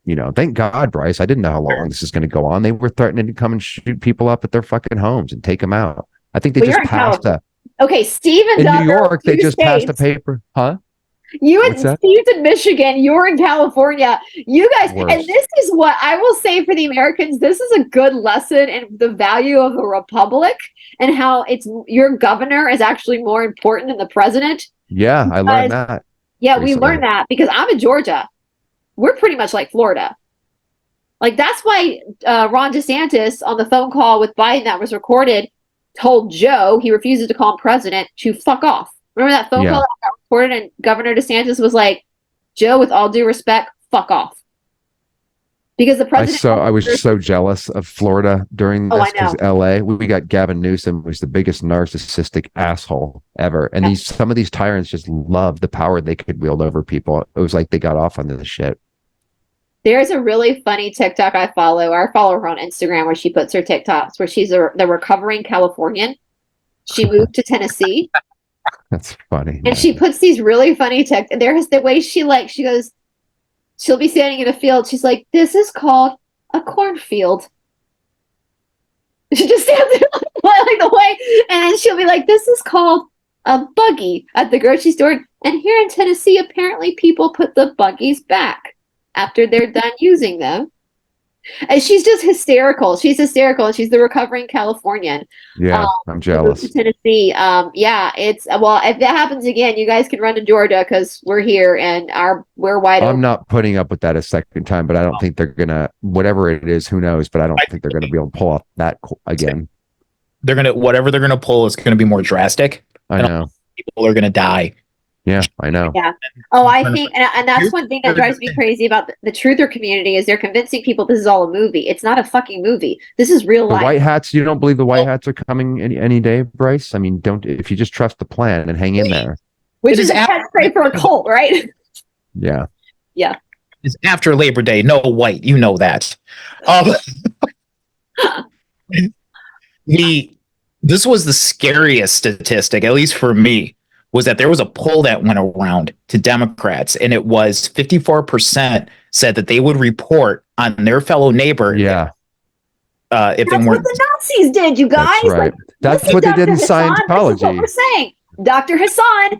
you know, thank God, Bryce, I didn't know how long this is going to go on. They were threatening to come and shoot people up at their fucking homes and take them out. I think they just passed Okay, Stephen. In New York, they just passed a paper. Huh? Steve's in Michigan. You're in California. You guys, and this is what I will say for the Americans. This is a good lesson in the value of the republic and how it's your governor is actually more important than the president. Yeah, I learned that. Yeah, recently. We learned that because I'm in Georgia. We're pretty much like Florida. Like that's why Ron DeSantis on the phone call with Biden that was recorded told Joe, he refuses to call him president, to fuck off. Remember that phone call that got recorded and Governor DeSantis was like, Joe, with all due respect, fuck off. Because the president... I was so jealous of Florida during this because LA, we got Gavin Newsom, who's the biggest narcissistic asshole ever. And some of these tyrants just loved the power they could wield over people. It was like they got off on this shit. There's a really funny TikTok I follow. I follow her on Instagram where she puts her TikToks where she's the recovering Californian. She moved to Tennessee. That's funny. And she puts these really funny TikToks. There's the way she goes, she'll be standing in a field. She's like, this is called a cornfield. She just stands there like the way, and then she'll be like, this is called a buggy at the grocery store. And here in Tennessee, apparently people put the buggies back after they're done using them. And she's just hysterical. She's hysterical. She's the recovering Californian. Yeah, I'm jealous. Tennessee. Yeah, it's if that happens again, you guys can run to Georgia because we're here and we're wide open. I'm not putting up with that a second time, but I don't think they're gonna, whatever it is, who knows, but I don't think they're gonna be able to pull off that again. Whatever they're gonna pull is gonna be more drastic. I know. People are gonna die. Yeah, I know. Yeah. Oh, I think, and that's one thing that drives me crazy about the truther community is they're convincing people this is all a movie. It's not a fucking movie. This is real life. The white hats, you don't believe the white hats are coming any day, Bryce? I mean, if you just trust the plan and hang in there. Which is a catchphrase for a cult, right? Yeah. Yeah. It's after Labor Day. No white. You know that. This was the scariest statistic, at least for me, was that there was a poll that went around to Democrats, and it was 54% said that they would report on their fellow neighbor. Yeah. If that's what the Nazis did, you guys. That's right. That's what they did in Scientology. This is what we're saying. Dr. Hassan,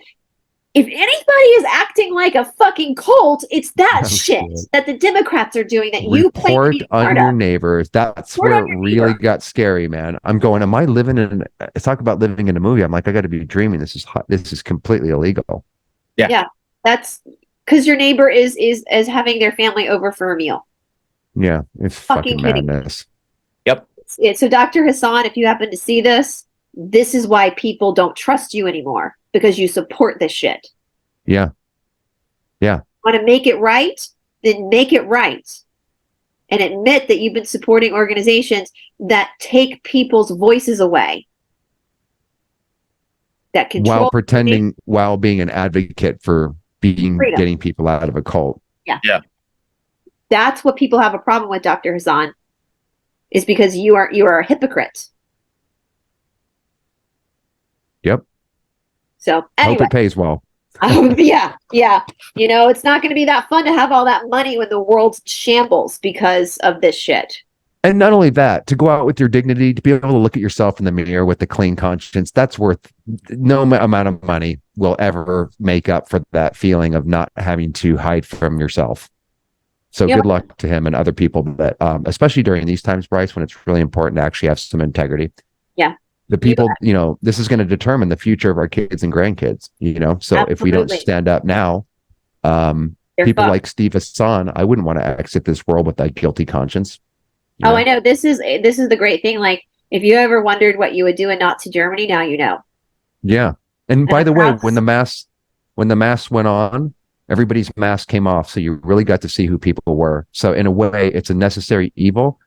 if anybody is acting like a fucking cult, it's that shit that the Democrats are doing that you report on your neighbors. That's where it really got scary, man. I'm going, am I living in talk about living in a movie? I'm like, I got to be dreaming. This is completely illegal. Yeah. Yeah. That's because your neighbor is having their family over for a meal. Yeah. It's fucking madness. Yep. So Dr. Hassan, if you happen to see this is why people don't trust you anymore. Because you support this shit. Yeah. Yeah. Want to make it right? Then make it right. And admit that you've been supporting organizations that take people's voices away. That control while being an advocate for getting people out of a cult. Yeah. Yeah. That's what people have a problem with, Dr. Hassan, is because you are a hypocrite. Yep. So anyway, hope it pays well. Yeah. You know, it's not going to be that fun to have all that money when the world's shambles because of this shit. And not only that, to go out with your dignity, to be able to look at yourself in the mirror with a clean conscience, that's worth no amount of money will ever make up for that feeling of not having to hide from yourself. So good luck to him and other people that, especially during these times, Bryce, when it's really important to actually have some integrity. Yeah. The people, you know, this is going to determine the future of our kids and grandkids, you know, so if we don't stand up now, people like Steve Hassan, I wouldn't want to exit this world with that guilty conscience. Oh, know? I know. This is the great thing. Like, if you ever wondered what you would do in Nazi Germany, now you know. Yeah. And by the the way, crowds- when the mask went on, everybody's mask came off, so you really got to see who people were. So in a way, it's a necessary evil,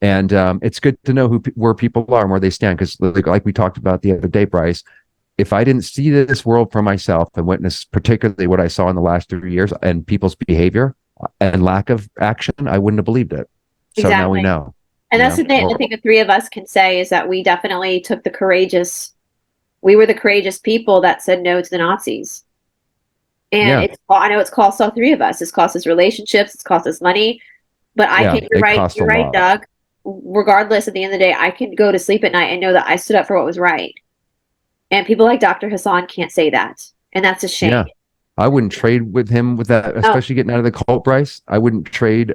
and it's good to know where people are and where they stand. Because like we talked about the other day, Bryce, if I didn't see this world for myself and witness particularly what I saw in the last 3 years and people's behavior and lack of action, I wouldn't have believed it. So now we know. And that's the thing. I think the three of us can say is that we definitely took we were the courageous people that said no to the Nazis. And I know it's cost all three of us. It's cost us relationships. It's cost us money. But you're right, Doug. Regardless, at the end of the day, I can go to sleep at night and know that I stood up for what was right. And people like Dr. Hassan can't say that. And that's a shame. Yeah. I wouldn't trade with him with that, especially getting out of the cult, Bryce. I wouldn't trade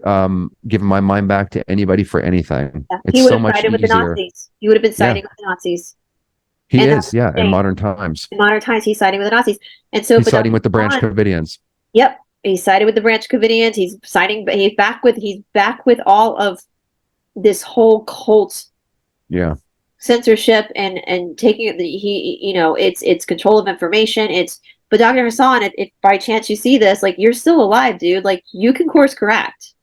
giving my mind back to anybody for anything. Yeah. It's so much easier. With the Nazis. He would have been siding with the Nazis. In modern times. In modern times, he's siding with the Nazis. And so he's siding with the Branch Covidians. Yep. He sided with the Branch Covidians. He's back with all of this whole cult. Yeah. Censorship and taking it's control of information. But Dr. Hassan, if by chance you see this, like, you're still alive, dude. Like, you can course correct.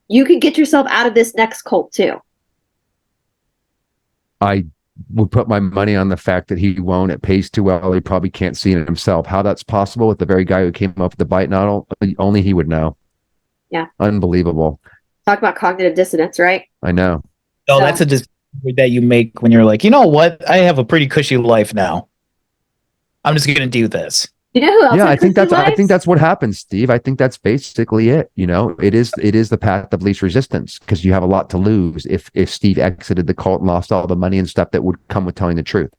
You can get yourself out of this next cult too. I would put my money on the fact that he won't. It pays too well. He probably can't see it himself. How that's possible with the very guy who came up with the bite noddle, only he would know. Yeah. Unbelievable. Talk about cognitive dissonance, right? I know. No, that's a decision that you make when you're like, you know what? I have a pretty cushy life now. I'm just going to do this. You know who else? Yeah, I think that's what happens, Steve. I think that's basically it. You know, it is the path of least resistance, because you have a lot to lose if Steve exited the cult and lost all the money and stuff that would come with telling the truth.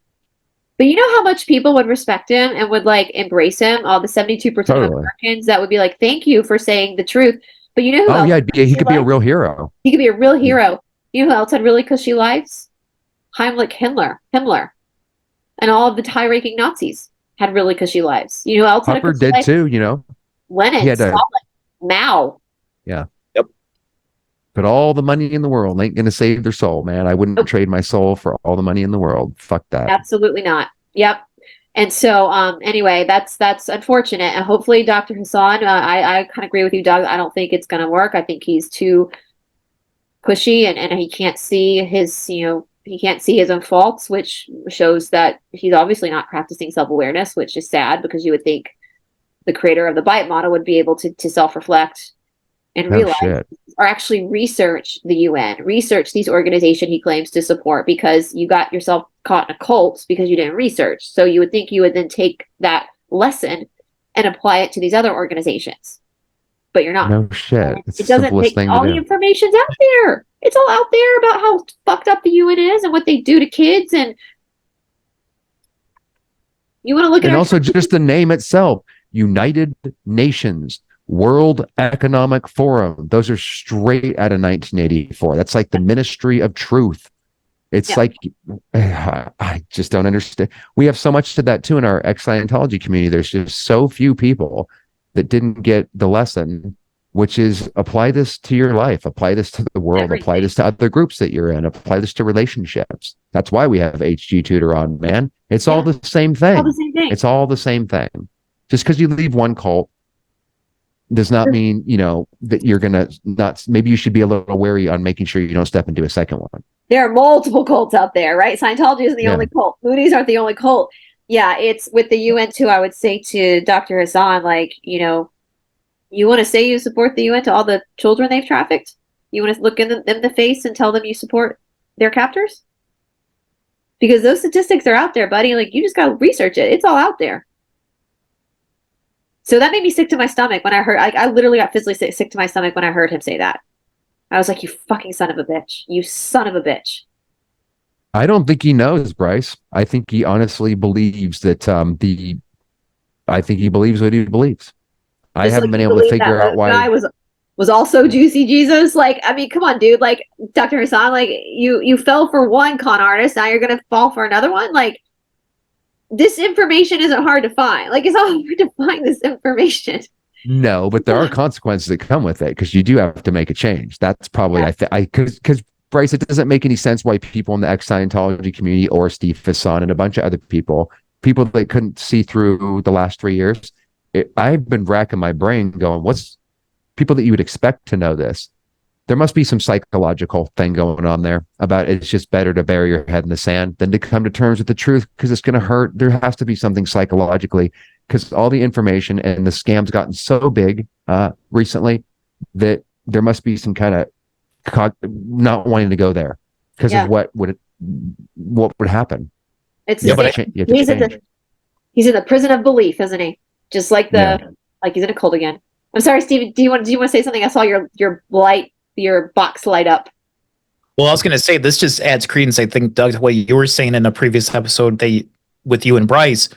But you know how much people would respect him and would like embrace him? All the 72% of Americans that would be like, thank you for saying the truth. But you know who else? Yeah, he could be a real hero. He could be a real hero. You know who else had really cushy lives? Heimlich Himmler. And all of the high-ranking Nazis had really cushy lives. You know who else had a cushy did life? Too, you know. Lenin, Stalin, Mao. Yeah. Yep. But all the money in the world ain't going to save their soul, man. I wouldn't trade my soul for all the money in the world. Fuck that. Absolutely not. Yep. And so, anyway, that's unfortunate. And hopefully, Dr. Hassan, I kind of agree with you, Doug. I don't think it's going to work. I think he's too pushy, and he can't see his own faults, which shows that he's obviously not practicing self-awareness, which is sad, because you would think the creator of the bite model would be able to self-reflect and realize, or actually research the UN, research these organizations he claims to support, because you got yourself caught in a cult because you didn't research. So you would think you would then take that lesson and apply it to these other organizations. But you're not. No shit. It doesn't take all the information's out there. It's all out there about how fucked up the UN is and what they do to kids. And you want to look at, and also just the name itself, United Nations, World Economic Forum. Those are straight out of 1984. That's like the Ministry of Truth. It's like, I just don't understand. We have so much to that too in our ex-Scientology community. There's just so few people that didn't get the lesson, which is apply this to your life, apply this to the world, apply this to other groups that you're in, apply this to relationships. That's why we have HG Tutor on, man. It's all the same thing. It's all the same thing. Just because you leave one cult does not mean, that you're going to not, maybe you should be a little wary on making sure you don't step into a second one. There are multiple cults out there, right? Scientology isn't the only cult. Moonies aren't the only cult. Yeah, it's with the UN too. I would say to Dr. Hassan, like, you want to say you support the UN to all the children they've trafficked? You want to look them in the face and tell them you support their captors? Because those statistics are out there, buddy. Like, you just got to research it. It's all out there. So that made me sick to my stomach when I heard, I literally got physically sick to my stomach when I heard him say that. I was like, you fucking son of a bitch. You son of a bitch. I don't think he knows, Bryce. I think he honestly believes that I think he believes what he believes. I haven't been able to figure out why. Guy was also Juicy Jesus. Like, I mean, come on, dude. Like, Dr. Hassan, like, you fell for one con artist. Now you're going to fall for another one. Like, this information isn't hard to find. Like, it's all hard to find this information. No, but there are consequences that come with it, because you do have to make a change. That's probably, because Bryce, it doesn't make any sense why people in the ex-Scientology community or Steve Hassan and a bunch of other people that couldn't see through the last 3 years, I've been racking my brain going, what's people that you would expect to know this? There must be some psychological thing going on there about it's just better to bury your head in the sand than to come to terms with the truth because it's going to hurt. There has to be something psychologically because all the information and the scams gotten so big recently that there must be some kind of not wanting to go there because of what would happen. It's he's in the prison of belief, isn't he? Just like like he's in a cult again. I'm sorry, Steve. Do you want to say something? I saw your box light up. Well, I was going to say this just adds credence. I think, Doug, to what you were saying in a previous episode with you and Bryce,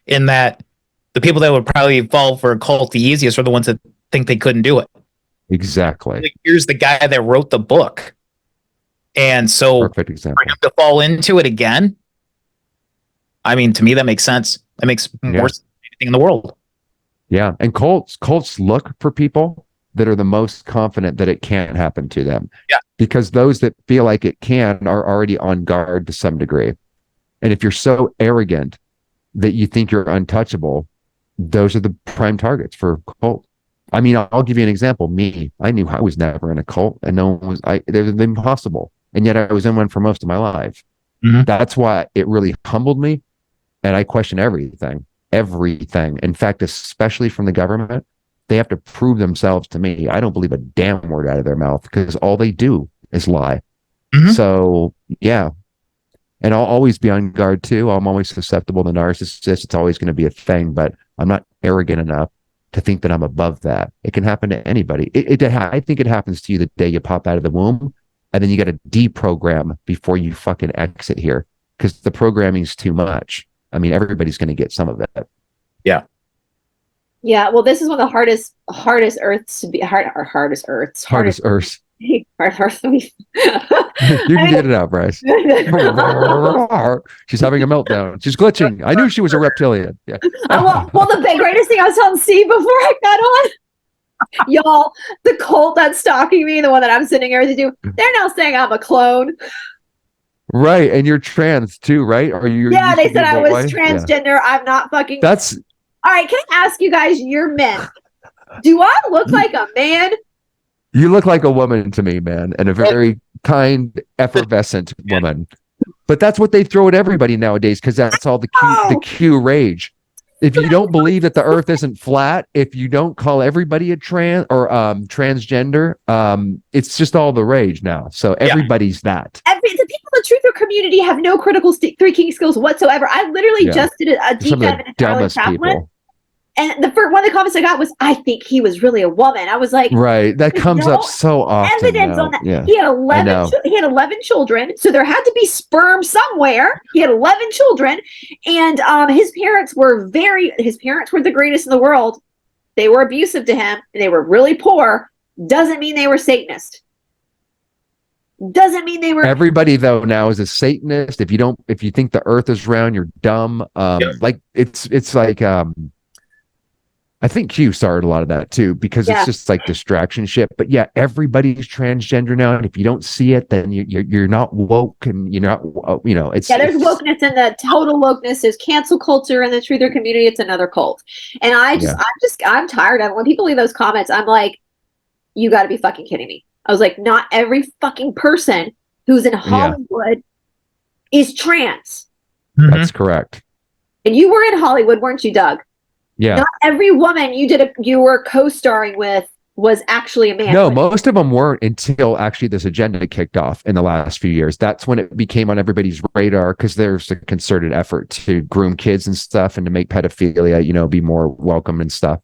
in that the people that would probably fall for a cult the easiest are the ones that think they couldn't do it. Exactly. Like, here's the guy that wrote the book, and so perfect example. For him to fall into it again, I mean, to me that makes sense. That makes more sense than anything in the world. Yeah, and cults look for people that are the most confident that it can't happen to them. Yeah. Because those that feel like it can are already on guard to some degree. And if you're so arrogant that you think you're untouchable, those are the prime targets for cult. I mean, I'll give you an example. Me, I knew I was never in a cult and no one was, it was impossible. And yet I was in one for most of my life. Mm-hmm. That's why it really humbled me. And I question everything. In fact, especially from the government, they have to prove themselves to me. I don't believe a damn word out of their mouth because all they do is lie. Mm-hmm. So, yeah. And I'll always be on guard too. I'm always susceptible to narcissists. It's always going to be a thing, but I'm not arrogant enough to think that I'm above that. It can happen to anybody. I think it happens to you the day you pop out of the womb, and then you got to deprogram before you fucking exit here because the programming is too much. I mean, everybody's going to get some of it. Yeah. Yeah. Well, this is one of the hardest earths to be hardest earths. You can get it out, Bryce. She's having a meltdown. She's glitching. I knew she was a reptilian. Yeah. Well, the greatest thing I was telling Steve before I got on, y'all, the cult that's stalking me, the one that I'm sending everything to, they're now saying I'm a clone. Right, and you're trans too, right? Are you? Yeah, they said I was transgender. Yeah. I'm not fucking. That's all right. Can I ask you guys? You're men. Do I look like a man? You look like a woman to me, man, and a very kind, effervescent woman. But that's what they throw at everybody nowadays because that's all the Q rage. If you don't believe that the Earth isn't flat, if you don't call everybody a trans or transgender, it's just all the rage now. So everybody's that. The people in the truther community have no critical thinking skills whatsoever. I literally just did a deep dive into Tyler Chaplin. And one of the comments I got was, "I think he was really a woman." I was like, "Right, that comes up so often." Evidence on that. Yeah. He had 11 children, so there had to be sperm somewhere. He had 11 children, and his parents were the greatest in the world. They were abusive to him. They were really poor. Doesn't mean they were Satanist. Doesn't mean they were. Everybody though now is a Satanist. If you think the Earth is round, you're dumb. Like it's like I think Q started a lot of that too, because it's just like distraction shit. But yeah, everybody's transgender now, and if you don't see it, then you're not woke, and you're not, it's there's wokeness in the total wokeness. There's cancel culture in the truther community. It's another cult, and I'm tired of it. When people leave those comments, I'm like, you got to be fucking kidding me. I was like, not every fucking person who's in Hollywood is trans. That's correct. And you were in Hollywood, weren't you, Doug? Yeah. Not every woman you were co-starring with was actually a man. No, most of them weren't until actually this agenda kicked off in the last few years. That's when it became on everybody's radar because there's a concerted effort to groom kids and stuff and to make pedophilia, be more welcome and stuff.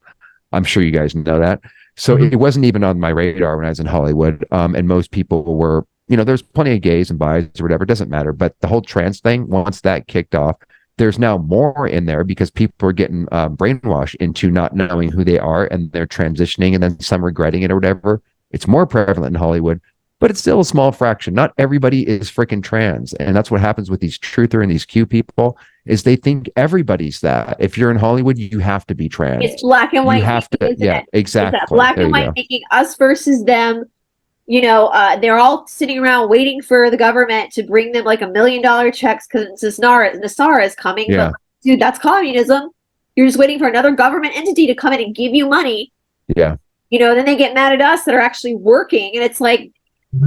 I'm sure you guys know that. So it wasn't even on my radar when I was in Hollywood. And most people were, there's plenty of gays and bis or whatever. It doesn't matter. But the whole trans thing, once that kicked off, there's now more in there because people are getting brainwashed into not knowing who they are and they're transitioning and then some regretting it or whatever. It's more prevalent in Hollywood, but it's still a small fraction. Not everybody is freaking trans. And that's what happens with these truther and these Q people is they think everybody's that. If you're in Hollywood, you have to be trans. It's black and white. You have to, exactly. Black and white making us versus them. you know, they're all sitting around waiting for the government to bring them like $1 million checks because Nasara is coming. Yeah. But dude, that's communism. You're just waiting for another government entity to come in and give you money. Yeah. You know, then they get mad at us that are actually working, and it's like,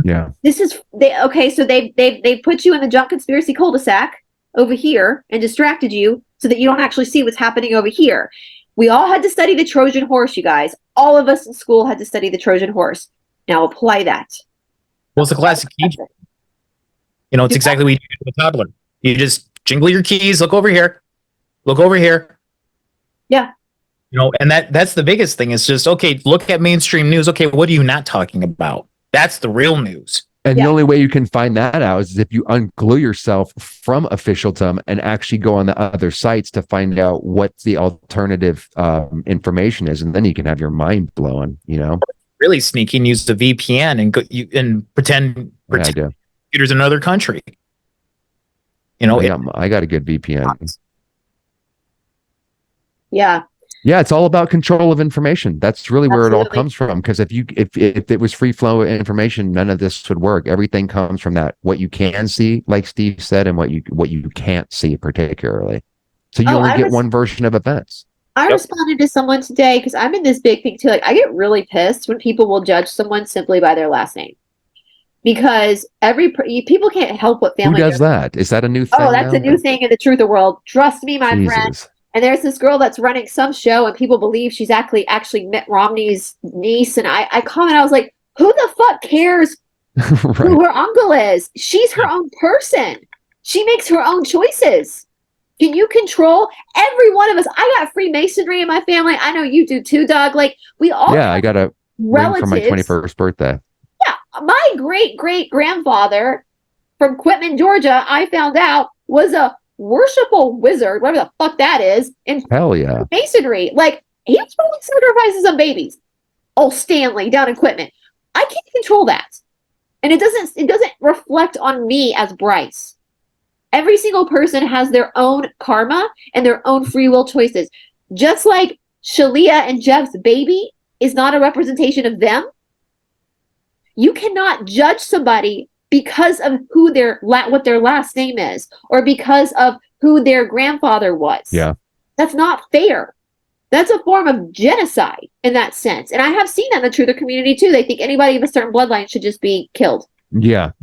Yeah. this is so they put you in the junk conspiracy cul-de-sac over here and distracted you so that you don't actually see what's happening over here. We all had to study the Trojan horse, you guys. All of us in school had to study the Trojan horse. Now apply that. Well, it's a classic key. You know, it's exactly what you do with a toddler. You just jingle your keys, look over here, look over here. Yeah. You know, and that's the biggest thing. It's just, okay, look at mainstream news. Okay, what are you not talking about? That's the real news. And the only way you can find that out is if you unglue yourself from officialdom and actually go on the other sites to find out what the alternative information is, and then you can have your mind blown. You know, really sneaky and use the VPN and pretend computers in another country. You know, I got a good VPN. Yeah. Yeah, it's all about control of information. That's really where it all comes from. Because if it was free flow information, none of this would work. Everything comes from that what you can see, like Steve said, and what you can't see particularly. So you only get one version of events. I responded to someone today because I'm in this big thing too. Like, I get really pissed when people will judge someone simply by their last name, because people can't help what family. Who does that? Is that a new thing? Oh, that's a new thing in the truther world. Trust me, my friend. And there's this girl that's running some show, and people believe she's actually Mitt Romney's niece. And I comment, I was like, who the fuck cares who her uncle is? She's her own person. She makes her own choices. Can you control every one of us? I got Freemasonry in my family. I know you do too, Doug. Like, we all I got a ring for my 21st birthday. Yeah. My great-great-grandfather from Quitman, Georgia, I found out, was a worshipful wizard, whatever the fuck that is, in Masonry. Like, he was probably sacrificing some babies. Oh, Stanley down in Quitman. I can't control that. And it doesn't reflect on me as Bryce. Every single person has their own karma and their own free will choices. Just like Shalia and Jeff's baby is not a representation of them, you cannot judge somebody because of who what their last name is, or because of who their grandfather was. Yeah. That's not fair. That's a form of genocide in that sense. And I have seen that in the truther community too. They think anybody of a certain bloodline should just be killed. Yeah.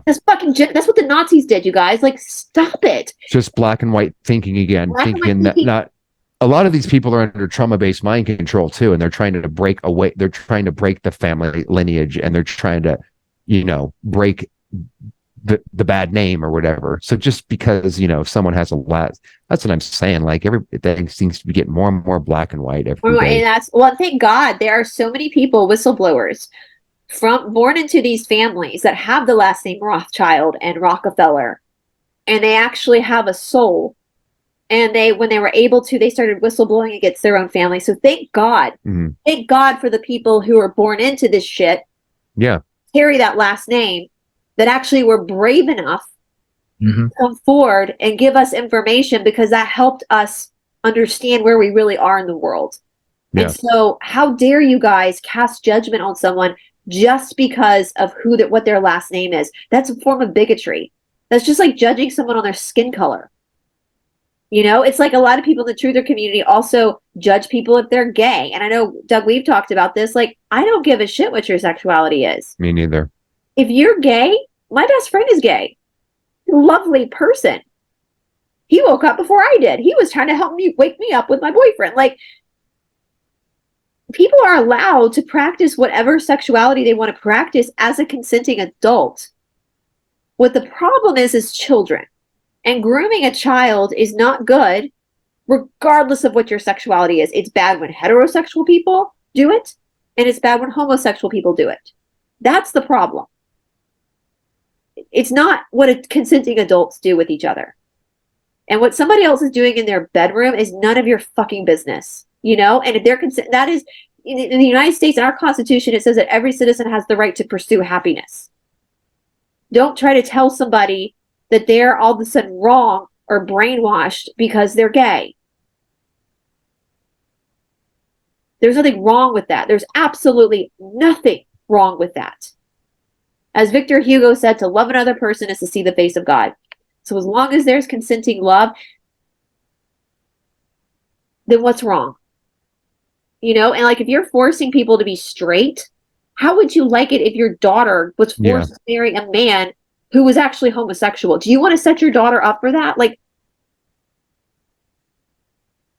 That's what the Nazis did, you guys. Like, stop it. Just black and white thinking again. Not a lot of these people are under trauma-based mind control too, and they're trying to break away. They're trying to break the family lineage, and they're trying to, break the bad name or whatever. So just because if someone has that's what I'm saying. Like, everything seems to be getting more and more black and white every day. And thank God there are so many people, whistleblowers, born into these families that have the last name Rothschild and Rockefeller, and they actually have a soul. And when they were able to, they started whistleblowing against their own family. So thank God. Mm-hmm. Thank God for the people who are born into this shit. Yeah. Carry that last name, that actually were brave enough to come forward and give us information, because that helped us understand where we really are in the world. Yeah. And so how dare you guys cast judgment on someone just because of what their last name is? That's a form of bigotry. That's just like judging someone on their skin color. It's like a lot of people in the truther community also judge people if they're gay. And I know, Doug, we've talked about this. Like, I don't give a shit what your sexuality is. Me neither. If you're gay, my best friend is gay. Lovely person. He woke up before I did. He was trying to wake me up with my boyfriend. Like, people are allowed to practice whatever sexuality they want to practice as a consenting adult. What the problem is children. And grooming a child is not good, regardless of what your sexuality is. It's bad when heterosexual people do it, and it's bad when homosexual people do it. That's the problem. It's not what consenting adults do with each other. And what somebody else is doing in their bedroom is none of your fucking business, And if they're that is, in the United States, in our Constitution, it says that every citizen has the right to pursue happiness. Don't try to tell somebody that they're all of a sudden wrong or brainwashed because they're gay. There's nothing wrong with that. There's absolutely nothing wrong with that. As Victor Hugo said, to love another person is to see the face of God. So as long as there's consenting love, then what's wrong? You know, and like if you're forcing people to be straight, how would you like it if your daughter was forced to marry a man who was actually homosexual? Do you want to set your daughter up for that? Like,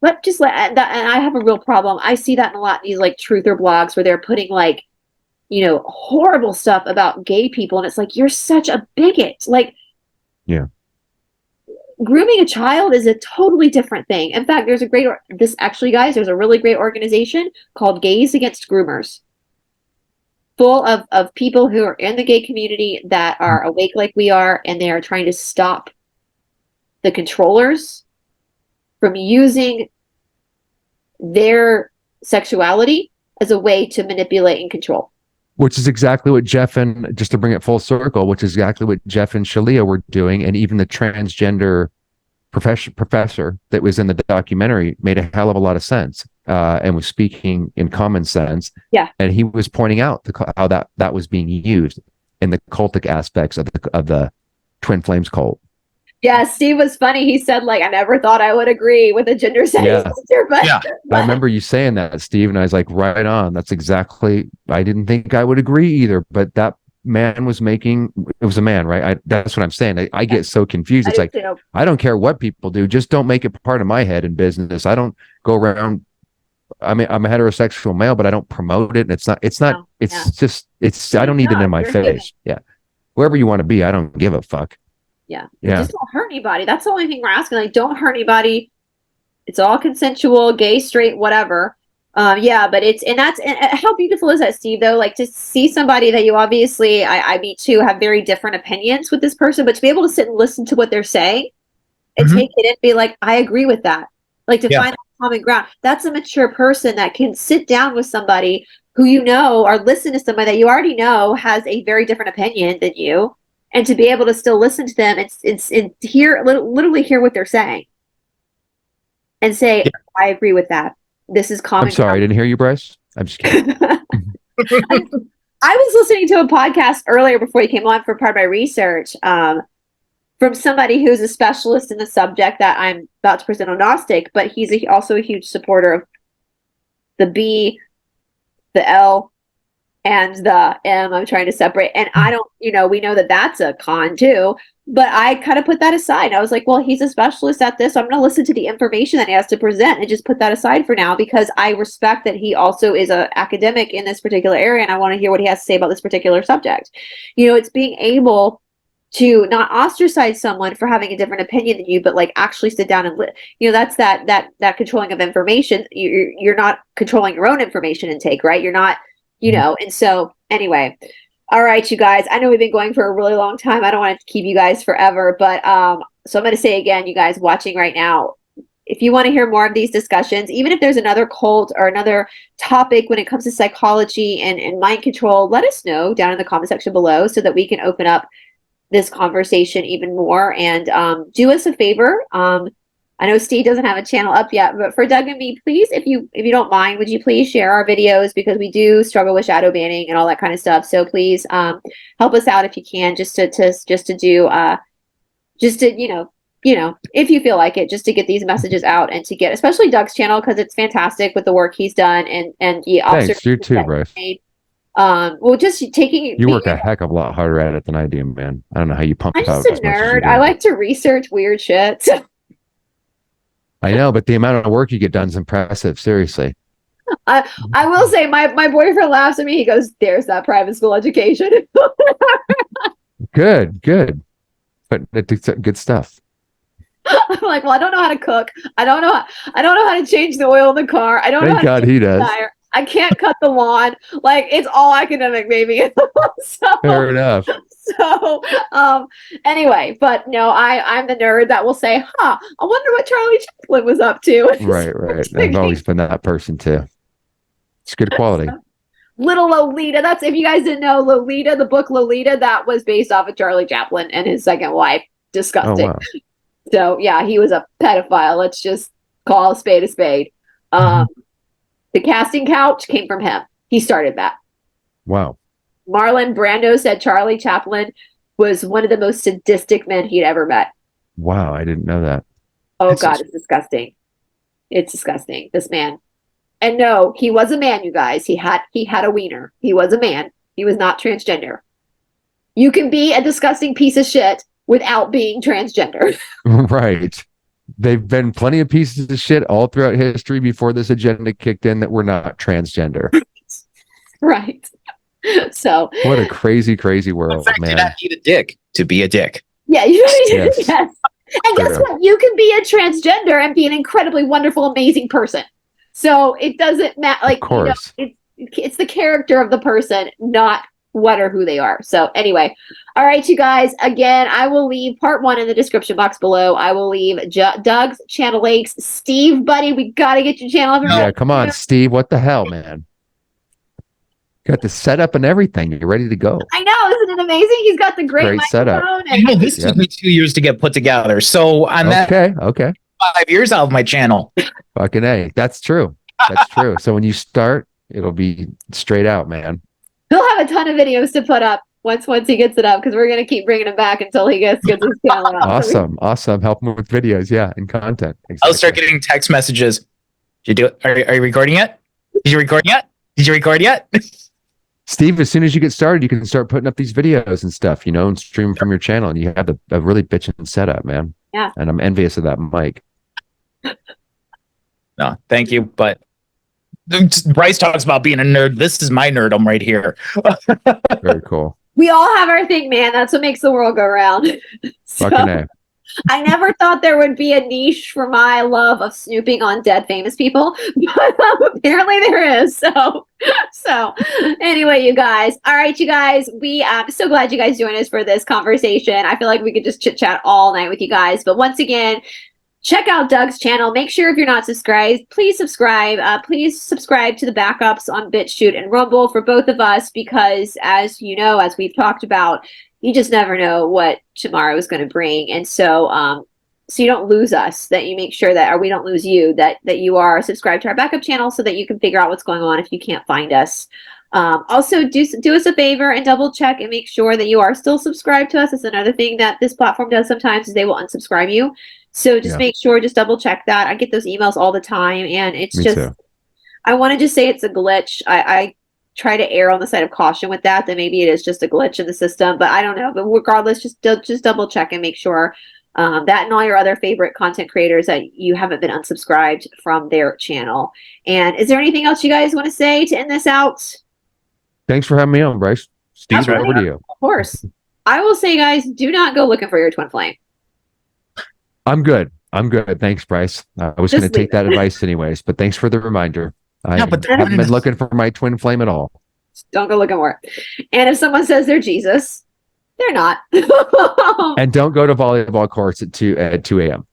and I have a real problem. I see that in a lot of these like truther blogs where they're putting like, you know, horrible stuff about gay people, and it's like, you're such a bigot. Like, yeah. Grooming a child is a totally different thing. In fact, there's a great, guys, there's a really great organization called Gays Against Groomers, full of people who are in the gay community that are awake like we are, and they are trying to stop the controllers from using their sexuality as a way to manipulate and control. Which is exactly what Jeff and, just to bring it full circle, which is exactly what Jeff and Shalia were doing. And even the transgender professor that was in the documentary made a hell of a lot of sense and was speaking in common sense. Yeah. And he was pointing out how that was being used in the cultic aspects of the Twin Flames cult. Yeah, Steve was funny. He said, like, I never thought I would agree with a gender studies teacher, but I remember you saying that, Steve, and I was like, right on. That's exactly. I didn't think I would agree either, but that man was making. It was a man, right? That's what I'm saying. I get so confused. It's like, I don't care what people do, just don't make it part of my head in business. I don't go around. I mean, I'm a heterosexual male, but I don't promote it. And it's not. I don't need it in my face. Yeah, wherever you want to be, I don't give a fuck. Yeah. Just don't hurt anybody. That's the only thing we're asking. Like, don't hurt anybody. It's all consensual, gay, straight, whatever. But and how beautiful is that, Steve, though? Like, to see somebody that you obviously, I me too, have very different opinions with this person, but to be able to sit and listen to what they're saying and take it and be like, I agree with that. Like, to find common ground. That's a mature person that can sit down with somebody who you know, or listen to somebody that you already know has a very different opinion than you. And to be able to still listen to them and literally hear what they're saying and say, I agree with that. This is common. I'm sorry, I didn't hear you, Bryce. I'm just kidding. I was listening to a podcast earlier before you came on for part of my research from somebody who's a specialist in the subject that I'm about to present on Gnostic, but he's also a huge supporter of the B, the L, and the M. I'm trying to separate. And I don't, we know that that's a con too, but I kind of put that aside. I was like, well, he's a specialist at this, so I'm going to listen to the information that he has to present and just put that aside for now, because I respect that he also is an academic in this particular area, and I want to hear what he has to say about this particular subject. It's being able to not ostracize someone for having a different opinion than you, but like actually sit down and that's that controlling of information. You're not controlling your own information intake, right? You're not, and so anyway. All right, you guys, I know we've been going for a really long time. I don't want to keep you guys forever, but so I'm going to say again, you guys watching right now, if you want to hear more of these discussions, even if there's another cult or another topic when it comes to psychology and mind control, let us know down in the comment section below so that we can open up this conversation even more. And do us a favor. I know Steve doesn't have a channel up yet, but for Doug and me, please, if you don't mind, would you please share our videos, because we do struggle with shadow banning and all that kind of stuff. So please help us out if you can, just to if you feel like it, just to get these messages out and to get, especially Doug's channel, because it's fantastic with the work he's done and the thanks, you too, Bryce. Well, just taking you work a heck of a lot harder at it than I do, man. I don't know how you pump I'm out. just a nerd. I like to research weird shit. I know, but the amount of work you get done is impressive. Seriously. I will say my boyfriend laughs at me. He goes, "There's that private school education." Good. But it's good stuff. I'm like, well, I don't know how to cook. I don't know how to change the oil in the car. I don't know. Thank God he does. I can't cut the lawn. Like, it's all academic, baby. So, fair enough. So, anyway, but no, I'm the nerd that will say, I wonder what Charlie Chaplin was up to. Right. I've always been that person too. It's good quality. Little Lolita. That's, if you guys didn't know, Lolita, the book Lolita, that was based off of Charlie Chaplin and his second wife. Disgusting. Oh, wow. So yeah, he was a pedophile. Let's just call a spade a spade. The casting couch came from him. He started that. Wow. Marlon Brando said Charlie Chaplin was one of the most sadistic men he'd ever met. Wow, I didn't know that. Oh God, it's disgusting. It's disgusting. This man. And no, he was a man, you guys. He had a wiener. He was a man. He was not transgender. You can be a disgusting piece of shit without being transgender. Right. They've been plenty of pieces of shit all throughout history before this agenda kicked in that were not transgender. Right. So what a crazy, crazy world, in fact, man. you not need a dick to be a dick. Yeah, you Yes. yes. And guess what? You can be a transgender and be an incredibly wonderful, amazing person. So it doesn't matter. Like, of course. It's the character of the person, not what or who they are. So anyway, all right, you guys. Again, I will leave part 1 in the description box below. I will leave Doug's channel links. Steve, buddy, we got to get your channel up. Yeah, come on, Steve. What the hell, man? Got the setup and everything. You're ready to go. I know, isn't it amazing? He's got the great setup. And this took me 2 years to get put together. So I'm at 5 years out of my channel. Fucking A. That's true. That's true. So when you start, it'll be straight out, man. He'll have a ton of videos to put up once he gets it up, because we're gonna keep bringing him back until he gets his channel up. Awesome. Help him with videos, yeah, and content. Exactly. I'll start getting text messages. Did you do it? Are you recording yet? Did you record yet? Did you record yet? Steve, as soon as you get started, you can start putting up these videos and stuff, and stream from your channel, and you have a really bitchin' setup, man. Yeah. And I'm envious of that mic. No, thank you. But Bryce talks about being a nerd. This is my nerdum right here. Very cool. We all have our thing, man. That's what makes the world go round. Fucking A. I never thought there would be a niche for my love of snooping on dead famous people, but apparently there is. So anyway, you guys. All right, you guys. I'm so glad you guys joined us for this conversation. I feel like we could just chit chat all night with you guys. But once again, check out Doug's channel. Make sure if you're not subscribed, please subscribe. Please subscribe to the backups on BitChute and Rumble for both of us, because as you know, as we've talked about, you just never know what tomorrow is going to bring. And so so you don't lose us, that you make sure that, or we don't lose you, that you are subscribed to our backup channel so that you can figure out what's going on if you can't find us. Also, do us a favor and double check and make sure that you are still subscribed to us. It's another thing that this platform does sometimes, is they will unsubscribe you. So just make sure, just double check that. I get those emails all the time, and it's Me just, too. I want to just say it's a glitch. I try to err on the side of caution with that maybe it is just a glitch in the system, but I don't know. But regardless, just double check and make sure that and all your other favorite content creators, that you haven't been unsubscribed from their channel. And is there anything else you guys want to say to end this out? Thanks for having me on, Bryce. Steve, over to you. Of course. I will say, guys, do not go looking for your twin flame. I'm good. Thanks, Bryce. I was going to take that advice anyways, but thanks for the reminder. I haven't been looking for my twin flame at all. Don't go looking for it. And if someone says they're Jesus, they're not. And don't go to volleyball courts at 2 a.m.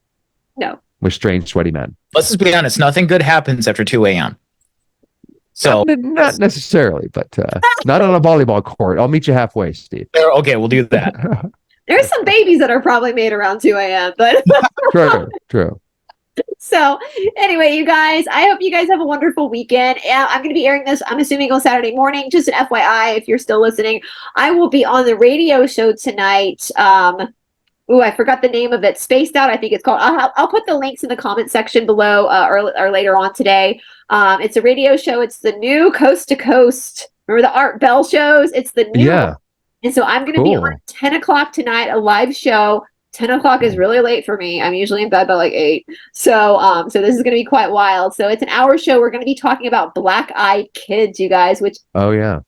No. With strange, sweaty men. Let's just be honest. Nothing good happens after 2 a.m. So not necessarily, but not on a volleyball court. I'll meet you halfway, Steve. Okay, we'll do that. There's some babies that are probably made around 2 a.m., but true. So anyway, you guys, I hope you guys have a wonderful weekend. I'm going to be airing this, I'm assuming, on Saturday morning. Just an FYI, if you're still listening, I will be on the radio show tonight. I forgot the name of it. Spaced Out, I think it's called. I'll put the links in the comment section below or later on today. It's a radio show. It's the new Coast to Coast. Remember the Art Bell shows? It's the new one. And so I'm going to be on 10 o'clock tonight, a live show. 10 o'clock is really late for me. I'm usually in bed by like 8. So this is going to be quite wild. So it's an hour show. We're going to be talking about black-eyed kids, you guys, which I'm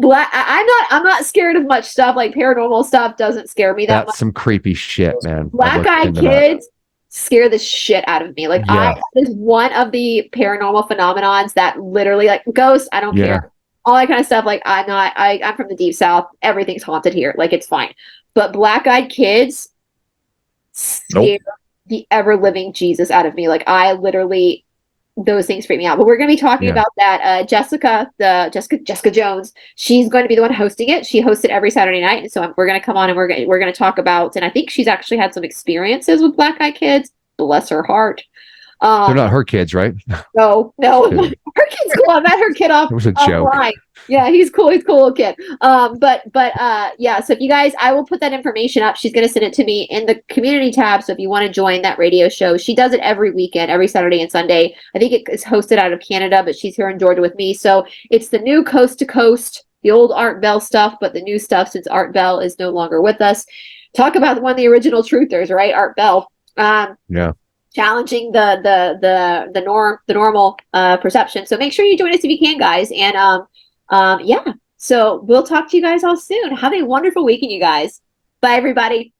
not scared of much stuff. Like paranormal stuff doesn't scare me that much. That's some creepy shit, man. Black-eyed kids scare the shit out of me. Like is one of the paranormal phenomenons that literally, like, ghosts, I don't care. All that kind of stuff. Like I'm from the deep south. Everything's haunted here. Like, it's fine. But black-eyed kids scare the ever-living Jesus out of me. Like, I literally, those things freak me out. But we're going to be talking about that. Jessica Jones, she's going to be the one hosting it. She hosts it every Saturday night. And so we're going to come on and we're going to talk about, and I think she's actually had some experiences with black-eyed kids. Bless her heart. They're not her kids, right? No. Her kid's cool. I met her kid off. It was a joke. Yeah, he's cool. He's a cool little kid. Yeah, so if you guys, I will put that information up. She's gonna send it to me in the community tab. So if you want to join that radio show, she does it every weekend, every Saturday and Sunday. I think it is hosted out of Canada, but she's here in Georgia with me. So it's the new Coast to Coast, the old Art Bell stuff, but the new stuff since Art Bell is no longer with us. Talk about one of the original truthers, right? Art Bell. Yeah. Challenging the normal perception. So make sure you join us if you can, guys. And yeah. So we'll talk to you guys all soon. Have a wonderful weekend, you guys. Bye, everybody.